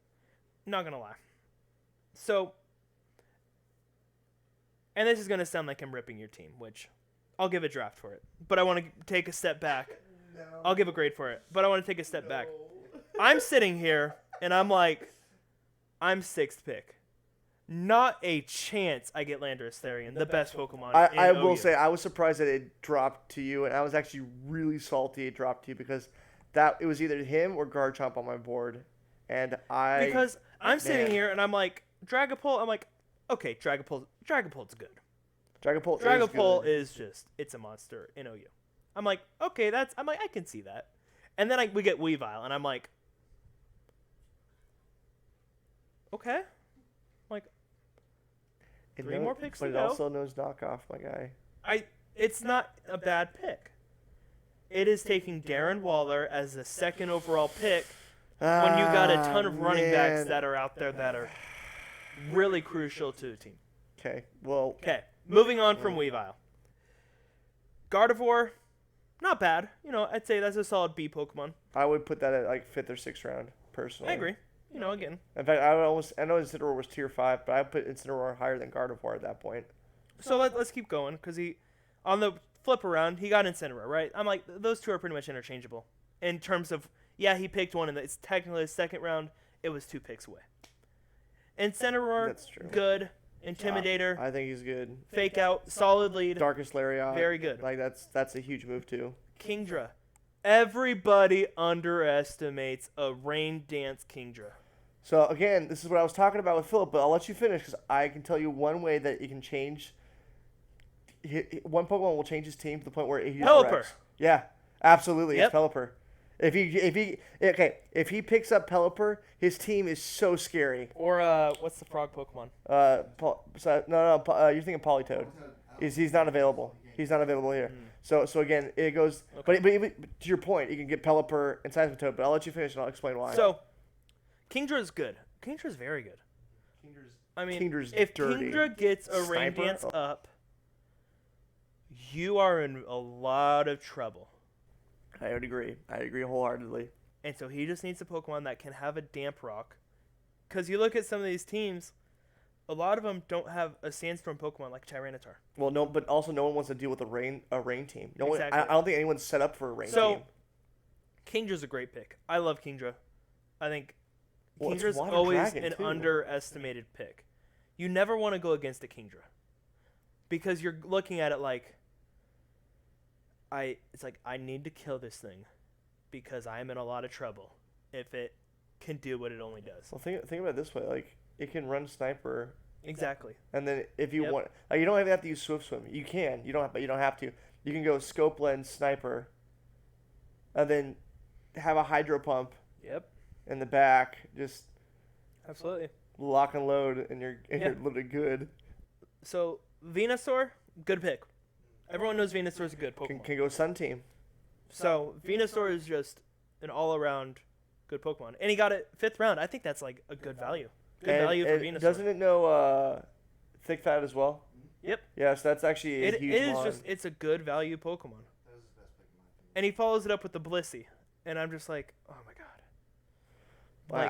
[SPEAKER 3] not gonna lie. So, and this is gonna sound like I'm ripping your team, which I'll give a draft for it. But I want to take a step back. I'll give a grade for it, but I want to take a step back. I'm sitting here and I'm like, I'm 6th pick. Not a chance I get Landorus Therian, the best Pokemon.
[SPEAKER 1] I
[SPEAKER 3] in
[SPEAKER 1] will
[SPEAKER 3] OU.
[SPEAKER 1] say I was surprised that it dropped to you, and I was actually really salty it dropped to you because it was either him or Garchomp on my board, and
[SPEAKER 3] Because I'm sitting
[SPEAKER 1] Man.
[SPEAKER 3] here and I'm like, Dragapult, I'm like, okay, Dragapult's good.
[SPEAKER 1] Dragapult.
[SPEAKER 3] Dragapult
[SPEAKER 1] is
[SPEAKER 3] is just, it's a monster in OU. I'm like, okay, I'm like, I can see that. And then we get Weavile, and I'm like, okay. Like,
[SPEAKER 1] good.
[SPEAKER 3] 3 more picks
[SPEAKER 1] but
[SPEAKER 3] to
[SPEAKER 1] it
[SPEAKER 3] go.
[SPEAKER 1] also knows knockoff, my guy.
[SPEAKER 3] It's not a bad pick. It is taking Darren Waller as the 2nd overall pick when you got a ton of running backs that are out there that are really crucial to the team.
[SPEAKER 1] Okay, well,
[SPEAKER 3] Okay, moving on from Weavile. Gardevoir, not bad. You know, I'd say that's a solid B Pokemon.
[SPEAKER 1] I would put that at like 5th or 6th round personally.
[SPEAKER 3] I agree. You know, again.
[SPEAKER 1] In fact, I know Incineroar was tier 5, but I put Incineroar higher than Gardevoir at that point.
[SPEAKER 3] So let's keep going because on the flip around, he got Incineroar, right? I'm like, those two are pretty much interchangeable in terms of, yeah, he picked one, and it's technically his 2nd round. It was 2 picks away. Incineroar,
[SPEAKER 1] That's true.
[SPEAKER 3] good. Intimidator,
[SPEAKER 1] I think he's good.
[SPEAKER 3] fake out, solid lead,
[SPEAKER 1] Darkest Lariat.
[SPEAKER 3] very good.
[SPEAKER 1] Like that's a huge move too.
[SPEAKER 3] Kingdra. Everybody underestimates a Rain Dance Kingdra.
[SPEAKER 1] So again, this is what I was talking about with Philip, but I'll let you finish because I can tell you one way that you can change. One Pokemon will change his team to the point where he just
[SPEAKER 3] Pelipper.
[SPEAKER 1] wrecks. Yeah, absolutely.
[SPEAKER 3] Yep.
[SPEAKER 1] It's Pelipper. If he picks up Pelipper, his team is so scary.
[SPEAKER 3] Or what's the frog Pokemon?
[SPEAKER 1] You're thinking Politoed. He's not available. He's not available here. So again, it goes.
[SPEAKER 3] Okay.
[SPEAKER 1] But even to your point, you can get Pelipper and Seismitoad. But I'll let you finish and I'll explain why.
[SPEAKER 3] So, Kingdra is good. Kingdra is very good. I mean,
[SPEAKER 1] Kingdra's
[SPEAKER 3] if
[SPEAKER 1] dirty.
[SPEAKER 3] Kingdra gets a Rain
[SPEAKER 1] Sniper?
[SPEAKER 3] Dance up, you are in a lot of trouble.
[SPEAKER 1] I would agree. I agree wholeheartedly.
[SPEAKER 3] And so he just needs a Pokemon that can have a Damp Rock. Because you look at some of these teams, a lot of them don't have a Sandstorm Pokemon like Tyranitar.
[SPEAKER 1] Well, no, but also no one wants to deal with a rain team. No one.
[SPEAKER 3] Exactly.
[SPEAKER 1] I don't think anyone's set up for a rain team.
[SPEAKER 3] Kingdra's a great pick. I love Kingdra. I think
[SPEAKER 1] Well, it's
[SPEAKER 3] Kingdra's
[SPEAKER 1] Water
[SPEAKER 3] always
[SPEAKER 1] Dragon,
[SPEAKER 3] an
[SPEAKER 1] too.
[SPEAKER 3] underestimated pick. You never want to go against a Kingdra. Because you're looking at it like, it's like, I need to kill this thing because I'm in a lot of trouble if it can do what it only does.
[SPEAKER 1] Well, think about it this way. Like it can run Sniper,
[SPEAKER 3] Exactly.
[SPEAKER 1] and then if you
[SPEAKER 3] Yep.
[SPEAKER 1] want, like, you don't even have to use Swift Swim. You can. You don't have, but you don't have to. You can go Scope Lens Sniper, and then have a Hydro Pump
[SPEAKER 3] Yep.
[SPEAKER 1] in the back. Just
[SPEAKER 3] Absolutely.
[SPEAKER 1] lock and load, and you're
[SPEAKER 3] Yeah.
[SPEAKER 1] looking good.
[SPEAKER 3] So, Venusaur, good pick. Everyone knows Venusaur's a good
[SPEAKER 1] Can
[SPEAKER 3] Pokemon.
[SPEAKER 1] go Sun Team.
[SPEAKER 3] So, Venusaur is just an all-around good Pokemon. And he got it 5th round. I think that's like a good value. Good value for Venusaur.
[SPEAKER 1] Doesn't it know Thick Fat as well?
[SPEAKER 3] Yep.
[SPEAKER 1] Yes, that's actually a
[SPEAKER 3] It
[SPEAKER 1] huge
[SPEAKER 3] is
[SPEAKER 1] mon.
[SPEAKER 3] just, it's a good value Pokemon.
[SPEAKER 4] That was his best pick in my opinion.
[SPEAKER 3] And he follows it up with the Blissey. and I'm just like, oh my god.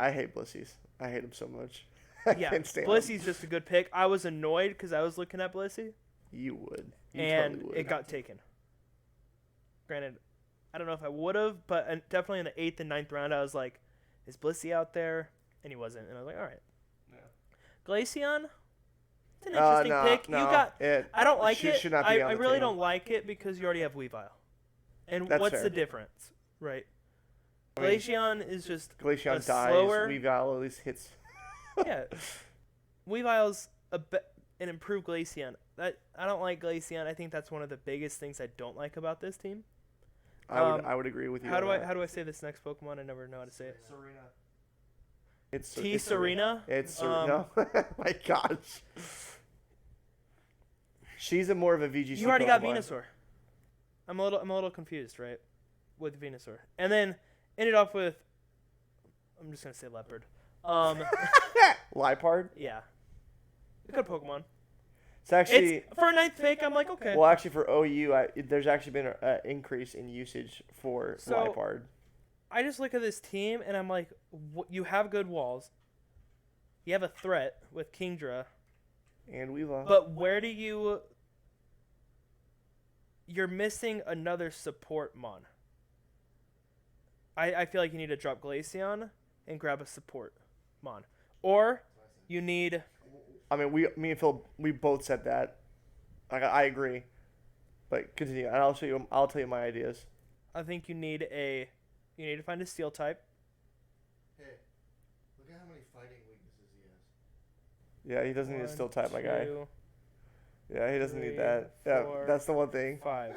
[SPEAKER 1] I hate Blissies. I hate him so much. I
[SPEAKER 3] Yeah,
[SPEAKER 1] can't stand him.
[SPEAKER 3] Blissy's just a good pick. I was annoyed because I was looking at Blissey,
[SPEAKER 1] You would. You
[SPEAKER 3] and
[SPEAKER 1] totally would.
[SPEAKER 3] it got taken. Granted, I don't know if I would have, but definitely in the 8th and 9th round, I was like, is Blissey out there? And he wasn't. And I was like, all right.
[SPEAKER 4] Yeah.
[SPEAKER 3] Glaceon, it's an interesting pick.
[SPEAKER 1] No,
[SPEAKER 3] you got.
[SPEAKER 1] it
[SPEAKER 3] I don't like it.
[SPEAKER 1] should not be on
[SPEAKER 3] I
[SPEAKER 1] the
[SPEAKER 3] really
[SPEAKER 1] table.
[SPEAKER 3] don't like it because you already have Weavile. And
[SPEAKER 1] That's
[SPEAKER 3] what's
[SPEAKER 1] fair.
[SPEAKER 3] the difference, right?
[SPEAKER 1] I mean,
[SPEAKER 3] Glaceon is just
[SPEAKER 1] Glaceon
[SPEAKER 3] a
[SPEAKER 1] dies.
[SPEAKER 3] slower-
[SPEAKER 1] Weavile at least hits.
[SPEAKER 3] yeah. Weavile's an improved Glaceon. I don't like Glaceon. I think that's one of the biggest things I don't like about this team.
[SPEAKER 1] I would agree with you.
[SPEAKER 3] How
[SPEAKER 1] on
[SPEAKER 3] do I
[SPEAKER 1] that.
[SPEAKER 3] say this next Pokemon? I never know how to say it.
[SPEAKER 4] Serena.
[SPEAKER 1] It's
[SPEAKER 3] T Serena.
[SPEAKER 1] It's
[SPEAKER 3] Um,
[SPEAKER 1] no. My gosh. She's more of a VGC.
[SPEAKER 3] You already got
[SPEAKER 1] Pokemon.
[SPEAKER 3] Venusaur. I'm a little confused, right? With Venusaur, and then ended off with. I'm just gonna say Leopard.
[SPEAKER 1] Liepard.
[SPEAKER 3] Yeah. Good Pokemon.
[SPEAKER 1] It's actually
[SPEAKER 3] It's for a 9th pick. I'm like, okay.
[SPEAKER 1] well, actually for OU, there's actually been an increase in usage for
[SPEAKER 3] So-
[SPEAKER 1] Liepard.
[SPEAKER 3] I just look at this team and I'm like, you have good walls. You have a threat with Kingdra,
[SPEAKER 1] And Weavile.
[SPEAKER 3] but where do you? You're missing another support mon. I feel like you need to drop Glaceon and grab a support mon, or you need.
[SPEAKER 1] I mean, me and Phil, we both said that. I agree. But continue, and I'll tell you my ideas.
[SPEAKER 3] I think you need to find a steel type.
[SPEAKER 2] Hey, look at how many fighting weaknesses he has.
[SPEAKER 1] Yeah, he doesn't need a steel type, my guy.
[SPEAKER 3] 2,
[SPEAKER 1] Yeah, he doesn't need
[SPEAKER 3] 3,
[SPEAKER 1] that. Yeah,
[SPEAKER 3] 4,
[SPEAKER 1] that's the one thing.
[SPEAKER 3] 5.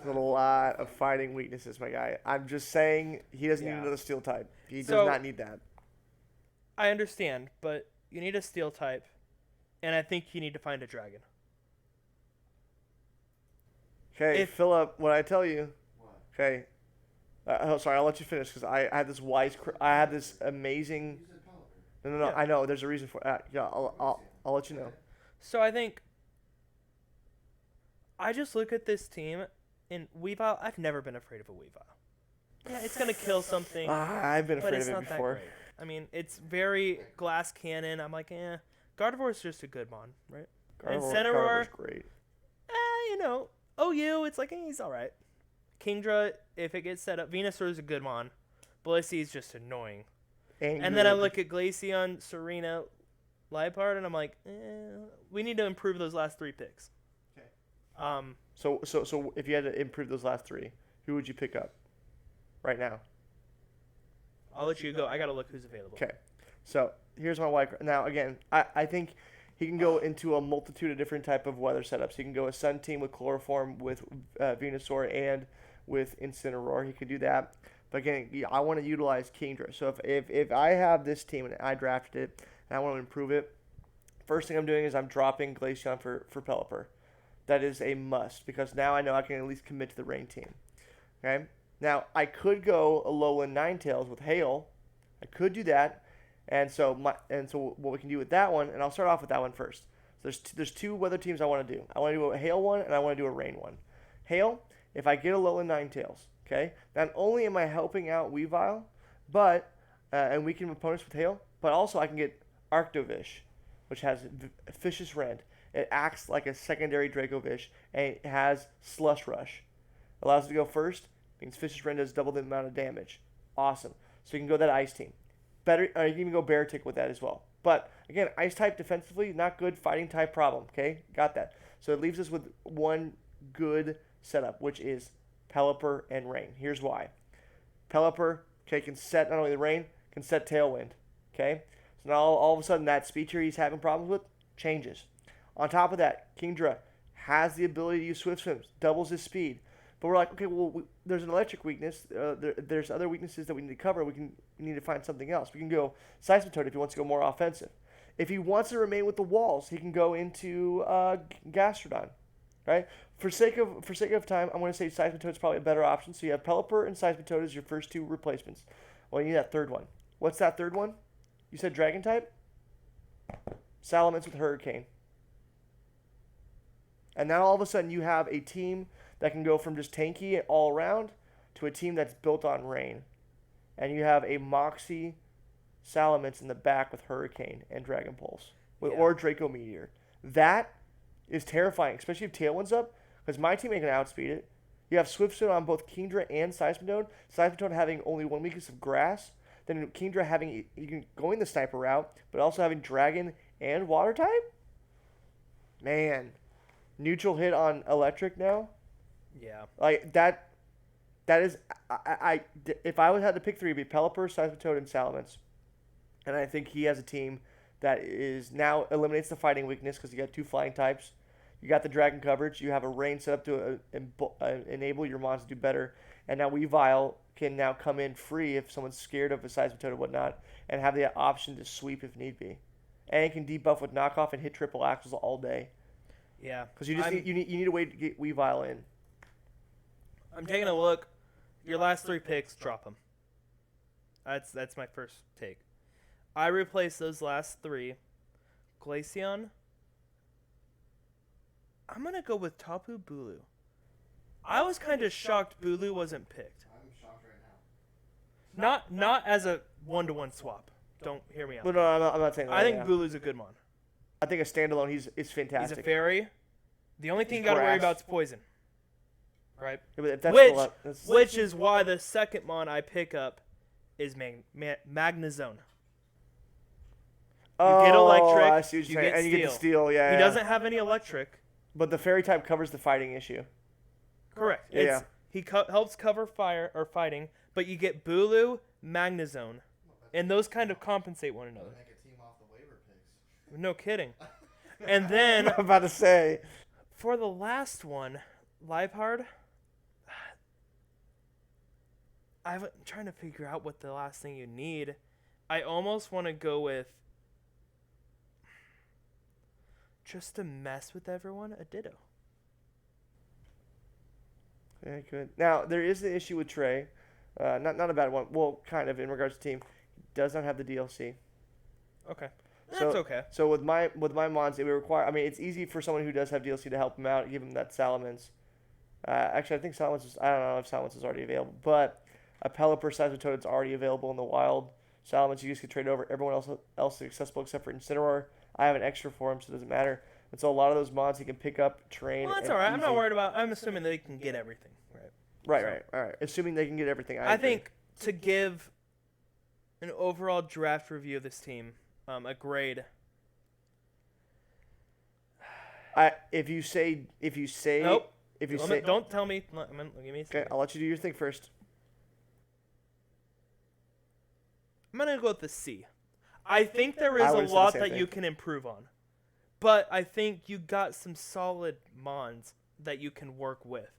[SPEAKER 1] There's a lot of fighting weaknesses, my guy. I'm just saying he doesn't need
[SPEAKER 3] Yeah.
[SPEAKER 1] another steel type. He does
[SPEAKER 3] So-
[SPEAKER 1] not need that.
[SPEAKER 3] I understand, but you need a steel type, and I think you need to find a dragon.
[SPEAKER 1] Okay,
[SPEAKER 3] If-
[SPEAKER 1] Philip, what I tell you.
[SPEAKER 2] What?
[SPEAKER 1] Okay. Sorry, I'll let you finish because I had this I had this amazing.
[SPEAKER 2] You said Pelipper.
[SPEAKER 1] No.
[SPEAKER 3] Yeah.
[SPEAKER 1] I know. There's a reason for. Yeah, I'll let you know.
[SPEAKER 3] So I think I just look at this team, and Weavile. I've never been afraid of a Weavile. Yeah, it's gonna kill something,
[SPEAKER 1] I've been
[SPEAKER 3] but
[SPEAKER 1] afraid
[SPEAKER 3] it's
[SPEAKER 1] of it
[SPEAKER 3] not
[SPEAKER 1] before.
[SPEAKER 3] that great. I mean, it's very glass cannon. I'm like, Gardevoir is just a good mon, right? And Incineroar-
[SPEAKER 1] Gardevoir's great.
[SPEAKER 3] OU, it's like, he's all right. Kingdra, if it gets set up, Venusaur is a good mon. Blissey is just annoying. And then I
[SPEAKER 1] good.
[SPEAKER 3] look at Glaceon, Serena, Liepard, and I'm like, we need to improve those last 3 picks.
[SPEAKER 4] Okay.
[SPEAKER 1] So if you had to improve those last 3, who would you pick up right now?
[SPEAKER 3] I'll let you go. I gotta look who's available.
[SPEAKER 1] Okay. So here's my wild. Now again, I think he can go into a multitude of different type of weather setups. He can go a Sun Team with Chloroform, with Venusaur, and with Incineroar. He could do that. But again, I want to utilize Kingdra. So if I have this team and I drafted it and I want to improve it, first thing I'm doing is I'm dropping Glaceon for Pelipper. That is a must because now I know I can at least commit to the rain team. Okay. Now I could go a Alolan Ninetales with Hail. I could do that. And so what we can do with that one, and I'll start off with that one first. So there's 2 weather teams I want to do. I want to do a Hail one, and I want to do a Rain one. Hail, if I get a Alolan Ninetales, okay, not only am I helping out Weavile, but and weaken opponents with Hail, but also I can get Arctovish, which has Vicious Rend. It acts like a secondary Dracovish, and it has Slush Rush. Allows it to go first, means Vicious Rend does double the amount of damage. Awesome. So you can go that Ice team. Better, you can even go Bear Tick with that as well. But again, Ice type defensively, not good. Fighting type problem. Okay, got that. So it leaves us with one good setup, which is Pelipper and Rain. Here's why. Pelipper, okay, can set not only the Rain, can set Tailwind. Okay, so now all of a sudden that speed tier he's having problems with changes. On top of that, Kingdra has the ability to use Swift Swims, doubles his speed. But we're like, okay, well, there's an electric weakness. There's other weaknesses that we need to cover. We need to find something else. We can go Seismitoad if he wants to go more offensive. If he wants to remain with the walls, he can go into Gastrodon, right? For sake of time, I'm going to say Seismitoad is probably a better option. So you have Pelipper and Seismitoad as your first 2 replacements. Well, you need that third one. What's that third one? You said Dragon type? Salamence with Hurricane. And now all of a sudden you have a team that can go from just tanky all around to a team that's built on rain, and you have a Moxie Salamence in the back with Hurricane and Dragon Pulse, or Draco Meteor. That is terrifying, especially if Tailwind's up, because my team ain't going to outspeed it. You have Swiftstone on both Kingdra and Seismitoad. Seismitoad having only one weakness of Grass. Then Kingdra having, you can going the Sniper route, but also having Dragon and Water type? Man. Neutral hit on Electric now?
[SPEAKER 3] Yeah.
[SPEAKER 1] Like, that is, if I would have to pick three, it'd be Pelipper, Seismitoad, and Salamence. And I think he has a team that is now eliminates the fighting weakness because you got two flying types. You got the dragon coverage. You have a rain set up to enable your mons to do better. And now Weavile can now come in free if someone's scared of a Seismitoad or whatnot, and have the option to sweep if need be. And it can debuff with knockoff and hit triple axles all day.
[SPEAKER 3] Yeah.
[SPEAKER 1] Because you need a way to get Weavile in.
[SPEAKER 3] I'm taking a look. Your last three picks, drop them. That's my first take. I replace those last three. Glaceon. I'm going to go with Tapu Bulu. I was kind of shocked Bulu wasn't picked.
[SPEAKER 4] I'm shocked right now.
[SPEAKER 3] Not as a one-to-one swap. Don't hear me out.
[SPEAKER 1] No, I'm not saying that.
[SPEAKER 3] I think
[SPEAKER 1] yeah.
[SPEAKER 3] Bulu's a good mon.
[SPEAKER 1] I think a standalone, he's fantastic.
[SPEAKER 3] He's a fairy. The only thing
[SPEAKER 1] He's
[SPEAKER 3] you got to worry
[SPEAKER 1] grass.
[SPEAKER 3] about is poison. Right?
[SPEAKER 1] Yeah, but if that's
[SPEAKER 3] Which is why the second mon I pick up is Magnezone.
[SPEAKER 1] Oh,
[SPEAKER 3] get electric,
[SPEAKER 1] I see what
[SPEAKER 3] you
[SPEAKER 1] you're saying.
[SPEAKER 3] get
[SPEAKER 1] And you get the
[SPEAKER 3] steel.
[SPEAKER 1] steel, yeah.
[SPEAKER 3] He
[SPEAKER 1] yeah.
[SPEAKER 3] doesn't have any electric.
[SPEAKER 1] But the fairy type covers the fighting issue.
[SPEAKER 3] Correct.
[SPEAKER 1] Yeah.
[SPEAKER 3] He helps cover fire or fighting, but you get Bulu, Magnezone, and those kind of compensate one another.
[SPEAKER 4] Make a team off the waiver picks.
[SPEAKER 3] No kidding. And then
[SPEAKER 1] I'm about to say.
[SPEAKER 3] for the last one, Livehard, I'm trying to figure out what the last thing you need. I almost want to go with, just to mess with everyone, a Ditto.
[SPEAKER 1] Yeah, good. Now, there is the issue with Trey. Not a bad one. Well, kind of, in regards to team. He does not have the DLC.
[SPEAKER 3] Okay. That's
[SPEAKER 1] So-
[SPEAKER 3] okay.
[SPEAKER 1] So with my mons, it would require. I mean, it's easy for someone who does have DLC to help him out, give him that Salamence. Actually, I think Salamence is. I don't know if Salamence is already available, but a Pelipper Seismitoad is already available in the wild. Salamence you just can trade over. Everyone else is accessible except for Incineroar. I have an extra for him, so it doesn't matter. And so a lot of those mons he can pick up, train.
[SPEAKER 3] Well, that's
[SPEAKER 1] and
[SPEAKER 3] all right. I'm not
[SPEAKER 1] easy.
[SPEAKER 3] worried about. I'm assuming they can get everything. Right.
[SPEAKER 1] Right. All right. Assuming they can get everything.
[SPEAKER 3] I
[SPEAKER 1] agree.
[SPEAKER 3] think to give an overall draft review of this team, a grade.
[SPEAKER 1] If you say
[SPEAKER 3] Nope.
[SPEAKER 1] if you
[SPEAKER 3] Let
[SPEAKER 1] say
[SPEAKER 3] me- don't tell me. Give me a
[SPEAKER 1] okay,
[SPEAKER 3] second.
[SPEAKER 1] I'll let you do your thing first.
[SPEAKER 3] I'm gonna go with the C. I think there
[SPEAKER 1] I
[SPEAKER 3] is a
[SPEAKER 1] would've said the
[SPEAKER 3] lot
[SPEAKER 1] same
[SPEAKER 3] that
[SPEAKER 1] thing.
[SPEAKER 3] you can improve on, but I think you got some solid mons that you can work with.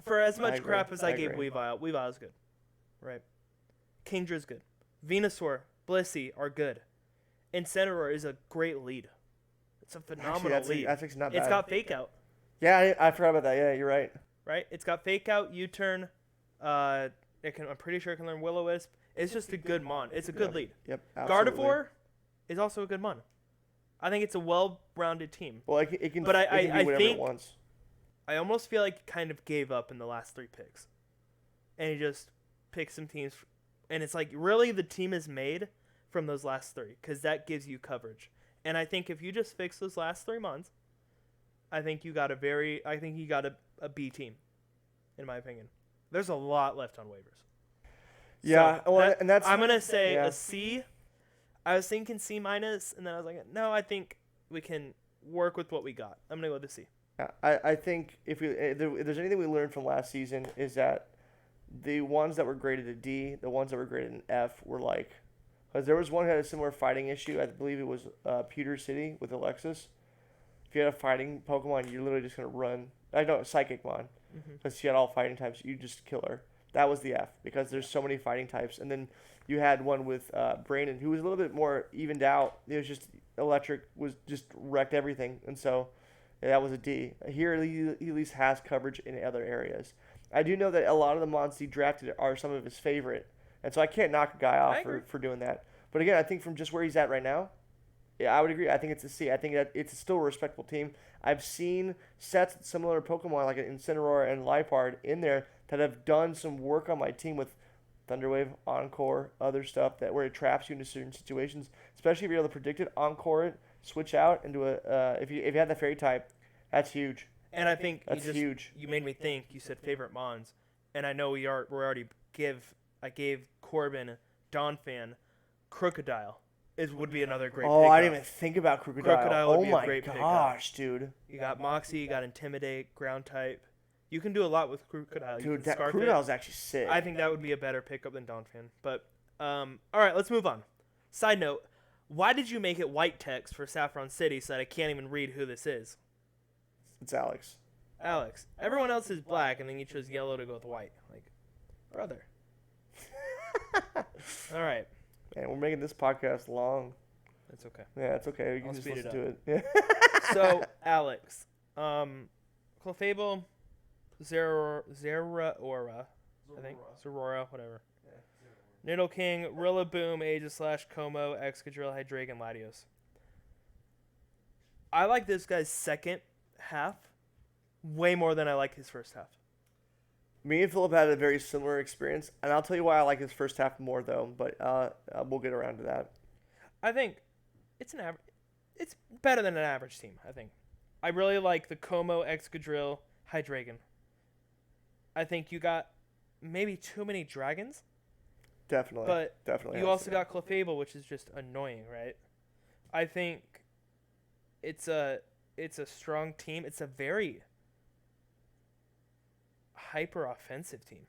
[SPEAKER 3] For as much
[SPEAKER 1] agree.
[SPEAKER 3] crap as I,
[SPEAKER 1] I
[SPEAKER 3] gave
[SPEAKER 1] agree.
[SPEAKER 3] Weavile, Weavile's good, right? Kingdra's good. Venusaur, Blissey are good. Incineroar is a great lead. It's a phenomenal lead.
[SPEAKER 1] That's actually not bad.
[SPEAKER 3] It's got fake out,
[SPEAKER 1] Yeah, I forgot about that. Yeah, you're right.
[SPEAKER 3] right? It's got fake out, U-turn. I'm pretty sure it can learn Will-O-Wisp. It's just a good mon. It's a good lead.
[SPEAKER 1] Yep. Absolutely.
[SPEAKER 3] Gardevoir is also a good mon. I think it's a well-rounded team.
[SPEAKER 1] Well, it can.
[SPEAKER 3] But
[SPEAKER 1] it can do
[SPEAKER 3] I
[SPEAKER 1] whatever
[SPEAKER 3] think
[SPEAKER 1] it wants.
[SPEAKER 3] I almost feel like he kind of gave up in the last three picks, and he just picked some teams, and it's like really the team is made from those last three because that gives you coverage. And I think if you just fix those last 3 months, I think you got a B team, in my opinion. There's a lot left on waivers.
[SPEAKER 1] Yeah,
[SPEAKER 3] So
[SPEAKER 1] well, and that's
[SPEAKER 3] I'm gonna say
[SPEAKER 1] yeah.
[SPEAKER 3] a C. I was thinking C minus, and then I was like, no, I think we can work with what we got. I'm gonna go with a C.
[SPEAKER 1] Yeah, I think if there's anything we learned from last season is that the ones that were graded a D, the ones that were graded an F were like, because there was one who had a similar fighting issue. I believe it was Pewter City with Alexis. If you had a fighting Pokemon, you're literally just gonna run. I know Psychic Mon, because she had all fighting types. You just kill her. That was the F because there's so many fighting types. And then you had one with Brandon who was a little bit more evened out. It was just electric was just wrecked everything, and so yeah, that was a D. Here he at least has coverage in other areas. I do know that a lot of the mons he drafted are some of his favorite, and so I can't knock a guy off for doing that. But again, I think from just where he's at right now, yeah, I would agree. I think it's a C. I think that it's still a respectable team. I've seen sets similar to Pokemon like an Incineroar and Liepard in there that have done some work on my team with Thunderwave, Encore, other stuff that where it traps you into certain situations. Especially if you're able to predict it, Encore it, switch out into a if you have the fairy type, that's huge.
[SPEAKER 3] And I think
[SPEAKER 1] That's huge.
[SPEAKER 3] You made me think. You said favorite mons, and I know we already I gave Corbin Donphan Crocodile. Would be another great.
[SPEAKER 1] Oh,
[SPEAKER 3] pickup.
[SPEAKER 1] I didn't even think about Crocodile.
[SPEAKER 3] Crocodile would
[SPEAKER 1] Oh
[SPEAKER 3] be a
[SPEAKER 1] my
[SPEAKER 3] great pickup.
[SPEAKER 1] gosh, dude.
[SPEAKER 3] You got Moxie, you got Intimidate, Ground type. You can do a lot with Crocodile. You
[SPEAKER 1] Dude,
[SPEAKER 3] can
[SPEAKER 1] that
[SPEAKER 3] scarf
[SPEAKER 1] Crocodile's actually sick.
[SPEAKER 3] I think that would be a better pickup than Donphan. But all right, let's move on. Side note: why did you make it white text for Saffron City so that I can't even read who this is?
[SPEAKER 1] It's Alex.
[SPEAKER 3] Alex. Everyone else is black, and then you chose yellow to go with white. Like, brother. All right.
[SPEAKER 1] Man, we're making this podcast long.
[SPEAKER 3] That's okay.
[SPEAKER 1] Yeah, it's okay. We can
[SPEAKER 3] I'll
[SPEAKER 1] just
[SPEAKER 3] speed
[SPEAKER 1] listen
[SPEAKER 3] it
[SPEAKER 1] to it. Yeah.
[SPEAKER 3] So, Alex. Clefable, Zeraora, I think. Zeraora, whatever. Niddle King, Rillaboom, Aegis Slash, Como, Excadrill, Hydreigon, Latios. I like this guy's second half way more than I like his first half.
[SPEAKER 1] Me and Philip had a very similar experience, and I'll tell you why I like his first half more, though. But we'll get around to that.
[SPEAKER 3] I think it's it's better than an average team, I think. I really like the Como, Excadrill, Hydreigon. I think you got maybe too many dragons.
[SPEAKER 1] Definitely.
[SPEAKER 3] But
[SPEAKER 1] definitely.
[SPEAKER 3] you also got Clefable, which is just annoying, right? I think it's a strong team. It's a very hyper offensive team,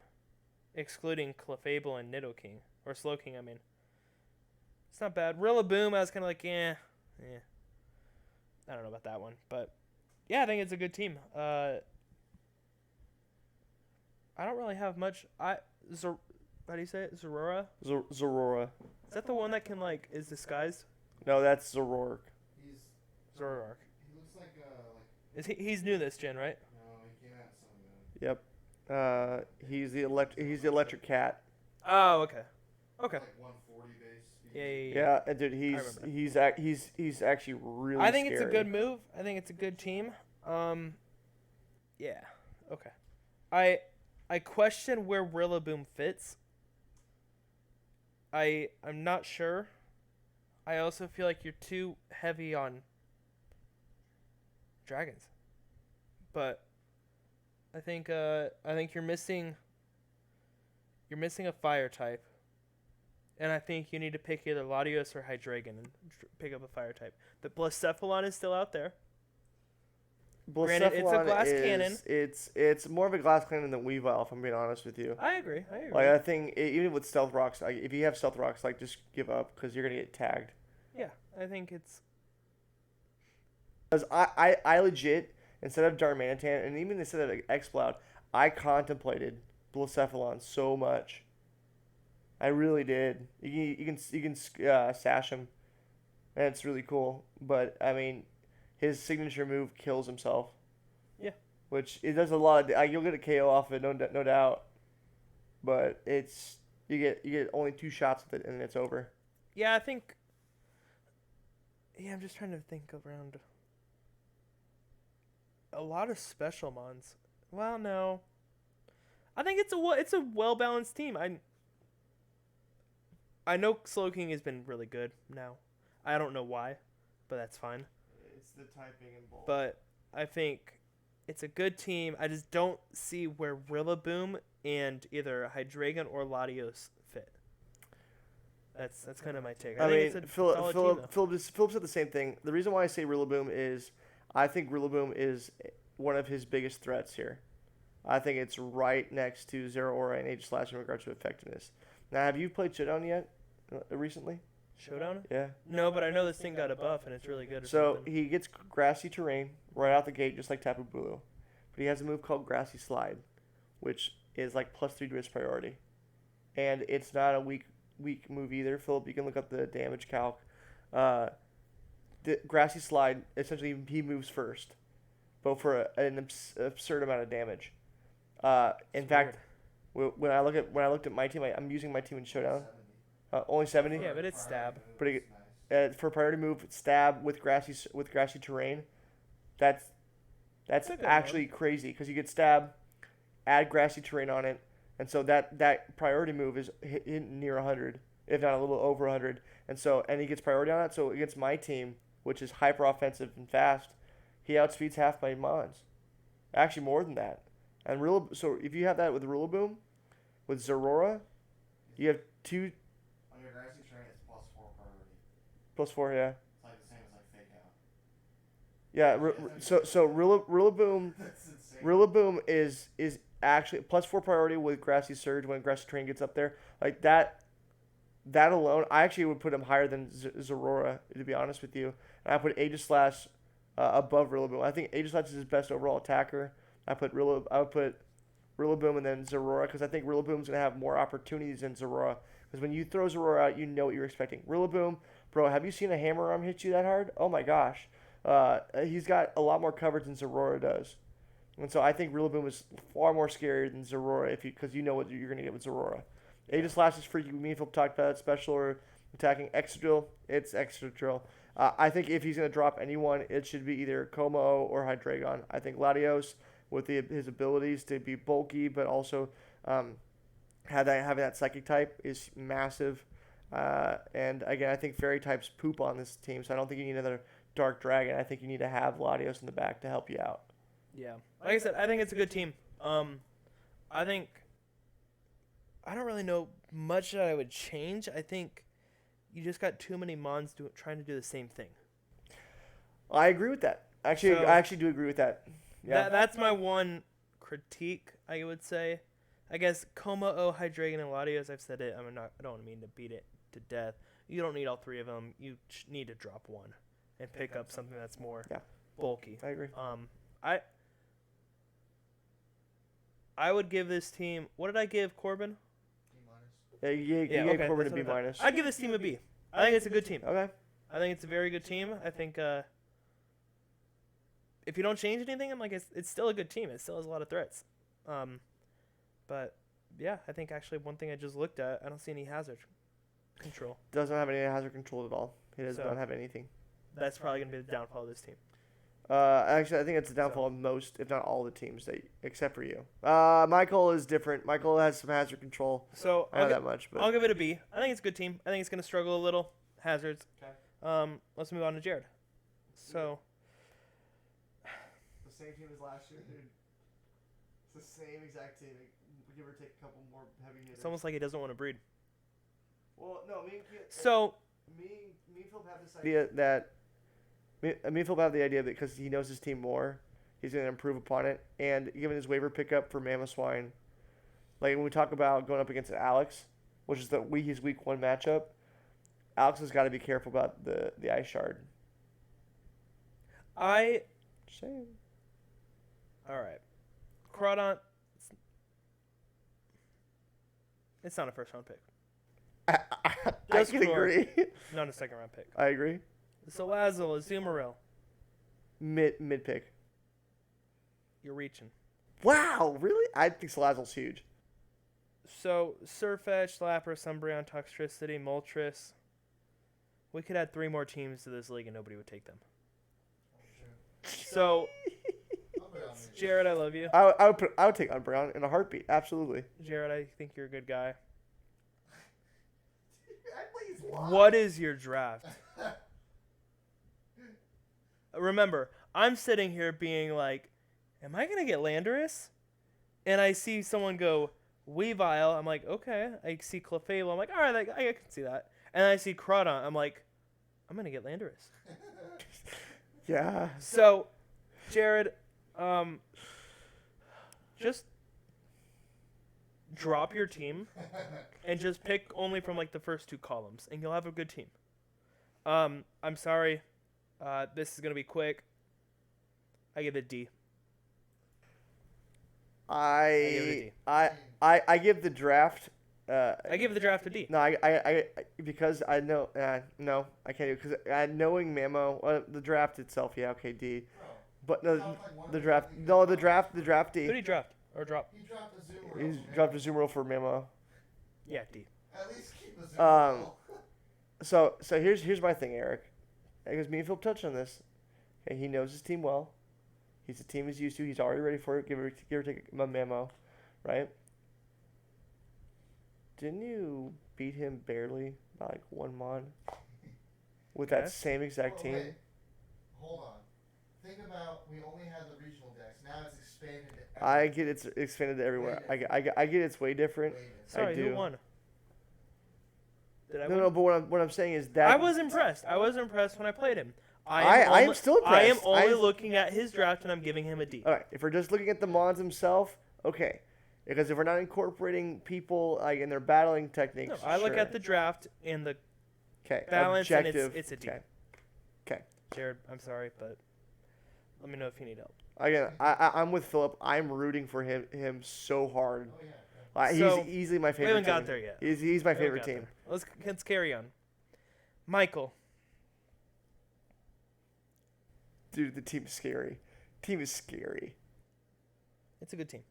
[SPEAKER 3] excluding Clefable and Nidoking or Slowking. I mean, it's not bad. Rillaboom, I was kind of like, I don't know about that one, but yeah, I think it's a good team. I don't really have much. How do you say it? Zeraora?
[SPEAKER 1] Zeraora.
[SPEAKER 3] Is that the one that can is disguised?
[SPEAKER 1] No, that's Zoroark.
[SPEAKER 3] Zoroark.
[SPEAKER 4] He looks like
[SPEAKER 3] He's new this gen, right?
[SPEAKER 4] no, he came out something.
[SPEAKER 1] Yep. He's the electric cat.
[SPEAKER 3] Oh, okay. Okay.
[SPEAKER 4] Like 140 base speed.
[SPEAKER 3] Yeah.
[SPEAKER 1] Yeah, and dude, he's actually really.
[SPEAKER 3] I think
[SPEAKER 1] scary.
[SPEAKER 3] it's a good move. I think it's a good team. Yeah. Okay. I question where Rillaboom fits. I'm not sure. I also feel like you're too heavy on dragons. But I think you're missing a fire type. And I think you need to pick either Latios or Hydreigon and pick up a fire type. The Blacephalon is still out there. Granted, it's a glass cannon.
[SPEAKER 1] It's more of a glass cannon than Weavile, if I'm being honest with you.
[SPEAKER 3] I agree.
[SPEAKER 1] Like I think even with Stealth Rocks, if you have Stealth Rocks, just give up because you're gonna get tagged.
[SPEAKER 3] Yeah, I think it's.
[SPEAKER 1] Because I legit, instead of Darmanitan and even instead of Exploud, I contemplated Blacephalon so much. I really did. You can sash him, and it's really cool. But I mean, his signature move kills himself.
[SPEAKER 3] Yeah.
[SPEAKER 1] Which it does a lot of. You'll get a KO off of it, no doubt. But you get only 2 shots with it and it's over.
[SPEAKER 3] Yeah, I think. Yeah, I'm just trying to think around. A lot of special mons. Well, no. I think it's a well balanced team. I know Slowking has been really good now. I don't know why, but that's fine.
[SPEAKER 1] It's the typing and ball.
[SPEAKER 3] But I think it's a good team. I just don't see where Rillaboom and either Hydreigon or Latios fit. That's kind of my take. I think it's a solid team, though.
[SPEAKER 1] Philip said the same thing. The reason why I say Rillaboom is I think Rillaboom is one of his biggest threats here. I think it's right next to Zeraora and Aegis Slash in regards to effectiveness. Now, have you played Showdown yet recently?
[SPEAKER 3] Showdown?
[SPEAKER 1] Yeah.
[SPEAKER 3] No, but I know this thing got a buff and it's really good.
[SPEAKER 1] So he gets grassy terrain right out the gate, just like Tapu Bulu. But he has a move called Grassy Slide, which is like +3 to his priority. And it's not a weak move either. Philip, you can look up the damage calc. The Grassy Slide, essentially he moves first, but for an absurd amount of damage. In fact, when I looked at my team, I'm using my team in Showdown. Only 70.
[SPEAKER 3] Yeah, but it's stab.
[SPEAKER 1] Pretty good. For a priority move, stab with grassy terrain. That's
[SPEAKER 3] a good
[SPEAKER 1] actually crazy because you get stab, add grassy terrain on it, and so that priority move is hitting near 100, if not a little over 100, and he gets priority on it. So against my team, which is hyper offensive and fast, he outspeeds half my mons, actually more than that. And so if you have that with Rillaboom, with Zorora, you have two.
[SPEAKER 4] On your grassy terrain, it's +4 priority.
[SPEAKER 1] +4, yeah.
[SPEAKER 4] It's like the same as like fake out.
[SPEAKER 1] Yeah, so Rillaboom
[SPEAKER 4] That's insane.
[SPEAKER 1] Rillaboom is actually +4 priority with Grassy Surge when Grassy Terrain gets up there. Like that alone, I actually would put him higher than Zorora, to be honest with you. And I put Aegislash above Rillaboom. I think Aegislash is his best overall attacker. I would put Rillaboom and then Zorora because I think Rillaboom's gonna have more opportunities than Zorora. Because when you throw Zorora out, you know what you're expecting. Rillaboom, bro, have you seen a hammer arm hit you that hard? Oh my gosh. He's got a lot more coverage than Zorora does. And so I think Rillaboom is far more scary than Zorora because you know what you're going to get with Zorora. Aegislash is freaky. Me and Phil talked about it. Special or attacking extra drill. It's extra drill. I think if he's going to drop anyone, it should be either Como or Hydreigon. I think Latios, with his abilities to be bulky but also having that psychic type, is massive. And again, I think fairy types poop on this team, so I don't think you need another Dark Dragon. I think you need to have Latios in the back to help you out.
[SPEAKER 3] Yeah. Like I said, I think it's a good team. I think I don't really know much that I would change. I think you just got too many mons trying to do the same thing.
[SPEAKER 1] I agree with that. Actually, I actually do agree with that. Yeah.
[SPEAKER 3] That's my one critique, I would say. I guess Como, Hydreigon, and Latios, I've said it. I don't mean to beat it to death. You don't need all three of them. You need to drop one and pick up something that's more bulky.
[SPEAKER 1] I agree.
[SPEAKER 3] I would give this team. What did I give Corbin?
[SPEAKER 1] Yeah, you gave Corbin a B minus.
[SPEAKER 3] I'd give this team a B. I think it's a good team.
[SPEAKER 1] Okay.
[SPEAKER 3] I think it's a very good team. I think if you don't change anything, I'm like it's still a good team. It still has a lot of threats. But yeah, I think actually one thing I just looked at, I don't see any hazard control.
[SPEAKER 1] Doesn't have any hazard control at all. He does not have anything.
[SPEAKER 3] That's probably gonna be the downfall of this team.
[SPEAKER 1] Actually, I think it's the downfall of most, if not all, the teams except for you. Michael is different. Michael has some hazard control.
[SPEAKER 3] So
[SPEAKER 1] I know that much, but
[SPEAKER 3] I'll give it a B. I think it's a good team. I think it's gonna struggle a little. Hazards.
[SPEAKER 1] Okay.
[SPEAKER 3] Let's move on to Jared. So.
[SPEAKER 2] The same team as last year, dude. It's the same exact team. Give or take a couple more heavy hitters.
[SPEAKER 3] It's almost like he doesn't want to breed.
[SPEAKER 1] Well, no, me and Philip have this idea that me and Philip have the idea that because he knows his team more, he's going to improve upon it. And given his waiver pickup for Mamoswine, like when we talk about going up against Alex, which is his week 1 matchup, Alex has got to be careful about the Ice Shard. Just saying.
[SPEAKER 3] All right. Crawdont. It's not a first round pick.
[SPEAKER 1] I can agree.
[SPEAKER 3] Not a second round pick.
[SPEAKER 1] I agree.
[SPEAKER 3] Salazzle, Azumarill.
[SPEAKER 1] Mid pick.
[SPEAKER 3] You're reaching.
[SPEAKER 1] Wow, really? I think Salazzle's huge.
[SPEAKER 3] So, Surfetch, Lapras, Umbreon, Toxtricity, Moltres. We could add 3 more teams to this league and nobody would take them. So, Jared, I love you.
[SPEAKER 1] I would take Umbreon in a heartbeat. Absolutely.
[SPEAKER 3] Jared, I think you're a good guy. What is your draft? Remember, I'm sitting here being like, am I going to get Landorus? And I see someone go, Weavile. I'm like, okay. I see Clefable. I'm like, all right, I can see that. And I see Crawdon. I'm like, I'm going to get Landorus.
[SPEAKER 1] Yeah.
[SPEAKER 3] So, Jared, just drop your team and just pick only from like the first 2 columns and you'll have a good team. I'm sorry. This is going to be quick. I give it D.
[SPEAKER 1] I give the draft.
[SPEAKER 3] I give the draft a D.
[SPEAKER 1] No, I because I know no, I can't do it because knowing Mamo, the draft itself, yeah, okay, D. But no, the draft D.
[SPEAKER 3] Who did he draft or drop?
[SPEAKER 4] He dropped a Zoomer.
[SPEAKER 1] He's dropped a Zoomer for Mamo.
[SPEAKER 3] Yeah, D.
[SPEAKER 4] At least keep a Zoomer.
[SPEAKER 1] So here's my thing, Eric. Because me and Phil touched on this. Okay, he knows his team well. The team is used to. He's already ready for it. Give or take a Mamo. right? Didn't you beat him barely by like 1 mon with that
[SPEAKER 3] Yes.
[SPEAKER 1] same exact
[SPEAKER 4] Oh,
[SPEAKER 1] team?
[SPEAKER 4] wait. Hold on. Think about we only had the regional decks. Now it's expanded to
[SPEAKER 1] I get it's expanded to everywhere. I get it's way different.
[SPEAKER 3] Sorry,
[SPEAKER 1] do.
[SPEAKER 3] who won? Did I
[SPEAKER 1] No,
[SPEAKER 3] win?
[SPEAKER 1] no, but what I'm saying is that
[SPEAKER 3] I was impressed. I was impressed when I played him.
[SPEAKER 1] I am still
[SPEAKER 3] I am
[SPEAKER 1] impressed.
[SPEAKER 3] only looking at his draft, and I'm giving him a D.
[SPEAKER 1] All right, if we're just looking at the mons himself, okay. Because if we're not incorporating people like in their battling techniques,
[SPEAKER 3] No, I look
[SPEAKER 1] sure.
[SPEAKER 3] at the draft and the
[SPEAKER 1] okay
[SPEAKER 3] balance, and
[SPEAKER 1] objective.
[SPEAKER 3] it's a D.
[SPEAKER 1] Okay.
[SPEAKER 3] Jared, I'm sorry, but let me know if you need help.
[SPEAKER 1] Again, I'm with Philip. I'm rooting for him so hard.
[SPEAKER 4] Oh, yeah.
[SPEAKER 3] So,
[SPEAKER 1] He's easily my
[SPEAKER 3] We
[SPEAKER 1] favorite.
[SPEAKER 3] haven't
[SPEAKER 1] team.
[SPEAKER 3] got there yet.
[SPEAKER 1] He's my
[SPEAKER 3] We haven't
[SPEAKER 1] favorite
[SPEAKER 3] got
[SPEAKER 1] team.
[SPEAKER 3] there. Let's carry on. Michael.
[SPEAKER 1] Dude, the team is scary. Team is scary.
[SPEAKER 3] It's a good team.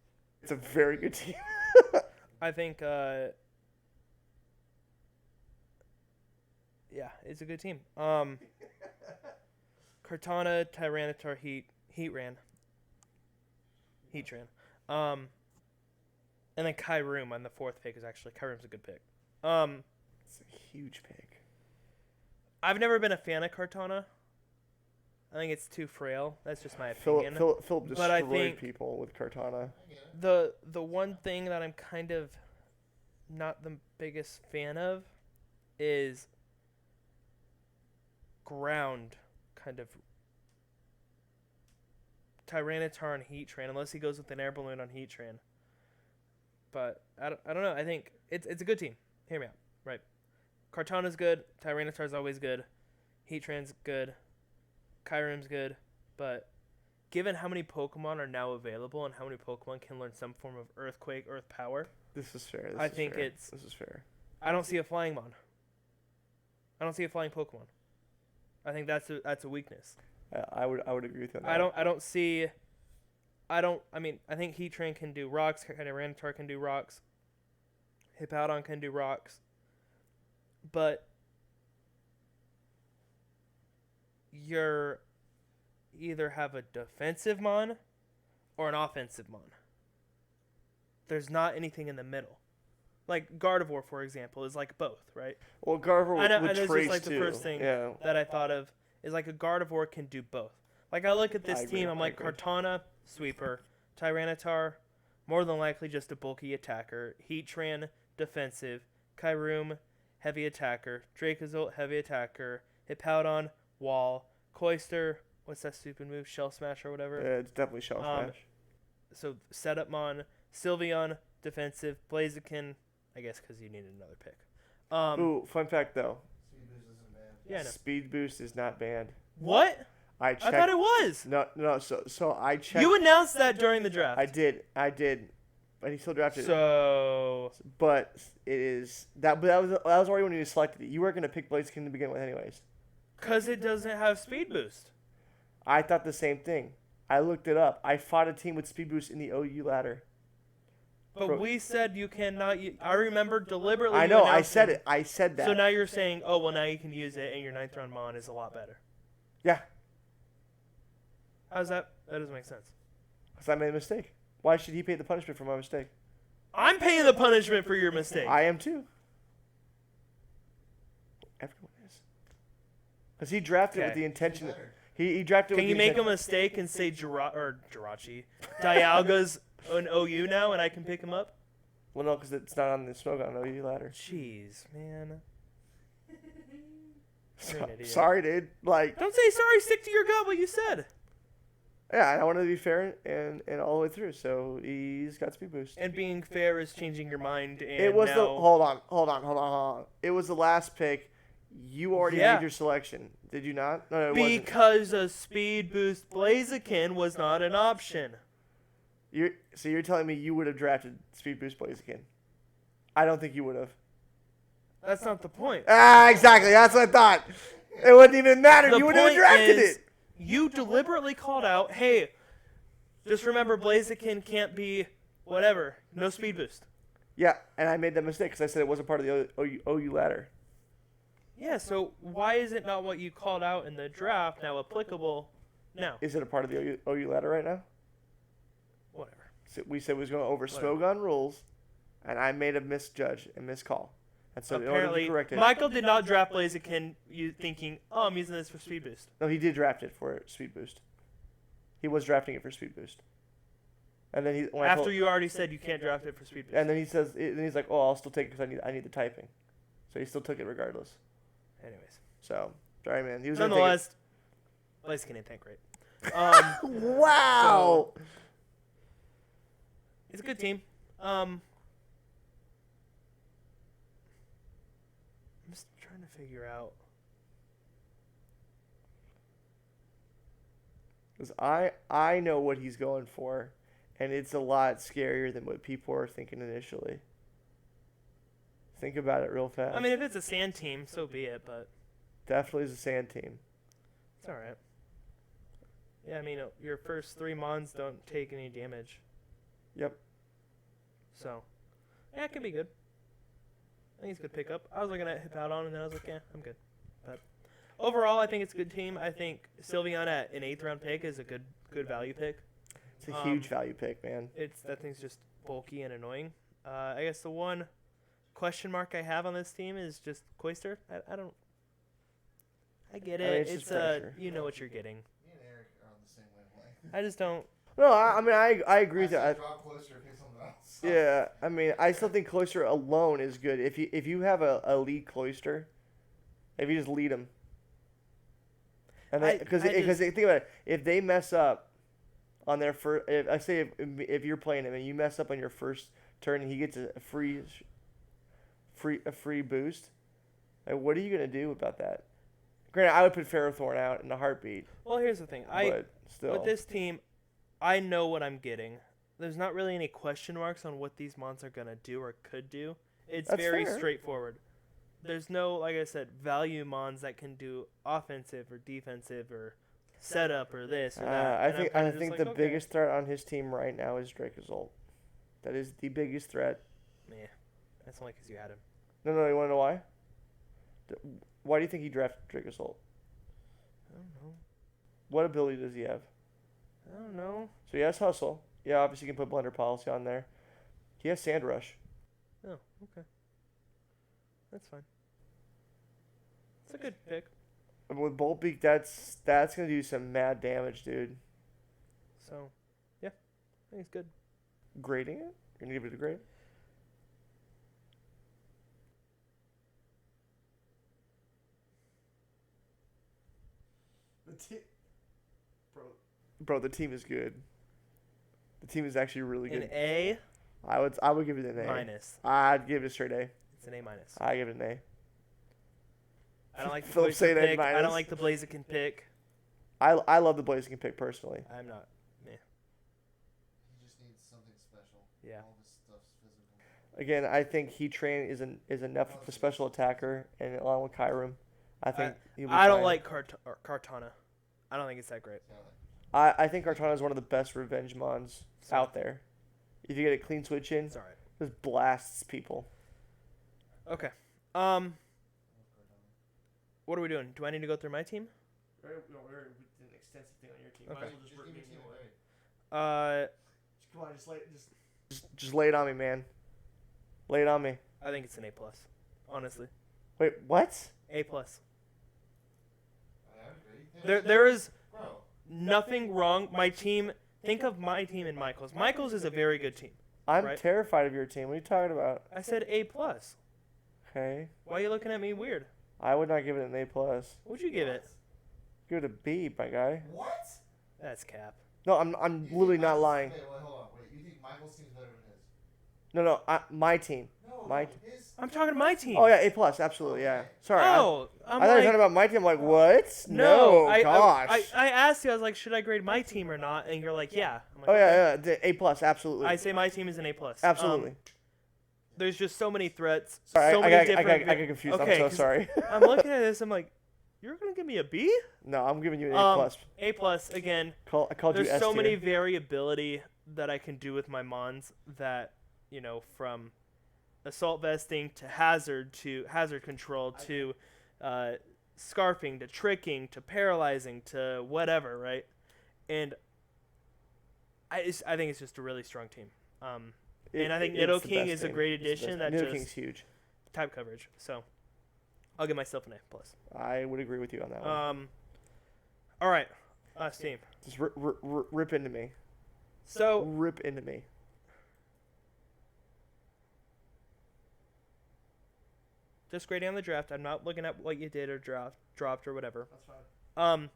[SPEAKER 1] It's a very good team.
[SPEAKER 3] I think, yeah, it's a good team. Cortana, Tyranitar, Heatran. And then Kyroom on the 4th pick is actually, Kyroom's a good pick.
[SPEAKER 1] It's a huge pick.
[SPEAKER 3] I've never been a fan of Cortana. I think it's too frail. That's just my opinion.
[SPEAKER 1] Philip
[SPEAKER 3] But I
[SPEAKER 1] destroyed
[SPEAKER 3] think-
[SPEAKER 1] people with Cortana.
[SPEAKER 4] I get it.
[SPEAKER 3] The one thing that I'm kind of not the biggest fan of is ground kind of Tyranitar and Heatran, unless he goes with an air balloon on Heatran. But I don't know. I think it's a good team. Hear me out. Right. Cortana's good. Tyranitar's always good. Heatran's good. Kyroom's good. But given how many Pokemon are now available and how many Pokemon can learn some form of Earthquake, Earth Power,
[SPEAKER 1] This is fair.
[SPEAKER 3] I think it's-
[SPEAKER 1] This is fair.
[SPEAKER 3] I don't see a Flying Mon. I don't see a Flying Pokemon. I think that's a weakness.
[SPEAKER 1] I would agree with you on that.
[SPEAKER 3] I mean, I think Heatran can do rocks. Tyranitar can do rocks. Hippowdon can do rocks. But you're either have a defensive Mon or an offensive Mon. There's not anything in the middle. Like Gardevoir, for example, is like both, right?
[SPEAKER 1] Well, Gardevoir
[SPEAKER 3] I know,
[SPEAKER 1] would
[SPEAKER 3] and it's
[SPEAKER 1] trace
[SPEAKER 3] just like
[SPEAKER 1] too.
[SPEAKER 3] the first thing
[SPEAKER 1] Yeah.
[SPEAKER 3] that I thought of is like a Gardevoir can do both. Like I look at this
[SPEAKER 1] I agree,
[SPEAKER 3] team, I'm
[SPEAKER 1] I
[SPEAKER 3] like
[SPEAKER 1] agree.
[SPEAKER 3] Cortana, sweeper, Tyranitar, more than likely just a bulky attacker, Heatran, defensive, Kyroom, heavy attacker, Dracozolt, heavy attacker, Hippowdon, wall, Cloyster, what's that stupid move, Shell Smash or whatever.
[SPEAKER 1] Yeah, it's definitely Shell Smash.
[SPEAKER 3] So setup Mon, Sylveon, defensive, Blaziken, I guess because you needed another pick.
[SPEAKER 1] Ooh, fun fact though.
[SPEAKER 4] Speed boost isn't bad.
[SPEAKER 3] Yeah, I know.
[SPEAKER 1] Speed boost is not banned.
[SPEAKER 3] What?
[SPEAKER 1] I
[SPEAKER 3] I
[SPEAKER 1] checked.
[SPEAKER 3] thought it was.
[SPEAKER 1] No. So I checked.
[SPEAKER 3] You announced that during the draft.
[SPEAKER 1] I did. But he still drafted it.
[SPEAKER 3] So
[SPEAKER 1] But it is that. But that was already when you selected it. You weren't gonna pick Blaziken to begin with, anyways.
[SPEAKER 3] because it doesn't have speed boost.
[SPEAKER 1] I thought the same thing. I looked it up. I fought a team with speed boost in the OU ladder.
[SPEAKER 3] But
[SPEAKER 1] Bro-
[SPEAKER 3] we said you cannot. I remember deliberately.
[SPEAKER 1] I
[SPEAKER 3] you
[SPEAKER 1] know. I
[SPEAKER 3] announcing-
[SPEAKER 1] said it. I said that.
[SPEAKER 3] So now you're saying, oh well, now you can use it, and your 9th round Mon is a lot better.
[SPEAKER 1] Yeah.
[SPEAKER 3] How's that? That doesn't make sense.
[SPEAKER 1] Because I made a mistake. Why should he pay the punishment for my mistake?
[SPEAKER 3] I'm paying the punishment for your mistake.
[SPEAKER 1] I am too. Everyone is. Because he drafted it with
[SPEAKER 3] Okay.
[SPEAKER 1] the intention.
[SPEAKER 4] Better.
[SPEAKER 1] He drafted.
[SPEAKER 3] Can
[SPEAKER 1] with
[SPEAKER 3] you
[SPEAKER 1] the
[SPEAKER 3] make a
[SPEAKER 1] intent-
[SPEAKER 3] mistake and say Jirachi, Dialga's an OU now, and I can pick him up?
[SPEAKER 1] Well, no, because it's not on the Smogon OU ladder.
[SPEAKER 3] Jeez, man.
[SPEAKER 1] So,
[SPEAKER 3] You're an idiot.
[SPEAKER 1] sorry, dude. Like,
[SPEAKER 3] Don't say sorry. Stick to your gut. What you said.
[SPEAKER 1] yeah, I wanted to be fair and all the way through. So he's got speed boost.
[SPEAKER 3] And being fair is changing your mind. And
[SPEAKER 1] It was
[SPEAKER 3] now,
[SPEAKER 1] the hold on. It was the last pick. You already
[SPEAKER 3] Yeah.
[SPEAKER 1] made your selection, did you not? No, it wasn't.
[SPEAKER 3] because a speed boost Blaziken was not an option.
[SPEAKER 1] So you're telling me you would have drafted speed boost Blaziken? I don't think you would have.
[SPEAKER 3] That's not the point.
[SPEAKER 1] Ah, exactly. That's what I thought. It wouldn't even matter.
[SPEAKER 3] The
[SPEAKER 1] You would have
[SPEAKER 3] point
[SPEAKER 1] drafted
[SPEAKER 3] is,
[SPEAKER 1] it.
[SPEAKER 3] You deliberately called out, hey, just remember Blaziken can't be whatever. No speed boost.
[SPEAKER 1] Yeah, and I made that mistake because I said it wasn't part of the OU ladder.
[SPEAKER 3] Yeah, so why is it not what you called out in the draft now applicable now?
[SPEAKER 1] Is it a part of the OU ladder right now?
[SPEAKER 3] Whatever.
[SPEAKER 1] we said we was going over smoke gun rules, and I made a misjudge and miscall. And so in order to
[SPEAKER 3] Apparently,
[SPEAKER 1] correct it,
[SPEAKER 3] Michael did not draft Blaziken thinking, oh, I'm using this for speed boost.
[SPEAKER 1] no, he did draft it for speed boost. He was drafting it for speed boost. And then
[SPEAKER 3] After you already said you can't draft it for speed boost.
[SPEAKER 1] and then he says, and he's like, "Oh, I'll still take it because I need the typing." So he still took it regardless.
[SPEAKER 3] Anyways.
[SPEAKER 1] So sorry, man. He was
[SPEAKER 3] Nonetheless, Blaziken ain't that great.
[SPEAKER 1] Wow.
[SPEAKER 3] So, it's a good team. I'm just trying to figure out.
[SPEAKER 1] Because I know what he's going for, and it's a lot scarier than what people are thinking initially. Think about it real fast.
[SPEAKER 3] I mean, if it's a sand team, so be it, but
[SPEAKER 1] Definitely is a sand team.
[SPEAKER 3] it's all right. Yeah, I mean, your first 3 mons don't take any damage.
[SPEAKER 1] Yep.
[SPEAKER 3] So, yeah, it can be good. I think it's a good pickup. I was looking at Hippowdon, and then I was like, yeah, I'm good. But overall, I think it's a good team. I think Sylveon at an 8th round pick is a good value pick.
[SPEAKER 1] It's a huge value pick, man.
[SPEAKER 3] That thing's just bulky and annoying. I guess the one question mark I have on this team is just Cloyster. I don't. I get it.
[SPEAKER 1] I mean, it's just pressure.
[SPEAKER 3] You know what you're getting.
[SPEAKER 4] Me and Eric are on the same wavelength.
[SPEAKER 3] I just don't.
[SPEAKER 1] No, I mean I agree with that.
[SPEAKER 4] Drop closer and pick something else.
[SPEAKER 1] Yeah, I mean I still think Cloyster alone is good. If you have a lead Cloyster, if you just lead them, and because think about it, if they mess up on their first, if you're playing him and you mess up on your first turn and he gets a free boost, like, what are you gonna do about that? Granted, I would put Ferrothorn out in a heartbeat.
[SPEAKER 3] Well, here's the thing.
[SPEAKER 1] But still,
[SPEAKER 3] With this team, I know what I'm getting. There's not really any question marks on what these mons are gonna do or could do. It's
[SPEAKER 1] That's
[SPEAKER 3] very
[SPEAKER 1] fair.
[SPEAKER 3] straightforward. There's no, like I said, value mons that can do offensive or defensive or setup or this or that.
[SPEAKER 1] I
[SPEAKER 3] And I'm
[SPEAKER 1] think
[SPEAKER 3] kinda
[SPEAKER 1] I
[SPEAKER 3] just
[SPEAKER 1] think
[SPEAKER 3] like,
[SPEAKER 1] the
[SPEAKER 3] okay.
[SPEAKER 1] biggest threat on his team right now is Dracozolt. That is the biggest threat.
[SPEAKER 3] Meh. That's only because you had him.
[SPEAKER 1] No, you want to know why? Why do you think he drafted Dracozolt?
[SPEAKER 3] I don't know.
[SPEAKER 1] What ability does he have?
[SPEAKER 3] I don't know.
[SPEAKER 1] So he has Hustle. Yeah, obviously you can put Blender Policy on there. He has Sand Rush.
[SPEAKER 3] Oh, okay. That's fine. It's a good pick.
[SPEAKER 1] And with Bolt Beak, that's gonna do some mad damage, dude.
[SPEAKER 3] So, yeah, I think it's good.
[SPEAKER 1] Grading it? You're gonna give it a grade? Bro, the team is good. The team is actually really
[SPEAKER 3] An
[SPEAKER 1] good.
[SPEAKER 3] A
[SPEAKER 1] I would give it an A.
[SPEAKER 3] minus.
[SPEAKER 1] I'd give it a straight A.
[SPEAKER 3] It's an A minus.
[SPEAKER 1] I give it an A.
[SPEAKER 3] I don't like the
[SPEAKER 1] Philip saying
[SPEAKER 3] Blaziken
[SPEAKER 1] A
[SPEAKER 3] pick. I
[SPEAKER 1] minus.
[SPEAKER 3] don't like the Blaziken pick.
[SPEAKER 1] I love the Blaziken pick personally.
[SPEAKER 3] I'm not. Meh.
[SPEAKER 4] He just needs something special.
[SPEAKER 3] Yeah.
[SPEAKER 4] All this stuff's physical.
[SPEAKER 1] Again, I think Heatran is enough of a special attacker, and along with Kyurem, I think he'll be
[SPEAKER 3] I don't
[SPEAKER 1] fine.
[SPEAKER 3] like Kartana. I don't think it's that great.
[SPEAKER 1] I think Kartana is one of the best revenge mons out there. If you get a clean switch in,
[SPEAKER 3] It's alright.
[SPEAKER 1] just blasts people.
[SPEAKER 3] Okay. What are we doing? Do I need to go through my team?
[SPEAKER 1] We did an extensive thing on your team.
[SPEAKER 3] Okay.
[SPEAKER 4] Just give me team away.
[SPEAKER 1] Come on, just lay it on me, man. Lay it on me.
[SPEAKER 3] I think it's an A plus. Honestly,
[SPEAKER 1] Wait, what?
[SPEAKER 3] A plus.
[SPEAKER 4] I agree.
[SPEAKER 3] There is
[SPEAKER 4] Bro,
[SPEAKER 3] nothing wrong. My team. Think of my team and Michael's. Michael's is a very good team.
[SPEAKER 1] I'm
[SPEAKER 3] Right.
[SPEAKER 1] terrified of your team. What are you talking about?
[SPEAKER 3] I said A plus.
[SPEAKER 1] Okay.
[SPEAKER 3] Why are you looking at me weird?
[SPEAKER 1] I would not give it an A plus.
[SPEAKER 3] What'd you give it?
[SPEAKER 1] Give it a B, my guy.
[SPEAKER 4] what?
[SPEAKER 3] That's cap.
[SPEAKER 1] No, I'm
[SPEAKER 4] You think
[SPEAKER 1] literally not
[SPEAKER 4] Michael's-
[SPEAKER 1] lying.
[SPEAKER 4] Wait, hold on. Wait, you think Michael's team's better than his?
[SPEAKER 1] No, my team.
[SPEAKER 4] No,
[SPEAKER 1] My
[SPEAKER 4] no, his.
[SPEAKER 3] I'm talking to my team.
[SPEAKER 1] Oh yeah, A plus, absolutely, yeah. Sorry.
[SPEAKER 3] Oh,
[SPEAKER 1] I
[SPEAKER 3] I'm
[SPEAKER 1] thought you were
[SPEAKER 3] like,
[SPEAKER 1] talking about my team. I'm like, what?
[SPEAKER 3] no.
[SPEAKER 1] Gosh.
[SPEAKER 3] I asked you. I was like, should I grade my team or not? And you're like, yeah. I'm like,
[SPEAKER 1] Oh
[SPEAKER 3] okay.
[SPEAKER 1] yeah, the A plus, absolutely.
[SPEAKER 3] I say my team is an A plus.
[SPEAKER 1] Absolutely.
[SPEAKER 3] There's just so many threats.
[SPEAKER 1] Sorry,
[SPEAKER 3] so
[SPEAKER 1] I
[SPEAKER 3] many
[SPEAKER 1] got
[SPEAKER 3] different.
[SPEAKER 1] I got confused.
[SPEAKER 3] Okay,
[SPEAKER 1] I'm so
[SPEAKER 3] 'cause
[SPEAKER 1] sorry.
[SPEAKER 3] I'm looking at this. I'm like, you're gonna give me a B?
[SPEAKER 1] No, I'm giving you an A plus.
[SPEAKER 3] A plus again.
[SPEAKER 1] I called you
[SPEAKER 3] There's
[SPEAKER 1] S
[SPEAKER 3] so
[SPEAKER 1] tier.
[SPEAKER 3] many variability that I can do with my mons that from assault vesting to hazard control to scarfing to tricking to paralyzing to whatever, right? And I think it's just a really strong team.
[SPEAKER 1] It-
[SPEAKER 3] and I think
[SPEAKER 1] it's the
[SPEAKER 3] Nidoking
[SPEAKER 1] best
[SPEAKER 3] is a
[SPEAKER 1] team.
[SPEAKER 3] great
[SPEAKER 1] It's the
[SPEAKER 3] addition.
[SPEAKER 1] best.
[SPEAKER 3] That
[SPEAKER 1] Nidoking's
[SPEAKER 3] just
[SPEAKER 1] huge.
[SPEAKER 3] type coverage. So I'll give myself an A+.
[SPEAKER 1] I would agree with you on that one.
[SPEAKER 3] All right, last team.
[SPEAKER 1] Just rip into me.
[SPEAKER 3] So
[SPEAKER 1] Rip into me.
[SPEAKER 3] just grading on the draft. I'm not looking at what you did or dropped or whatever.
[SPEAKER 2] That's fine.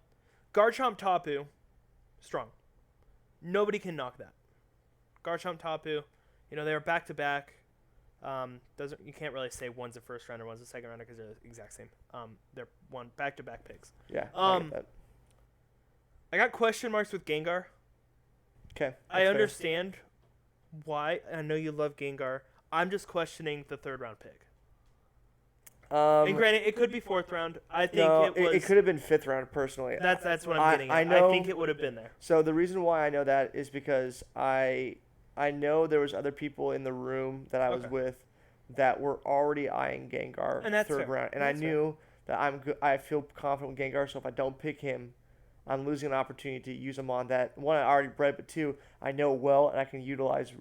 [SPEAKER 3] Garchomp Tapu, strong. Nobody can knock that. Garchomp Tapu, they were back to back. You can't really say one's a first rounder, one's a second rounder because they're the exact same. They're one back to back picks.
[SPEAKER 1] Yeah. I get that.
[SPEAKER 3] I got question marks with Gengar.
[SPEAKER 1] Okay.
[SPEAKER 3] I understand why. I know you love Gengar. I'm just questioning the third round pick. And granted, it could be fourth round. I think
[SPEAKER 1] it could have been fifth round personally.
[SPEAKER 3] That's what I'm getting at. I think it would have been there.
[SPEAKER 1] So the reason why I know that is because I know there was other people in the room that I was with that were already eyeing Gengar
[SPEAKER 3] And that's
[SPEAKER 1] third
[SPEAKER 3] fair.
[SPEAKER 1] round, and
[SPEAKER 3] That's
[SPEAKER 1] I knew that I feel confident with Gengar. So if I don't pick him, I'm losing an opportunity to use him on that. One, I already bred, but two, I know well, and I can utilize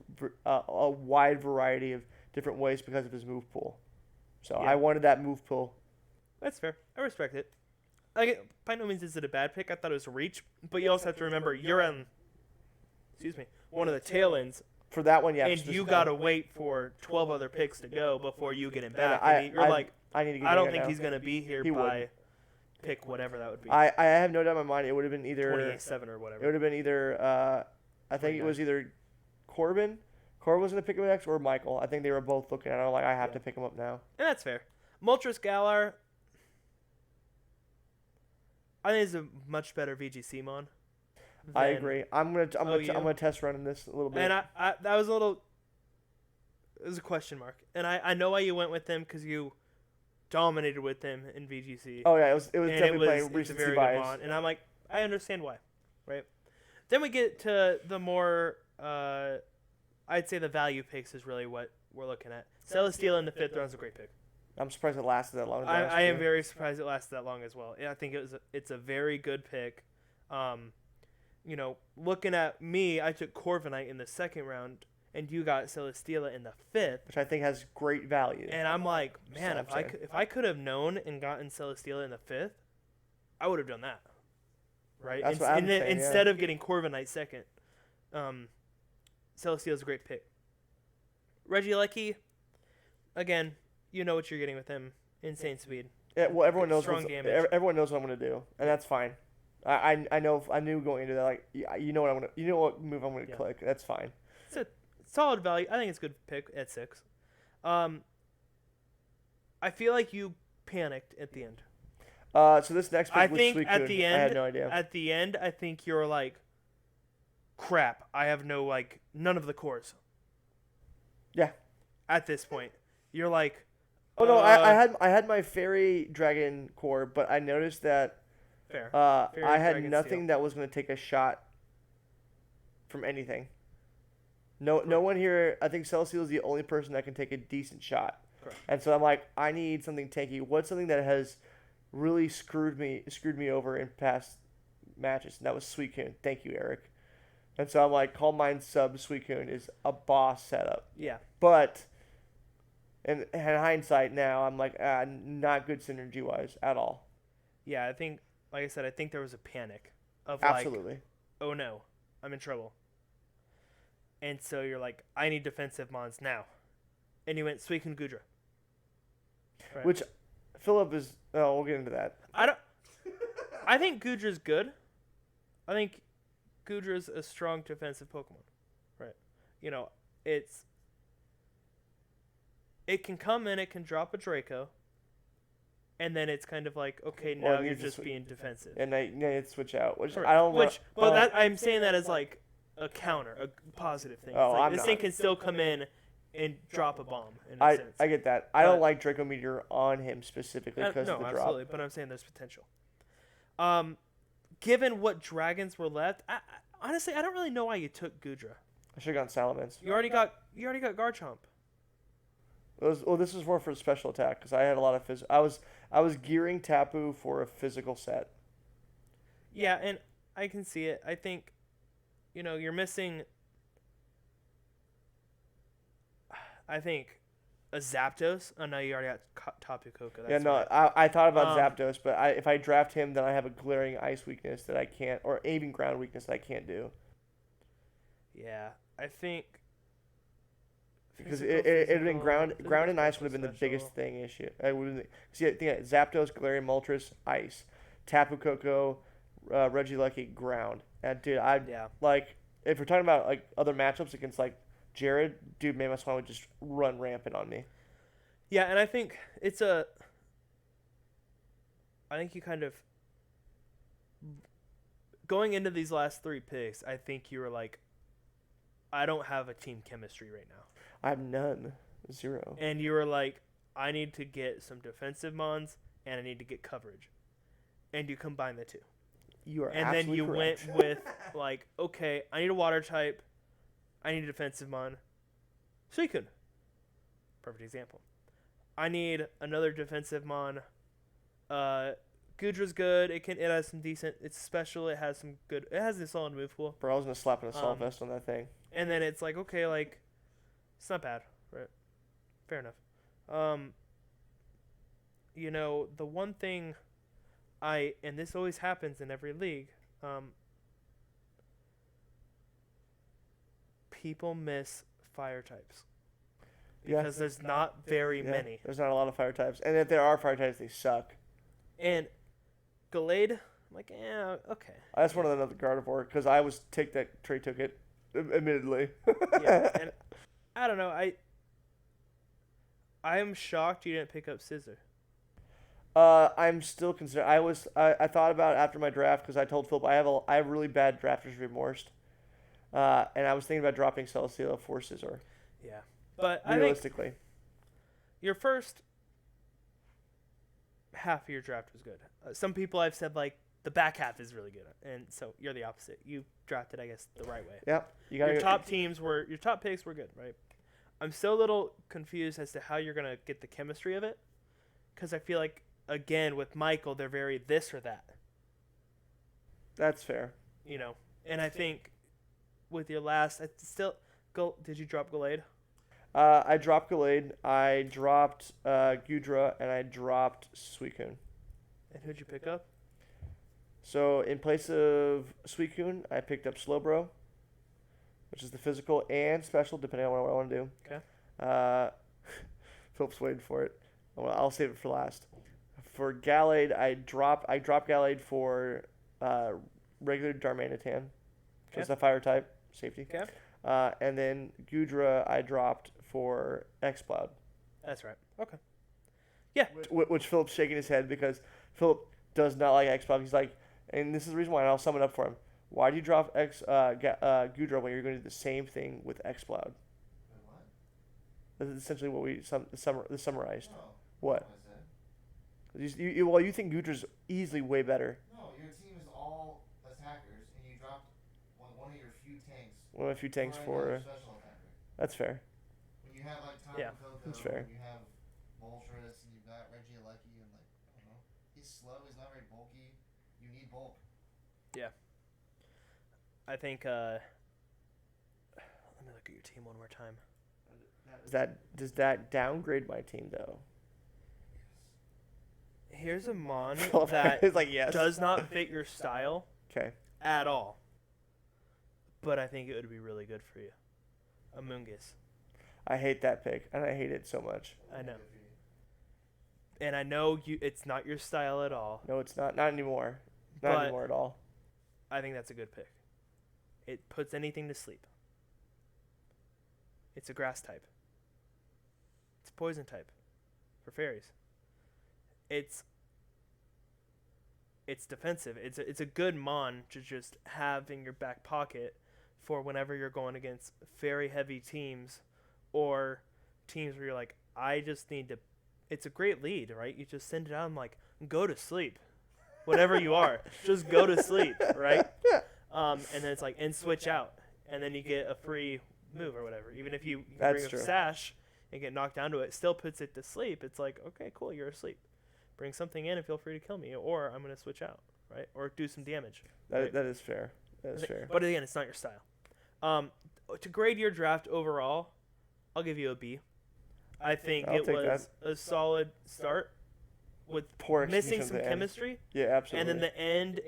[SPEAKER 1] a wide variety of different ways because of his move pool. So
[SPEAKER 3] Yeah.
[SPEAKER 1] I wanted that move pool.
[SPEAKER 3] That's fair. I respect it. By no means is it a bad pick. I thought it was a reach, but you also have to remember you're on, one of the tail ends,
[SPEAKER 1] For that one, yeah.
[SPEAKER 3] and you gotta wait for 12 other picks to go before you get him back.
[SPEAKER 1] I
[SPEAKER 3] And you're like,
[SPEAKER 1] I need to get
[SPEAKER 3] I don't
[SPEAKER 1] Gengar
[SPEAKER 3] think
[SPEAKER 1] now.
[SPEAKER 3] he's gonna be here
[SPEAKER 1] He
[SPEAKER 3] by
[SPEAKER 1] wouldn't.
[SPEAKER 3] pick whatever that would be.
[SPEAKER 1] I have no doubt in my mind it would have been either
[SPEAKER 3] 28-7 or
[SPEAKER 1] it
[SPEAKER 3] whatever.
[SPEAKER 1] would have been either I think it
[SPEAKER 3] 29.
[SPEAKER 1] was either Corbin was gonna pick him next, or Michael. I think they were both looking at it. I'm like, I have to pick him up now.
[SPEAKER 3] And that's fair. Moltres Galar, I think is a much better VGC mon.
[SPEAKER 1] I
[SPEAKER 3] than
[SPEAKER 1] agree. I'm gonna
[SPEAKER 3] OU.
[SPEAKER 1] test run in this a little bit.
[SPEAKER 3] And I that was a little. It was a question mark, and I know why you went with him because you dominated with him in VGC.
[SPEAKER 1] Oh yeah, it was
[SPEAKER 3] and
[SPEAKER 1] definitely playing
[SPEAKER 3] it's a
[SPEAKER 1] recency
[SPEAKER 3] very good
[SPEAKER 1] bias.
[SPEAKER 3] mon, and I'm like, I understand why, right? Then we get to the more, I'd say the value picks is really what we're looking at. Celesteela in the fifth round is a great pick.
[SPEAKER 1] I'm surprised it lasted that long. to be honest
[SPEAKER 3] I
[SPEAKER 1] with
[SPEAKER 3] am
[SPEAKER 1] you.
[SPEAKER 3] very surprised it lasted that long as well. I think it's a very good pick. Looking at me, I took Corviknight in the second round, and you got Celesteela in the fifth.
[SPEAKER 1] which I think has great value.
[SPEAKER 3] And I'm like, man,
[SPEAKER 1] That's what I'm saying.
[SPEAKER 3] if I could have known and gotten Celesteela in the fifth, I would have done that. Right?
[SPEAKER 1] That's what I'm saying, yeah.
[SPEAKER 3] Instead of getting Corviknight second, Celesteela's a great pick. Regieleki, again, you know what you're getting with him. Insane speed.
[SPEAKER 1] Yeah, well, everyone knows
[SPEAKER 3] Strong damage.
[SPEAKER 1] everyone knows what I'm gonna do, and that's fine. I know I knew going into that, like, you know what move I'm gonna
[SPEAKER 3] Yeah.
[SPEAKER 1] click. That's fine.
[SPEAKER 3] It's a solid value. I think it's a good pick at 6. I feel like you panicked at the end.
[SPEAKER 1] So this next pick
[SPEAKER 3] I
[SPEAKER 1] was
[SPEAKER 3] think
[SPEAKER 1] Suicune.
[SPEAKER 3] at the end,
[SPEAKER 1] I had no idea.
[SPEAKER 3] At the end, I think you're like, crap. I have none of the cores.
[SPEAKER 1] Yeah.
[SPEAKER 3] At this point, you're like,
[SPEAKER 1] Oh no, I had my Fairy Dragon core, but I noticed that
[SPEAKER 3] fair. Fairy
[SPEAKER 1] I had
[SPEAKER 3] Dragon
[SPEAKER 1] nothing
[SPEAKER 3] Steel.
[SPEAKER 1] that was going to take a shot from anything. No one here. I think Celesteela is the only person that can take a decent shot.
[SPEAKER 3] Correct.
[SPEAKER 1] And so I'm like, I need something tanky. What's something that has really screwed me over in past matches? And that was Suicune. Thank you, Eric. And so I'm like, Calm Mind sub Suicune is a boss setup.
[SPEAKER 3] Yeah.
[SPEAKER 1] But in hindsight now, I'm like, not good synergy wise at all.
[SPEAKER 3] Yeah, I think, like I said, I think there was a panic of
[SPEAKER 1] Absolutely.
[SPEAKER 3] like, oh no, I'm in trouble. And so you're like, I need defensive mons now. And you went Suicune Gudra. Right.
[SPEAKER 1] Which Philip is. Oh, we'll get into that.
[SPEAKER 3] I think Gudra's good. I think Gudra's a strong defensive Pokemon. Right. It can come in, it can drop a Draco. And then it's kind of like, okay,
[SPEAKER 1] Well,
[SPEAKER 3] now
[SPEAKER 1] it
[SPEAKER 3] you're
[SPEAKER 1] needs to
[SPEAKER 3] just being defensive.
[SPEAKER 1] And I need to switch out, which
[SPEAKER 3] Correct.
[SPEAKER 1] I don't know.
[SPEAKER 3] But that I'm saying that as like a counter, a positive thing.
[SPEAKER 1] Oh,
[SPEAKER 3] It's like,
[SPEAKER 1] I'm
[SPEAKER 3] this
[SPEAKER 1] not.
[SPEAKER 3] thing can still come in and drop a bomb. In a sense.
[SPEAKER 1] I get that. I don't
[SPEAKER 3] But-
[SPEAKER 1] like Draco Meteor on him specifically because
[SPEAKER 3] no,
[SPEAKER 1] of the
[SPEAKER 3] absolutely.
[SPEAKER 1] drop.
[SPEAKER 3] But I'm saying there's potential. Given what dragons were left, honestly, I don't really know why you took Gudra.
[SPEAKER 1] I should have gone Salamence.
[SPEAKER 3] You already got Garchomp.
[SPEAKER 1] This was more for the special attack because I had a lot of I was gearing Tapu for a physical set.
[SPEAKER 3] Yeah, and I can see it. I think, you're missing, I think, a Zapdos. Oh, no, you already got Tapu Koko.
[SPEAKER 1] Yeah,
[SPEAKER 3] That's
[SPEAKER 1] no,
[SPEAKER 3] right.
[SPEAKER 1] I thought about
[SPEAKER 3] Um,
[SPEAKER 1] Zapdos, but if I draft him, then I have a glaring ice weakness that I can't, or even ground weakness that I can't do.
[SPEAKER 3] Yeah, I think.
[SPEAKER 1] Because
[SPEAKER 3] Physical,
[SPEAKER 1] it'd have been
[SPEAKER 3] physical,
[SPEAKER 1] ground
[SPEAKER 3] physical,
[SPEAKER 1] and ice would have
[SPEAKER 3] special,
[SPEAKER 1] been the biggest
[SPEAKER 3] special.
[SPEAKER 1] thing issue. See, think of it, Zapdos, Galarian Moltres, ice, Tapu Koko, Regieleki, ground. And dude,
[SPEAKER 3] Yeah.
[SPEAKER 1] like if we're talking about like other matchups against like Jared, dude, man, my Swan would just run rampant on me.
[SPEAKER 3] Yeah, and I think I think you kind of going into these last 3 picks. I think you were like, I don't have a team chemistry right now,
[SPEAKER 1] I have none, 0.
[SPEAKER 3] and you were like, I need to get some defensive mons and I need to get coverage, and you combine the two,
[SPEAKER 1] You are
[SPEAKER 3] and then
[SPEAKER 1] absolutely
[SPEAKER 3] you
[SPEAKER 1] correct.
[SPEAKER 3] went with like, okay, I need a water type, I need a defensive mon, Suicune, perfect example. I need another defensive mon. Gudra's good. It has some decent. It's special. It has some good. It has a solid move pool.
[SPEAKER 1] Bro, I was gonna slap an assault
[SPEAKER 3] Um,
[SPEAKER 1] vest on that thing.
[SPEAKER 3] And then it's like, okay, like it's not bad, right? Fair enough. The one thing and this always happens in every league, people miss fire types
[SPEAKER 1] Yeah.
[SPEAKER 3] because there's not very
[SPEAKER 1] Yeah,
[SPEAKER 3] many.
[SPEAKER 1] there's not a lot of fire types, and if there are fire types, they suck.
[SPEAKER 3] And Gallade, I'm like, yeah, okay.
[SPEAKER 1] I just wanted another Gardevoir because I was took it, admittedly.
[SPEAKER 3] Yeah, and I don't know. I am shocked you didn't pick up Scissor.
[SPEAKER 1] I'm still considering. I thought about it after my draft because I told Philip I have really bad drafter's remorse, and I was thinking about dropping Celesteela for Scizor.
[SPEAKER 3] Yeah, but I think
[SPEAKER 1] Realistically,
[SPEAKER 3] your first half of your draft was good. Some people I've said like the back half is really good, and so you're the opposite. You drafted, I guess, the right way.
[SPEAKER 1] yeah, you got
[SPEAKER 3] Your top picks were good, right? I'm still a little confused as to how you're gonna get the chemistry of it, because I feel like again with Michael they're very this or that,
[SPEAKER 1] That's fair.
[SPEAKER 3] And I think with your last, did you drop Gallade?
[SPEAKER 1] I dropped Gallade, I dropped Gudra, and I dropped Suicune.
[SPEAKER 3] And who'd you pick up?
[SPEAKER 1] So in place of Suicune, I picked up Slowbro, which is the physical and special, depending on what I want to do.
[SPEAKER 3] Okay.
[SPEAKER 1] Philip's waiting for it. I'll save it for last. For Gallade, I dropped Gallade for regular Darmanitan, because
[SPEAKER 3] Okay.
[SPEAKER 1] the fire type safety.
[SPEAKER 3] Okay.
[SPEAKER 1] And then Gudra, I dropped for Exploud.
[SPEAKER 3] That's right. Okay.
[SPEAKER 1] Which Philip's shaking his head because Philip does not like Exploud. He's like, and this is the reason why, and I'll sum it up for him. Why do you drop Gudra when you're going to do the same thing with Exploud?
[SPEAKER 4] Wait, what?
[SPEAKER 1] That's essentially what we summarized.
[SPEAKER 4] No.
[SPEAKER 1] What?
[SPEAKER 4] I said.
[SPEAKER 1] You think Gudra's easily way better.
[SPEAKER 4] No, your team is all attackers, and you dropped one of your few tanks.
[SPEAKER 1] One of a few tanks
[SPEAKER 4] another
[SPEAKER 1] for.
[SPEAKER 4] special attacker.
[SPEAKER 1] That's fair.
[SPEAKER 4] When you have like Tapu
[SPEAKER 3] Yeah,
[SPEAKER 4] Koko,
[SPEAKER 1] that's fair.
[SPEAKER 4] and you have Moltres, and you've got Regieleki, and like I don't know, he's slow. He's not very bulky. You need bulk.
[SPEAKER 3] I think. Let me look at your team one more time.
[SPEAKER 1] Does that downgrade my team though?
[SPEAKER 3] Here's a mon
[SPEAKER 1] Philip
[SPEAKER 3] that
[SPEAKER 1] is like yes.
[SPEAKER 3] does not fit your style
[SPEAKER 1] Okay.
[SPEAKER 3] at all, but I think it would be really good for you. Amoonguss.
[SPEAKER 1] I hate that pick, and I hate it so much.
[SPEAKER 3] I know. And I know it's not your style at all.
[SPEAKER 1] No, it's not. Not anymore. Not
[SPEAKER 3] But-
[SPEAKER 1] anymore at all.
[SPEAKER 3] I think that's a good pick. It puts anything to sleep. It's a grass type. It's a poison type for fairies. It's defensive. It's a good mon to just have in your back pocket for whenever you're going against fairy heavy teams or teams where you're like, I just need to. It's a great lead, right? You just send it out and like, go to sleep. Whatever you are, just go to sleep, right? And then it's like, and switch out. And then you get a free move or whatever. Even if you
[SPEAKER 1] That's
[SPEAKER 3] bring
[SPEAKER 1] true.
[SPEAKER 3] a sash and get knocked down to it, still puts it to sleep. It's like, okay, cool, you're asleep. Bring something in and feel free to kill me. Or I'm going to switch out, right? Or do some damage. Right.
[SPEAKER 1] That is fair. That's fair.
[SPEAKER 3] But again, it's not your style. To grade your draft overall, I'll give you a B. I think
[SPEAKER 1] I'll
[SPEAKER 3] it
[SPEAKER 1] take
[SPEAKER 3] was a solid start with
[SPEAKER 1] Poor
[SPEAKER 3] missing
[SPEAKER 1] execution at
[SPEAKER 3] some
[SPEAKER 1] the end.
[SPEAKER 3] chemistry,
[SPEAKER 1] Yeah, absolutely.
[SPEAKER 3] and then the end,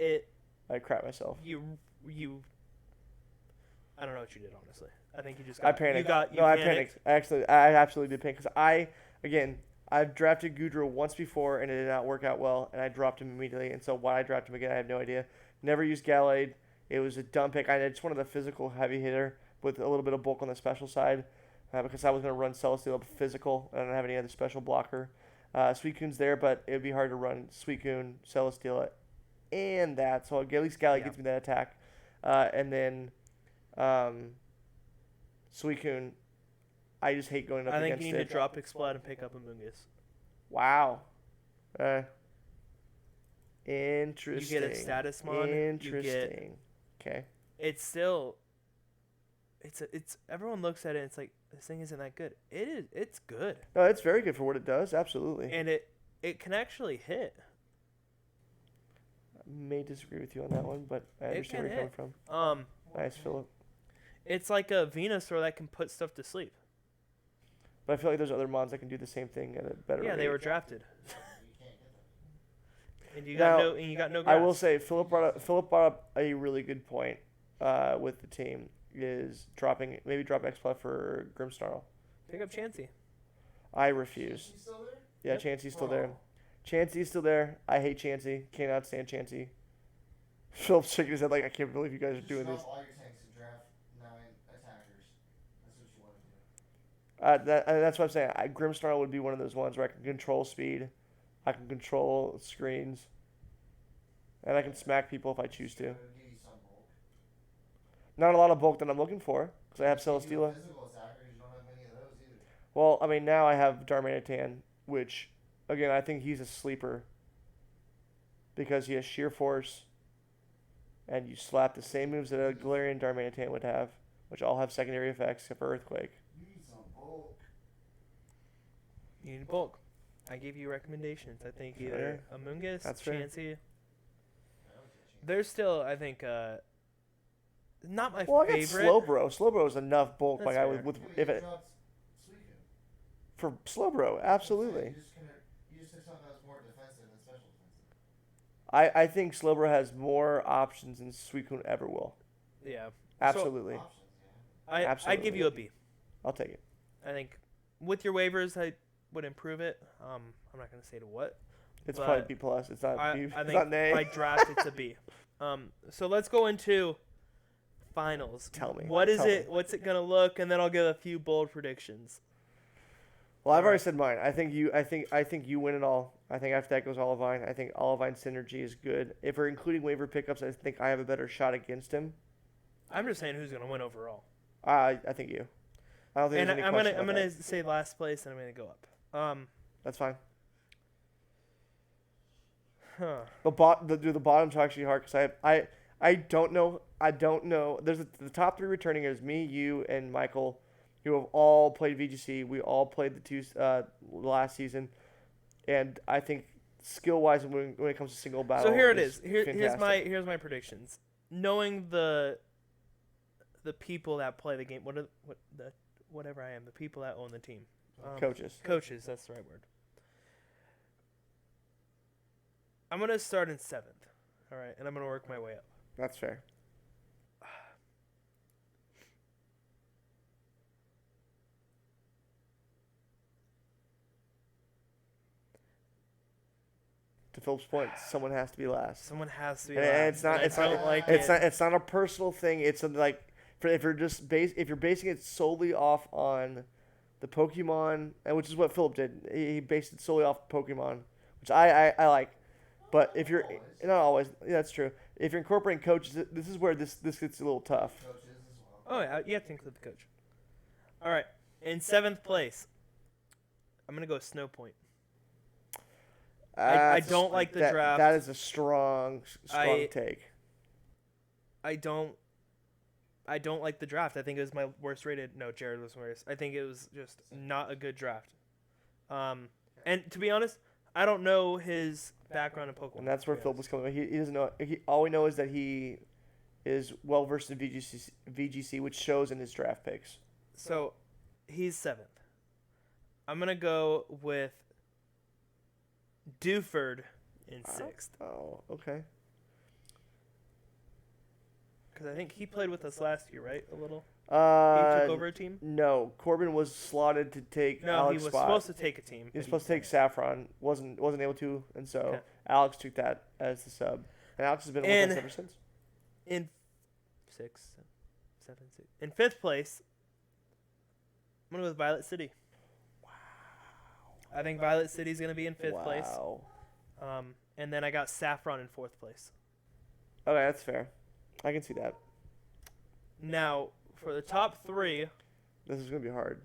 [SPEAKER 1] I crap myself.
[SPEAKER 3] you. I don't know what you did, honestly. I think you just
[SPEAKER 1] I
[SPEAKER 3] got,
[SPEAKER 1] panicked.
[SPEAKER 3] You
[SPEAKER 1] I
[SPEAKER 3] panicked.
[SPEAKER 1] panicked. I absolutely did panic because I've drafted Goudreau once before and it did not work out well, and I dropped him immediately. And so why I dropped him again, I have no idea. Never used Gallade. It was a dumb pick. I just wanted a physical heavy hitter with a little bit of bulk on the special side because I was going to run Celesteal up physical. I don't have any other special blocker. Suicune's there, but it would be hard to run Suicune, Celesteal, and that. So at least Gallade gets me that attack. And then Suicune, I just hate going up
[SPEAKER 3] I think
[SPEAKER 1] against
[SPEAKER 3] you need
[SPEAKER 1] it.
[SPEAKER 3] to drop Explode and pick up Amoonguss.
[SPEAKER 1] Wow. Interesting.
[SPEAKER 3] You get a status mod.
[SPEAKER 1] Interesting. Okay.
[SPEAKER 3] It's still. It's everyone looks at it and it's like this thing isn't that good. It is. It's good.
[SPEAKER 1] No, it's very good for what it does. Absolutely.
[SPEAKER 3] And it can actually hit.
[SPEAKER 1] I may disagree with you on that one, but I understand where you're coming from. Nice, Philip.
[SPEAKER 3] It's like a Venusaur that can put stuff to sleep.
[SPEAKER 1] But I feel like there's other mods that can do the same thing at a better rate.
[SPEAKER 3] Yeah, they were drafted.
[SPEAKER 4] You can't get them.
[SPEAKER 3] And you
[SPEAKER 1] Now,
[SPEAKER 3] got no grass.
[SPEAKER 1] I will say Philip brought up a really good point with the team is drop X-Plot for Grimmsnarl.
[SPEAKER 3] Pick up Chansey.
[SPEAKER 1] I refuse.
[SPEAKER 4] She's still there?
[SPEAKER 1] Yeah,
[SPEAKER 3] Yep.
[SPEAKER 1] Chansey's still there. Chansey's still there. I hate Chansey. Cannot stand Chansey. Philip's shaking his head like, I can't believe you guys are
[SPEAKER 4] Just
[SPEAKER 1] doing
[SPEAKER 4] drop
[SPEAKER 1] this.
[SPEAKER 4] all your tanks and draft 9 attackers. That's what you want to do.
[SPEAKER 1] That's what I'm saying. Grimmsnarl would be one of those ones where I can control speed, I can control screens, and I can smack people if I choose to.
[SPEAKER 4] It'll give you some bulk.
[SPEAKER 1] Not a lot of bulk that I'm looking for because I have
[SPEAKER 4] If you do
[SPEAKER 1] Celesteela.
[SPEAKER 4] physical attackers, you don't have many of those either.
[SPEAKER 1] Well, I mean, now I have Darmanitan, which, again, I think he's a sleeper because he has Sheer Force, and you slap the same moves that a Galarian Darmanitan would have, which all have secondary effects except for Earthquake.
[SPEAKER 4] You need some bulk.
[SPEAKER 3] You need bulk. I gave you recommendations. I think either Amoonguss,
[SPEAKER 1] That's fair.
[SPEAKER 3] Chansey. There's still, I think, not my
[SPEAKER 1] Well, I got
[SPEAKER 3] favorite.
[SPEAKER 1] Slowbro. Slowbro is enough bulk.
[SPEAKER 3] That's
[SPEAKER 1] Like I
[SPEAKER 3] fair.
[SPEAKER 1] would, with
[SPEAKER 4] Yeah, but
[SPEAKER 1] if
[SPEAKER 4] you
[SPEAKER 1] it
[SPEAKER 4] dropped Suicune.
[SPEAKER 1] for Slowbro, absolutely.
[SPEAKER 4] You just took something that's more defensive than special defensive.
[SPEAKER 1] I think Slowbro has more options than Suicune ever will.
[SPEAKER 3] Yeah.
[SPEAKER 1] Absolutely.
[SPEAKER 4] Options, yeah.
[SPEAKER 3] I'd give you a B.
[SPEAKER 1] I'll take it.
[SPEAKER 3] I think with your waivers, I would improve it. I'm not going to say to what.
[SPEAKER 1] It's
[SPEAKER 3] But
[SPEAKER 1] probably B plus. It's not B.
[SPEAKER 3] I
[SPEAKER 1] It's
[SPEAKER 3] think
[SPEAKER 1] not an A.
[SPEAKER 3] by draft, it's a B. So let's go into finals.
[SPEAKER 1] Tell me.
[SPEAKER 3] What is
[SPEAKER 1] Tell me.
[SPEAKER 3] it? What's it going to look? And then I'll give a few bold predictions.
[SPEAKER 1] Well, I've already said mine. I think you win it all. I think after that goes Olivine. I think Olivine synergy is good. If we're including waiver pickups, I think I have a better shot against him.
[SPEAKER 3] I'm just saying who's going to win overall.
[SPEAKER 1] I think you. I don't think
[SPEAKER 3] And
[SPEAKER 1] there's any
[SPEAKER 3] I'm
[SPEAKER 1] question
[SPEAKER 3] gonna
[SPEAKER 1] about that.
[SPEAKER 3] say last place, and I'm gonna go up.
[SPEAKER 1] That's fine.
[SPEAKER 3] Huh.
[SPEAKER 1] The bottoms are actually hard because I don't know. There's the top 3 returning is me, you, and Michael, who have all played VGC. We all played the 2 last season, and I think skill wise when it comes to single battle.
[SPEAKER 3] So here it is.
[SPEAKER 1] Fantastic.
[SPEAKER 3] Here's my predictions. Knowing the people that play the game, whatever I am, the people that own the team,
[SPEAKER 1] Coaches.
[SPEAKER 3] That's the right word. I'm gonna start in 7th, all right, and I'm gonna work my way up.
[SPEAKER 1] That's fair. To Philip's point, someone has to be last.
[SPEAKER 3] Someone has to be.
[SPEAKER 1] And
[SPEAKER 3] last,
[SPEAKER 1] it's not.
[SPEAKER 3] and
[SPEAKER 1] It's
[SPEAKER 3] I
[SPEAKER 1] not.
[SPEAKER 3] don't like
[SPEAKER 1] It's
[SPEAKER 3] it.
[SPEAKER 1] not. It's not a personal thing. It's something like if you're basing it solely off on the Pokemon, and which is what Philip did. He based it solely off Pokemon, which I like. But if you're not always, yeah, that's true. If you're incorporating coaches, this is where this gets a little tough.
[SPEAKER 4] Coaches as well.
[SPEAKER 3] Oh yeah, you have to include the coach. All right, in 7th place, I'm gonna go Snow Point. I don't like the draft.
[SPEAKER 1] That is a strong take.
[SPEAKER 3] I don't like the draft. I think it was my worst rated. No, Jared was worse. I think it was just not a good draft. And to be honest, I don't know his background in Pokemon.
[SPEAKER 1] And that's where Philip was coming. He doesn't know. All we know is that he is well versed in VGC, which shows in his draft picks.
[SPEAKER 3] So he's 7th. I'm going to go with Duford in 6th.
[SPEAKER 1] Oh, okay.
[SPEAKER 3] Because I think he played with us last year, right? A little? He
[SPEAKER 1] Uh,
[SPEAKER 3] took over a team?
[SPEAKER 1] no, Corbin was slotted to take
[SPEAKER 3] No,
[SPEAKER 1] Alex's
[SPEAKER 3] he was
[SPEAKER 1] spot.
[SPEAKER 3] supposed to take a team.
[SPEAKER 1] He was
[SPEAKER 3] but
[SPEAKER 1] supposed to take Saffron. Wasn't able to, and so
[SPEAKER 3] Okay.
[SPEAKER 1] Alex took that as the sub. And Alex has been with
[SPEAKER 3] And-
[SPEAKER 1] us ever since.
[SPEAKER 3] In 6, 7, 6. In 5th place, I'm going to go with Violet City. Wow. I think Violet City's going to be in 5th place.
[SPEAKER 1] Wow.
[SPEAKER 3] And then I got Saffron in 4th place.
[SPEAKER 1] Okay, that's fair. I can see that.
[SPEAKER 3] Now, for the top 3,
[SPEAKER 1] This is gonna be hard.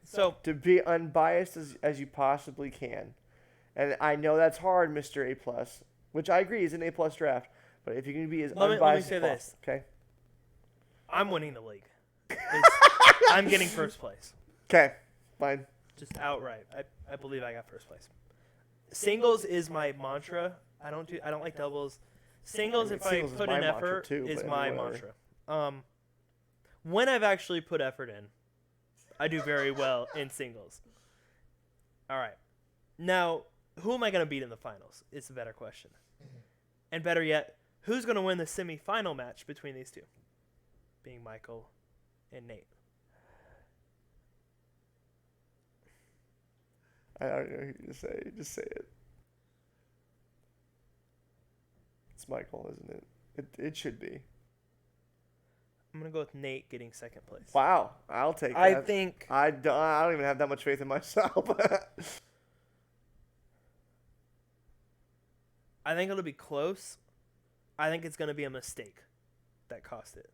[SPEAKER 3] so
[SPEAKER 1] To be unbiased as you possibly can, and I know that's hard, Mr. A plus, which I agree is an A plus draft. But if you can be as
[SPEAKER 3] Let me
[SPEAKER 1] unbiased
[SPEAKER 3] say
[SPEAKER 1] as
[SPEAKER 3] this.
[SPEAKER 1] possible, okay?
[SPEAKER 3] I'm winning the league. I'm getting 1st place.
[SPEAKER 1] Okay, fine.
[SPEAKER 3] Just outright. I believe I got 1st place. Singles is my mantra. I don't like doubles. Singles, if
[SPEAKER 1] Singles
[SPEAKER 3] I
[SPEAKER 1] is
[SPEAKER 3] put
[SPEAKER 1] my
[SPEAKER 3] in
[SPEAKER 1] mantra
[SPEAKER 3] effort,
[SPEAKER 1] too,
[SPEAKER 3] is
[SPEAKER 1] but
[SPEAKER 3] my
[SPEAKER 1] whatever.
[SPEAKER 3] mantra. When I've actually put effort in, I do very well in singles. All right. Now, who am I going to beat in the finals? It's a better question. And better yet, who's going to win the semifinal match between these two? Being Michael and Nate.
[SPEAKER 1] I don't know who to say. Just say it. It's Michael, isn't it? It should be.
[SPEAKER 3] I'm going to go with Nate getting 2nd place.
[SPEAKER 1] Wow, I'll take that.
[SPEAKER 3] I think
[SPEAKER 1] I don't even have that much faith in myself.
[SPEAKER 3] it'll be close. I think it's going to be a mistake that cost it.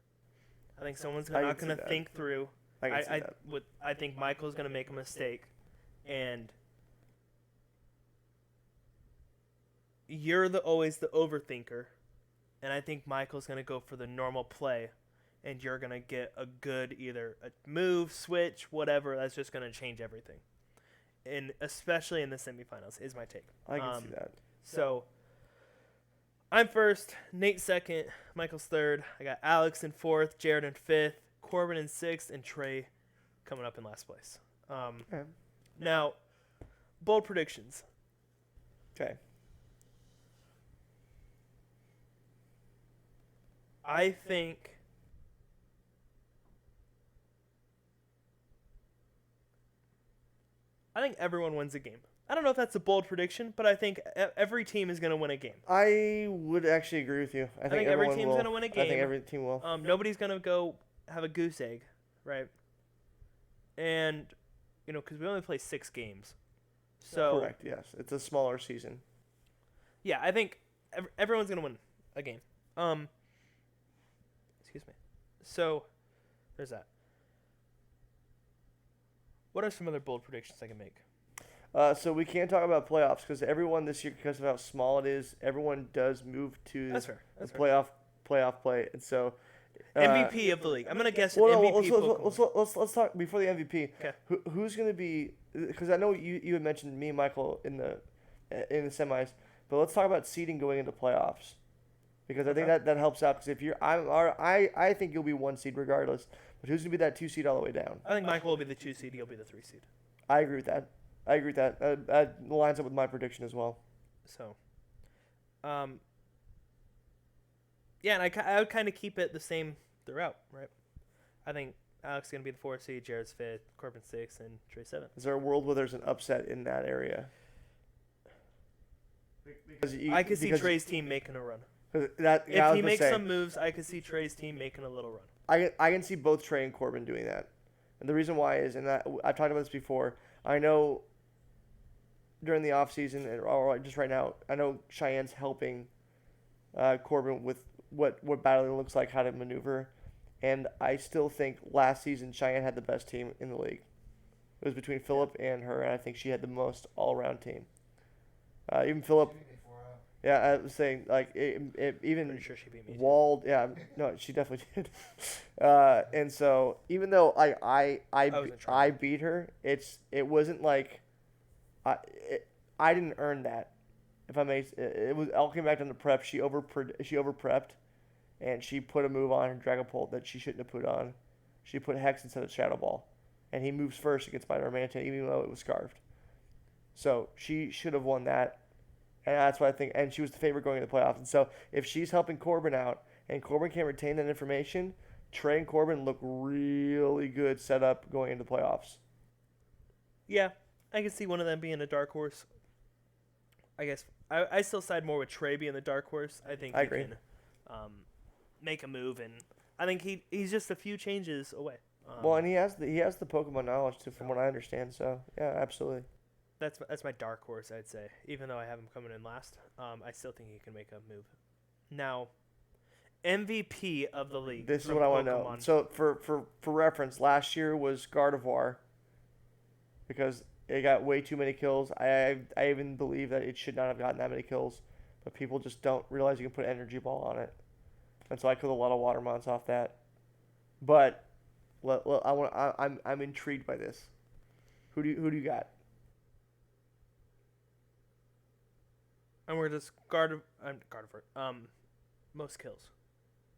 [SPEAKER 3] I think someone's
[SPEAKER 1] I
[SPEAKER 3] not
[SPEAKER 1] can
[SPEAKER 3] going
[SPEAKER 1] see
[SPEAKER 3] to
[SPEAKER 1] that.
[SPEAKER 3] think through.
[SPEAKER 1] I can see that.
[SPEAKER 3] I think Michael's going to make a mistake, and you're always the overthinker, and I think Michael's going to go for the normal play, and you're going to get a good either a move, switch, whatever. That's just going to change everything, and especially in the semifinals is my take.
[SPEAKER 1] I can see that.
[SPEAKER 3] So I'm 1st, Nate 2nd, Michael's 3rd. I got Alex in 4th, Jared in 5th, Corbin in 6th, and Trey coming up in last place.
[SPEAKER 1] Okay.
[SPEAKER 3] Now, bold predictions.
[SPEAKER 1] Okay.
[SPEAKER 3] I think everyone wins a game. I don't know if that's a bold prediction, but I think every team is going to win a game.
[SPEAKER 1] I would actually agree with you. I think
[SPEAKER 3] every
[SPEAKER 1] everyone
[SPEAKER 3] team's
[SPEAKER 1] will.
[SPEAKER 3] gonna win a
[SPEAKER 1] I think
[SPEAKER 3] game.
[SPEAKER 1] every team will.
[SPEAKER 3] Nobody's going to go have a goose egg, right? And, because we only play 6 games. So,
[SPEAKER 1] Correct, yes. It's a smaller season.
[SPEAKER 3] yeah, I think everyone's going to win a game. Excuse me. So, there's that. What are some other bold predictions I can make?
[SPEAKER 1] So we can't talk about playoffs because everyone this year, because of how small it is, everyone does move to
[SPEAKER 3] That's fair.
[SPEAKER 1] the
[SPEAKER 3] That's fair.
[SPEAKER 1] playoff play, and so
[SPEAKER 3] MVP of the league. I'm going to guess
[SPEAKER 1] Well, no,
[SPEAKER 3] MVP.
[SPEAKER 1] let's talk before the MVP.
[SPEAKER 3] Okay.
[SPEAKER 1] Who's going to be? Because I know you had mentioned me and Michael in the semis, but let's talk about seeding going into playoffs, because I think that helps out. Because if you're, I think you'll be 1 seed regardless. But who's going to be that 2 seed all the way down?
[SPEAKER 3] I think Michael will be the 2 seed. He'll be the 3 seed.
[SPEAKER 1] I agree with that. That lines up with my prediction as well.
[SPEAKER 3] So, yeah, and I would kind of keep it the same throughout, right? I think Alex is going to be the 4th seed, Jared's 5th, Corbin 6th, and Trey 7th.
[SPEAKER 1] Is there a world where there's an upset in that area? Because
[SPEAKER 3] I could see Trey's team making a run.
[SPEAKER 1] If
[SPEAKER 3] He makes some moves, I could see Trey's team making a little run.
[SPEAKER 1] I can see both Trey and Corbin doing that, and the reason why is, and I've talked about this before. I know during the off season, or just right now, I know Cheyenne's helping Corbin with what battling looks like, how to maneuver, and I still think last season Cheyenne had the best team in the league. It was between Phillip and her, and I think she had the most all around team. Even Phillip. Yeah, I was saying like even
[SPEAKER 3] Pretty sure she beat me. Too.
[SPEAKER 1] Walled. Yeah, no, she definitely did. And so even though
[SPEAKER 3] wasn't trying.
[SPEAKER 1] I beat her, it wasn't like I didn't earn that. If I may, it was all came back down to prep. She over prepped, and she put a move on her Dragapult that she shouldn't have put on. She put Hex instead of Shadow Ball, and he moves first against my Darmanitan, even though it was scarfed. So she should have won that. And that's what I think. And she was the favorite going into the playoffs. And so if she's helping Corbin out and Corbin can retain that information, Trey and Corbin look really good set up going into the playoffs.
[SPEAKER 3] Yeah, I can see one of them being a dark horse. I guess I still side more with Trey being the dark horse. I think
[SPEAKER 1] I
[SPEAKER 3] he
[SPEAKER 1] agree.
[SPEAKER 3] can make a move, and I think he's just a few changes away.
[SPEAKER 1] Well, and he has the Pokemon knowledge too, from what I understand. So yeah, absolutely.
[SPEAKER 3] That's my dark horse, I'd say. Even though I have him coming in last, I still think he can make a move. Now, MVP of the league.
[SPEAKER 1] This is
[SPEAKER 3] from
[SPEAKER 1] what I want to know.
[SPEAKER 3] Pokemon.
[SPEAKER 1] So for reference, last year was Gardevoir because it got way too many kills. I even believe that it should not have gotten that many kills, but people just don't realize you can put Energy Ball on it, and so I killed a lot of Watermons off that. But I'm intrigued by this. Who do you got?
[SPEAKER 3] And we're just Gardevoir. Most kills,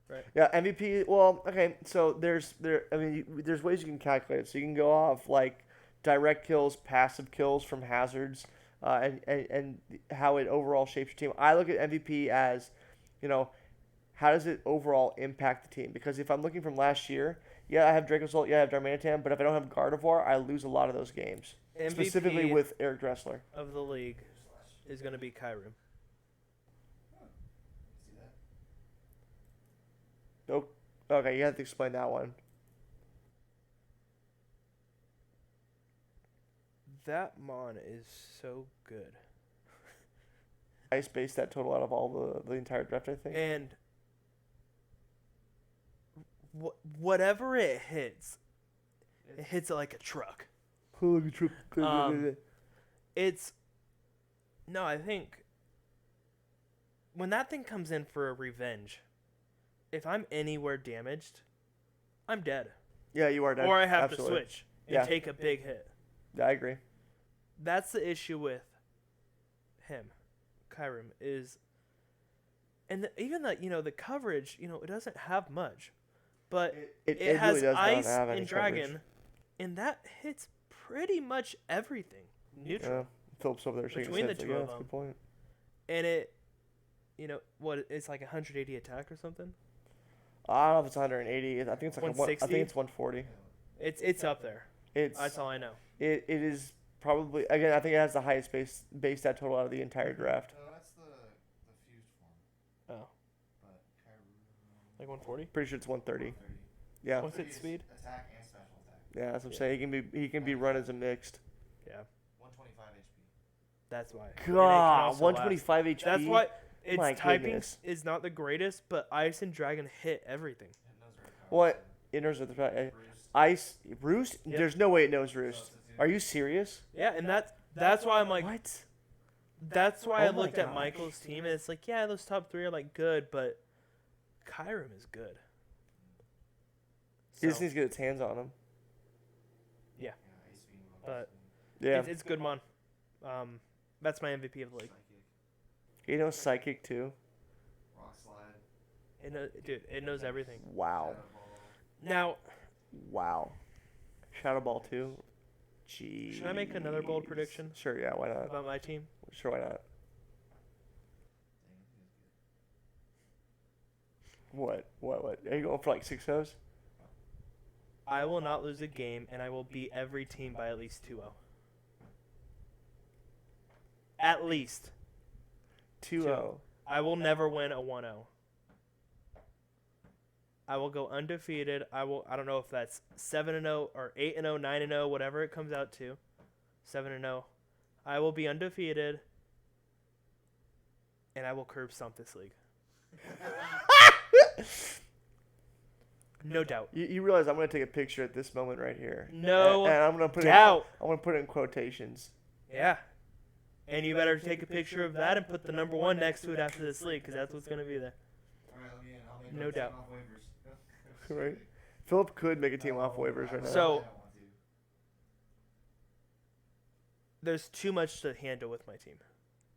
[SPEAKER 3] right?
[SPEAKER 1] Yeah, MVP. Well, okay. So there's ways you can calculate it. So you can go off like direct kills, passive kills from hazards, and how it overall shapes your team. I look at MVP as, how does it overall impact the team? Because if I'm looking from last year, yeah, I have Dracozolt, yeah, I have Darmanitan, but if I don't have Gardevoir, I lose a lot of those games.
[SPEAKER 3] MVP
[SPEAKER 1] Specifically with Eric Dressler.
[SPEAKER 3] of the league is going to be Kyurem.
[SPEAKER 4] See that?
[SPEAKER 1] Oh, okay, you have to explain that one.
[SPEAKER 3] That Mon is so good.
[SPEAKER 1] I spaced that total out of all the entire draft, I think.
[SPEAKER 3] And whatever it hits it like a truck. I think when that thing comes in for a revenge, if I'm anywhere damaged, I'm dead.
[SPEAKER 1] Yeah, you are dead.
[SPEAKER 3] Or I have
[SPEAKER 1] Absolutely.
[SPEAKER 3] to switch and take a big hit.
[SPEAKER 1] Yeah, I agree.
[SPEAKER 3] That's the issue with him, Kyurem, is, and even the coverage, it doesn't have much, but it has
[SPEAKER 1] really does not
[SPEAKER 3] ice
[SPEAKER 1] have any
[SPEAKER 3] and dragon,
[SPEAKER 1] coverage.
[SPEAKER 3] and that hits pretty much everything neutral.
[SPEAKER 1] Yeah, Phillips over there shaking
[SPEAKER 3] Between
[SPEAKER 1] his
[SPEAKER 3] the
[SPEAKER 1] head.
[SPEAKER 3] two
[SPEAKER 1] Yeah,
[SPEAKER 3] of
[SPEAKER 1] that's a
[SPEAKER 3] them.
[SPEAKER 1] good point.
[SPEAKER 3] And it, it's like 180 attack or something.
[SPEAKER 1] I don't know if it's 180. I think it's like I
[SPEAKER 3] 160?
[SPEAKER 1] think it's 140.
[SPEAKER 3] It's up there. That's all I know.
[SPEAKER 1] It is probably, again, I think it has the highest base stat total out of the entire draft.
[SPEAKER 4] No, that's the fused form.
[SPEAKER 3] Oh,
[SPEAKER 4] But Kyurem,
[SPEAKER 3] like 140.
[SPEAKER 1] Pretty sure it's 130.
[SPEAKER 4] 130.
[SPEAKER 1] Yeah,
[SPEAKER 3] What's its speed?
[SPEAKER 4] Attack and special attack.
[SPEAKER 1] yeah, that's what I'm saying. He can be run as a mixed.
[SPEAKER 3] Yeah,
[SPEAKER 4] 125 HP.
[SPEAKER 3] that's why. And it can
[SPEAKER 1] God,
[SPEAKER 3] also
[SPEAKER 1] 125 HP.
[SPEAKER 3] That's why its
[SPEAKER 1] My
[SPEAKER 3] typing
[SPEAKER 1] goodness.
[SPEAKER 3] is not the greatest, but Ice and Dragon hit everything.
[SPEAKER 4] It knows very powerful.
[SPEAKER 1] What? It knows the
[SPEAKER 4] Roost.
[SPEAKER 1] Ice Roost.
[SPEAKER 3] Yep.
[SPEAKER 1] There's no way it knows Roost.
[SPEAKER 4] Substitute.
[SPEAKER 1] Are you serious?
[SPEAKER 3] Yeah, and that's why I'm like,
[SPEAKER 1] What?
[SPEAKER 3] that's why
[SPEAKER 1] Oh
[SPEAKER 3] I
[SPEAKER 1] my
[SPEAKER 3] looked at
[SPEAKER 1] gosh.
[SPEAKER 3] Michael's team, and it's like, yeah, those top three are like good, but Kyurem is good.
[SPEAKER 1] He just
[SPEAKER 3] So,
[SPEAKER 1] needs to get his hands on him.
[SPEAKER 4] Yeah, Ice Beam.
[SPEAKER 3] But-
[SPEAKER 1] Yeah.
[SPEAKER 3] it's good, Mon. That's my MVP of the league.
[SPEAKER 4] Psychic.
[SPEAKER 1] He knows Psychic too.
[SPEAKER 4] Rock Slide.
[SPEAKER 3] It knows everything.
[SPEAKER 1] Wow.
[SPEAKER 4] Shadow Ball.
[SPEAKER 3] Now,
[SPEAKER 1] Wow. Shadow Ball too. Gee.
[SPEAKER 3] should I make another bold prediction
[SPEAKER 1] Sure. Yeah. Why not?
[SPEAKER 3] about my team?
[SPEAKER 1] Sure. Why not?
[SPEAKER 4] Dang, he was good.
[SPEAKER 1] What? Are you going for like 6-0s?
[SPEAKER 3] I will not lose a game, and I will beat every team by at least 2-0. At least.
[SPEAKER 1] 2-0.
[SPEAKER 3] I will never win a 1-0. I will go undefeated. I don't know if that's 7-0 or 8-0, 9-0, whatever it comes out to. 7-0. I will be undefeated, and I will curb stomp this league. No doubt.
[SPEAKER 1] You realize I'm gonna take a picture at this moment right here.
[SPEAKER 3] No
[SPEAKER 1] And I'm gonna put
[SPEAKER 3] doubt.
[SPEAKER 1] I'm gonna put it in quotations.
[SPEAKER 3] Yeah. And you better take a picture of that and put the number 1 next to it after this league, because that's what's going to be there.
[SPEAKER 4] All right, let me in. I'll make
[SPEAKER 3] No
[SPEAKER 4] my team
[SPEAKER 3] doubt.
[SPEAKER 4] off waivers.
[SPEAKER 1] Right. Philip could make a team off waivers right now.
[SPEAKER 3] So-
[SPEAKER 4] I don't want to.
[SPEAKER 3] There's too much to handle with my team.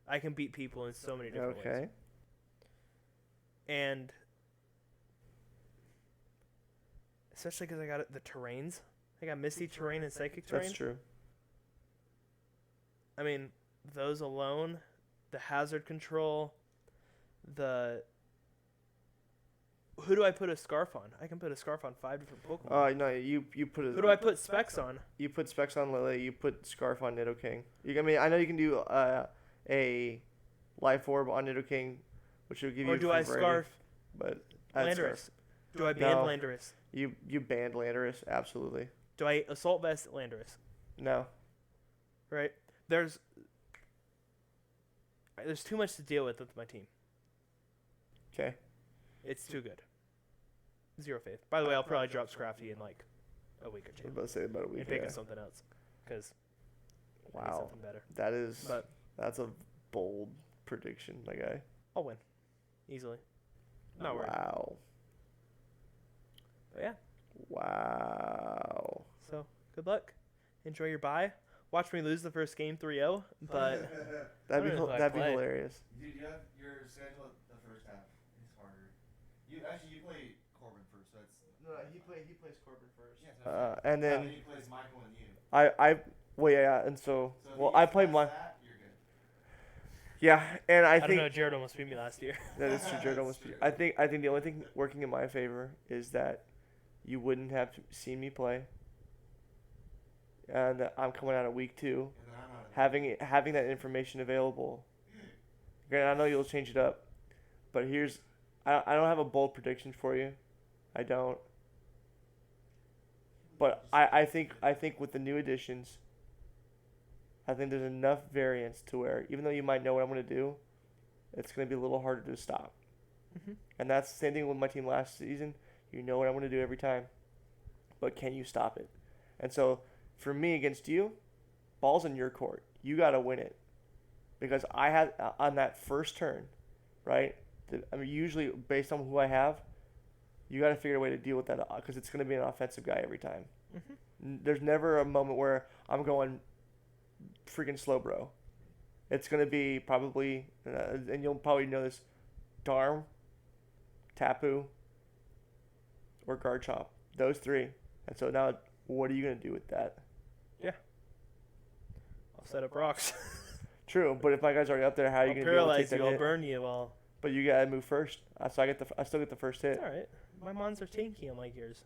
[SPEAKER 3] I can beat people in so many different ways.
[SPEAKER 1] Okay.
[SPEAKER 3] And especially because I got the terrains. I got Misty Terrain and Psychic Terrain.
[SPEAKER 1] That's true.
[SPEAKER 3] I mean, those alone, the hazard control, who do I put a scarf on? I can put a scarf on 5 different Pokemon.
[SPEAKER 1] No, you put
[SPEAKER 3] Who do I put specs on?
[SPEAKER 1] You put specs on Lily. You put Scarf on Nidoking. I mean, I know you can do a Life Orb on Nidoking, which will give you.
[SPEAKER 3] Or do I
[SPEAKER 1] variety,
[SPEAKER 3] scarf
[SPEAKER 1] But I'd
[SPEAKER 3] Landorus?
[SPEAKER 1] scarf.
[SPEAKER 3] Do I ban
[SPEAKER 1] No.
[SPEAKER 3] Landorus?
[SPEAKER 1] You banned Landorus, absolutely.
[SPEAKER 3] Do I Assault Vest Landorus?
[SPEAKER 1] No.
[SPEAKER 3] Right? There's too much to deal with my team.
[SPEAKER 1] Okay.
[SPEAKER 3] It's too good. 0 faith. By the way, I'll probably drop Scrafty in like a week or
[SPEAKER 1] I was
[SPEAKER 3] two
[SPEAKER 1] about to say about a week.
[SPEAKER 3] and pick
[SPEAKER 1] Yeah.
[SPEAKER 3] up something else because
[SPEAKER 1] Wow.
[SPEAKER 3] something better.
[SPEAKER 1] That's
[SPEAKER 3] But
[SPEAKER 1] a bold prediction, my guy.
[SPEAKER 3] I'll win easily. Not worried.
[SPEAKER 1] Wow.
[SPEAKER 3] But yeah.
[SPEAKER 1] Wow.
[SPEAKER 3] So good luck. Enjoy your bye. Watch me lose the first game 3-0, but
[SPEAKER 1] That'd be
[SPEAKER 3] I don't know if I
[SPEAKER 1] that'd be
[SPEAKER 3] play.
[SPEAKER 1] hilarious.
[SPEAKER 4] You have your schedule the first half. It's harder. You play Corbin first, so it's
[SPEAKER 2] No, he plays Corbin first.
[SPEAKER 4] yeah.
[SPEAKER 1] And
[SPEAKER 4] then
[SPEAKER 1] then
[SPEAKER 4] he plays Michael and you.
[SPEAKER 1] and so
[SPEAKER 4] So if
[SPEAKER 1] well
[SPEAKER 4] he
[SPEAKER 1] I
[SPEAKER 4] gets
[SPEAKER 1] played
[SPEAKER 4] past
[SPEAKER 1] my
[SPEAKER 4] that, you're good.
[SPEAKER 1] yeah, and I
[SPEAKER 3] I don't
[SPEAKER 1] think
[SPEAKER 3] know. Jared almost beat me last year.
[SPEAKER 1] that is true. Jared almost.
[SPEAKER 4] That's true.
[SPEAKER 1] I think the only thing working in my favor is that you wouldn't have seen me play, and that I'm coming out of week 2,
[SPEAKER 4] And then I'm not.
[SPEAKER 1] having that information available. Granted, I know you'll change it up, but I don't have a bold prediction for you. I don't. But I think with the new additions, I think there's enough variance to where even though you might know what I'm going to do, it's going to be a little harder to stop.
[SPEAKER 3] Mhm.
[SPEAKER 1] And that's the same thing with my team last season. You know what I'm going to do every time, but can you stop it? And so for me against you, ball's in your court. You got to win it because I had on that first turn, right? I mean, usually based on who I have, you got to figure a way to deal with that because it's going to be an offensive guy every time. There's never a moment where I'm going freaking slow, bro. It's going to be probably, and you'll probably know this, Darm, Tapu, or Garchomp. Those 3. And so now, what are you going to do with that?
[SPEAKER 3] I'll set up rocks.
[SPEAKER 1] True, but if my guy's already up there, how are you
[SPEAKER 3] I'll
[SPEAKER 1] going to be able to take
[SPEAKER 3] paralyze you.
[SPEAKER 1] that
[SPEAKER 3] I'll
[SPEAKER 1] hit?
[SPEAKER 3] burn you. Well,
[SPEAKER 1] But you got to move first. So I still get the first hit.
[SPEAKER 3] it's all right. My mons are tanky unlike yours.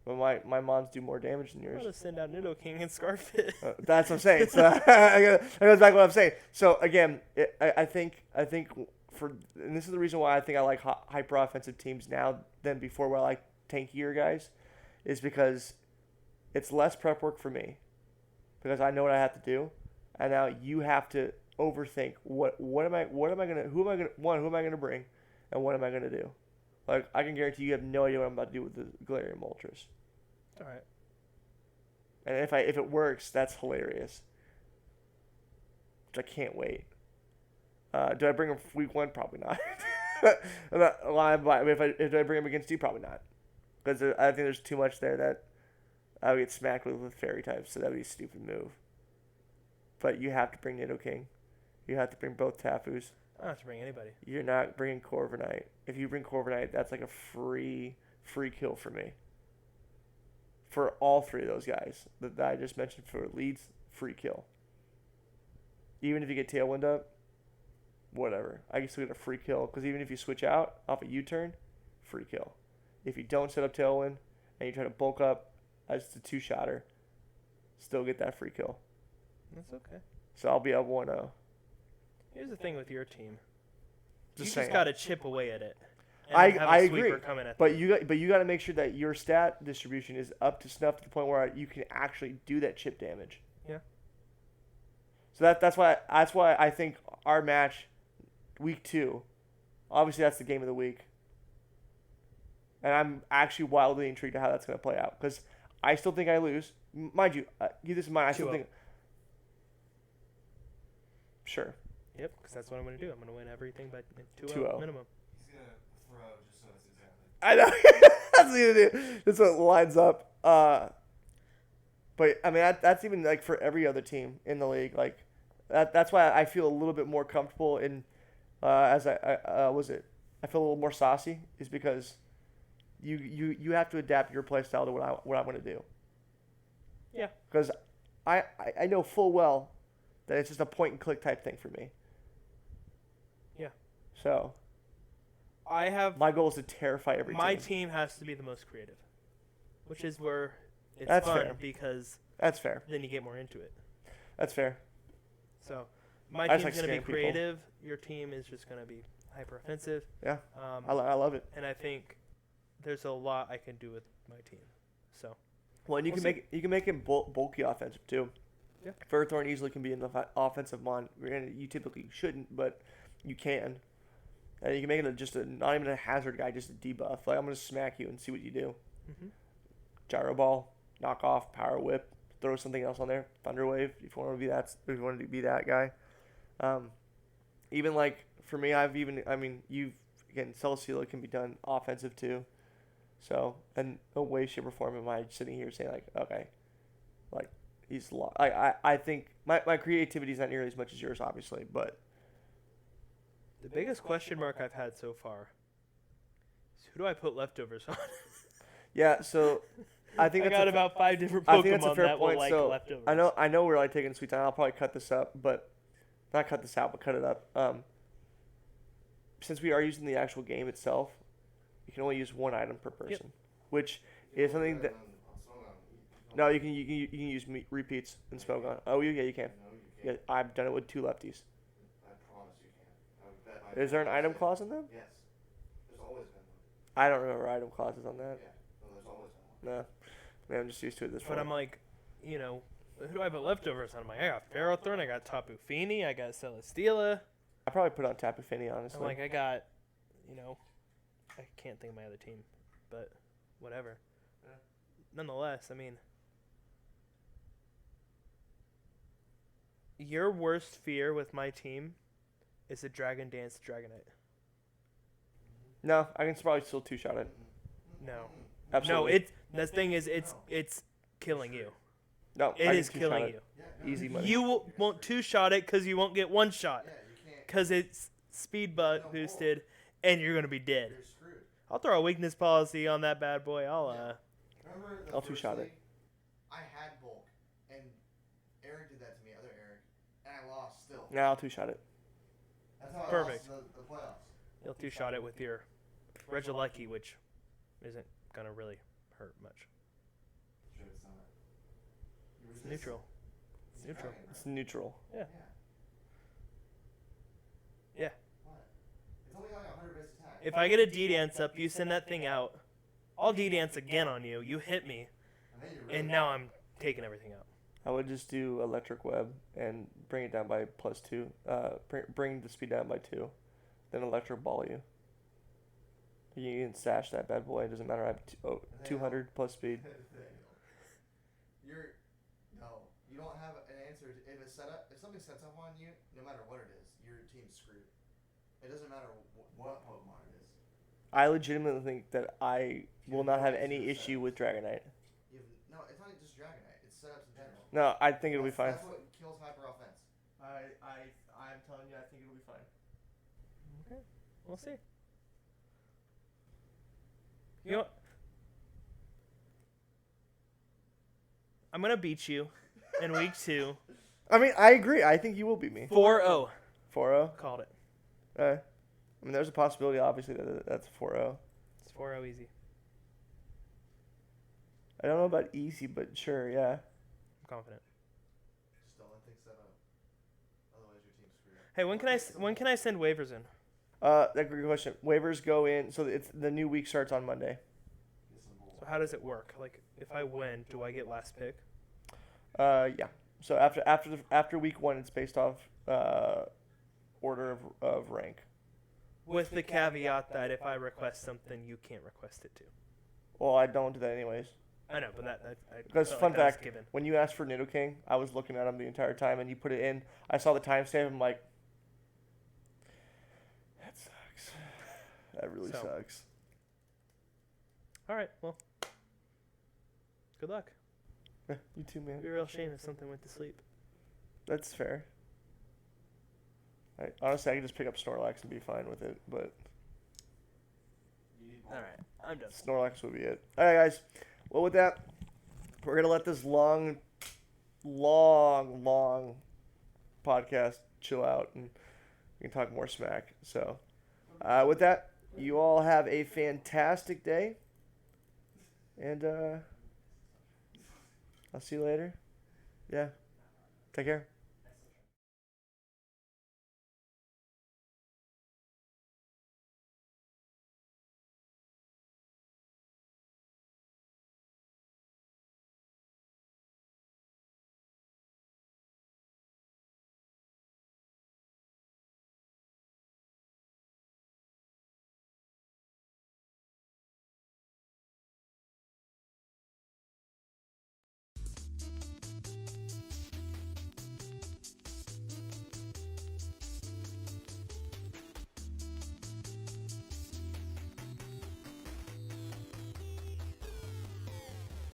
[SPEAKER 1] But my mons do more damage than
[SPEAKER 3] I'll
[SPEAKER 1] yours.
[SPEAKER 3] just send out Nidoking and Scarf it.
[SPEAKER 1] That's what I'm saying. So that goes back to what I'm saying. So again, I think and this is the reason why I think I like hyper offensive teams now than before, where I like tankier guys, is because it's less prep work for me, because I know what I have to do, and now you have to overthink who am I gonna bring, and what am I gonna do. Like I can guarantee you have no idea what I'm about to do with the Galarian Moltres.
[SPEAKER 3] All right.
[SPEAKER 1] And if it works, that's hilarious. Which I can't wait. Do I bring him week 1? Probably not. I'm not lying, but if I bring him against you, probably not. Because I think there's too much there that I would get smacked with fairy types, so that would be a stupid move. But you have to bring Nidoking. You have to bring both Tafus.
[SPEAKER 3] I don't have to bring anybody.
[SPEAKER 1] You're not bringing Corviknight. If you bring Corviknight, that's like a free kill for me. For all 3 of those guys that I just mentioned for leads, free kill. Even if you get Tailwind up, whatever. I can still get a free kill because even if you switch out off a U-turn, free kill. If you don't set up Tailwind and you try to bulk up as the 2-shotter, still get that free kill.
[SPEAKER 3] That's okay.
[SPEAKER 1] So I'll be up 1-0.
[SPEAKER 3] Here's the thing with your team.
[SPEAKER 1] Just
[SPEAKER 3] You
[SPEAKER 1] saying.
[SPEAKER 3] just got to chip away at it. And
[SPEAKER 1] I
[SPEAKER 3] then have a
[SPEAKER 1] agree.
[SPEAKER 3] sweeper coming at
[SPEAKER 1] But
[SPEAKER 3] them.
[SPEAKER 1] you got to make sure that your stat distribution is up to snuff to the point where you can actually do that chip damage.
[SPEAKER 3] Yeah.
[SPEAKER 1] So that's why I think our match, week 2, obviously that's the game of the week, and I'm actually wildly intrigued to how that's going to play out because I still think I lose. Mind you, keep this in mind. I still
[SPEAKER 3] 2-0.
[SPEAKER 1] think. sure.
[SPEAKER 3] Yep, because that's what I'm going to do. I'm going to win everything by 2-0
[SPEAKER 1] 2-0.
[SPEAKER 3] minimum.
[SPEAKER 4] He's gonna throw just so it's exactly.
[SPEAKER 1] I know. That's what you do. That's what lines up. But I mean, that's even like for every other team in the league. Like that's why I feel a little bit more comfortable in as I feel a little more saucy is because you have to adapt your play style to what I want to do.
[SPEAKER 3] Yeah.
[SPEAKER 1] Because I know full well that it's just a point and click type thing for me.
[SPEAKER 3] Yeah.
[SPEAKER 1] So my goal is to terrify every
[SPEAKER 3] my
[SPEAKER 1] team.
[SPEAKER 3] team has to be the most creative, which is where it's
[SPEAKER 1] That's
[SPEAKER 3] fun
[SPEAKER 1] fair.
[SPEAKER 3] because
[SPEAKER 1] That's fair.
[SPEAKER 3] then you get more into it.
[SPEAKER 1] That's fair.
[SPEAKER 3] So my
[SPEAKER 1] I just
[SPEAKER 3] team's
[SPEAKER 1] like
[SPEAKER 3] going to be
[SPEAKER 1] scaring people.
[SPEAKER 3] creative. Your team is just going to be hyper offensive.
[SPEAKER 1] Yeah. I love it.
[SPEAKER 3] And I think there's a lot I can do with my team. So
[SPEAKER 1] Well, and you can make him bulky offensive too.
[SPEAKER 3] Yeah.
[SPEAKER 1] Furthorn easily can be an offensive mon. Granted, you typically shouldn't, but you can. And you can make it not even a hazard guy, just a debuff. Like I'm gonna smack you and see what you do.
[SPEAKER 3] Mhm.
[SPEAKER 1] Gyro ball, knock off, power whip, throw something else on there. Thunder wave if you want to be that. If you want to be that guy. Even like for me, Celesteela can be done offensive too. So, in no way, shape, or form am I sitting here saying, like, okay, like, he's I think my creativity is not nearly as much as yours, obviously, but
[SPEAKER 3] the biggest question mark I've had so far is who do I put leftovers on?
[SPEAKER 1] yeah, so I think
[SPEAKER 3] I
[SPEAKER 1] that's
[SPEAKER 3] got about 5 different
[SPEAKER 1] I think that's a
[SPEAKER 3] Pokemon
[SPEAKER 1] fair
[SPEAKER 3] that will
[SPEAKER 1] point.
[SPEAKER 3] like
[SPEAKER 1] So,
[SPEAKER 3] leftovers.
[SPEAKER 1] I know we're, like, taking sweet time. I'll probably cut this up, but not cut this out, but cut it up. Since we are using the actual game itself, you can only use one item per person, which is something that. No, you can use repeats in Smogon. Oh, yeah, you can.
[SPEAKER 4] No, you
[SPEAKER 1] Yeah,
[SPEAKER 4] can't.
[SPEAKER 1] I've done it with 2 lefties.
[SPEAKER 4] I promise you can. I would bet my
[SPEAKER 1] Is there an
[SPEAKER 4] life
[SPEAKER 1] item
[SPEAKER 4] that-
[SPEAKER 1] clause in them?
[SPEAKER 4] Yes. There's always been one.
[SPEAKER 1] I don't remember item clauses on that.
[SPEAKER 4] Yeah. No, there's always been one.
[SPEAKER 1] No, man, I'm just used to it this
[SPEAKER 3] But
[SPEAKER 1] point.
[SPEAKER 3] I'm like, who do I put leftovers on? I'm like, I got Ferrothorn, I got Tapu Fini, I got Celesteela.
[SPEAKER 1] I probably put on Tapu Fini, honestly.
[SPEAKER 3] I'm like, I got, I can't think of my other team, but whatever.
[SPEAKER 1] Yeah.
[SPEAKER 3] Nonetheless, I mean, your worst fear with my team is a Dragon Dance Dragonite.
[SPEAKER 1] No, I can probably still 2-shot it.
[SPEAKER 3] No.
[SPEAKER 1] Absolutely.
[SPEAKER 3] No, the thing is, it's killing you.
[SPEAKER 1] No,
[SPEAKER 3] It
[SPEAKER 1] I
[SPEAKER 3] is
[SPEAKER 1] can 2-shot
[SPEAKER 3] killing
[SPEAKER 1] it.
[SPEAKER 3] you.
[SPEAKER 4] Yeah, no,
[SPEAKER 1] Easy money.
[SPEAKER 3] You won't 2-shot it because you won't get 1 shot.
[SPEAKER 4] Yeah, you can't.
[SPEAKER 3] Because it's speed boosted and you're going to be dead.
[SPEAKER 4] You're screwed.
[SPEAKER 3] I'll throw a weakness policy on that bad boy.
[SPEAKER 4] Remember the
[SPEAKER 1] I'll
[SPEAKER 4] first
[SPEAKER 1] 2-shot it.
[SPEAKER 4] league? I had bulk, and Eric did that to me, other Eric, and I lost still.
[SPEAKER 1] Now I'll 2-shot it.
[SPEAKER 4] That's how I
[SPEAKER 3] Perfect.
[SPEAKER 4] lost the playoffs.
[SPEAKER 3] You'll 2-shot it with your Regieleki, which isn't going to really hurt much.
[SPEAKER 4] Sure, it's not. You
[SPEAKER 3] It's
[SPEAKER 4] resist
[SPEAKER 3] neutral.
[SPEAKER 4] it.
[SPEAKER 3] It's neutral.
[SPEAKER 4] dragon,
[SPEAKER 1] It's neutral.
[SPEAKER 3] Yeah.
[SPEAKER 4] right?
[SPEAKER 3] Yeah.
[SPEAKER 4] What? It's only like 100 base attack.
[SPEAKER 3] If I get a D-Dance up, you send that thing out. I'll D-Dance again on you. You hit me.
[SPEAKER 4] And then you're really
[SPEAKER 3] And now I'm taking everything out.
[SPEAKER 1] I would just do Electric Web and bring it down by +2. Bring the speed down by 2. Then Electric Ball you. You can stash that bad boy. It doesn't matter. I have 200 plus speed.
[SPEAKER 4] No, you don't have an answer. If it's set up, if something sets up on you, no matter what it is, your team's screwed. It doesn't matter what Pokemon it is.
[SPEAKER 1] I legitimately think that I will not have any issue with Dragonite.
[SPEAKER 4] No, it's not just Dragonite. It's setups in general.
[SPEAKER 1] No, I think it'll be fine.
[SPEAKER 4] That's what kills hyper offense.
[SPEAKER 1] I'm telling you, I think it'll be fine.
[SPEAKER 3] Okay. We'll see. You know what? I'm going to beat you in week 2.
[SPEAKER 1] I mean, I agree. I think you will beat me.
[SPEAKER 3] 4-0.
[SPEAKER 1] 4-0.
[SPEAKER 3] Called it.
[SPEAKER 1] I mean, there's a possibility, obviously, that that's a 4-0.
[SPEAKER 3] It's 4-0 easy.
[SPEAKER 1] I don't know about easy, but sure, yeah.
[SPEAKER 3] I'm confident.
[SPEAKER 4] Just don't let things set up. Otherwise, your team's screwed.
[SPEAKER 3] Hey, when can I send waivers in?
[SPEAKER 1] That's a great question. Waivers go in, so it's the new week starts on Monday.
[SPEAKER 4] Get some bull.
[SPEAKER 3] So how does it work? Like, if I win, do I get last pick?
[SPEAKER 1] Yeah. So after week 1, it's based off order of rank.
[SPEAKER 3] With the caveat that if I request something, you can't request it too.
[SPEAKER 1] Well, I don't do that anyways.
[SPEAKER 3] I know, but I
[SPEAKER 1] Because
[SPEAKER 3] felt
[SPEAKER 1] fun
[SPEAKER 3] like that was
[SPEAKER 1] fact,
[SPEAKER 3] given.
[SPEAKER 1] when you asked for Nidoking, I was looking at him the entire time, and you put it in. I saw the timestamp. I'm like, That really
[SPEAKER 3] So.
[SPEAKER 1] sucks.
[SPEAKER 3] All right. Well, good luck.
[SPEAKER 1] You too, man.
[SPEAKER 3] It'd be a real shame if something went to sleep.
[SPEAKER 1] That's fair. Honestly, I can just pick up Snorlax and be fine with it, but
[SPEAKER 3] All right. I'm done.
[SPEAKER 1] Snorlax would be it. All right, guys. Well, with that, we're going to let this long podcast chill out, and we can talk more smack. So, with that, you all have a fantastic day, and I'll see you later. Yeah. Take care.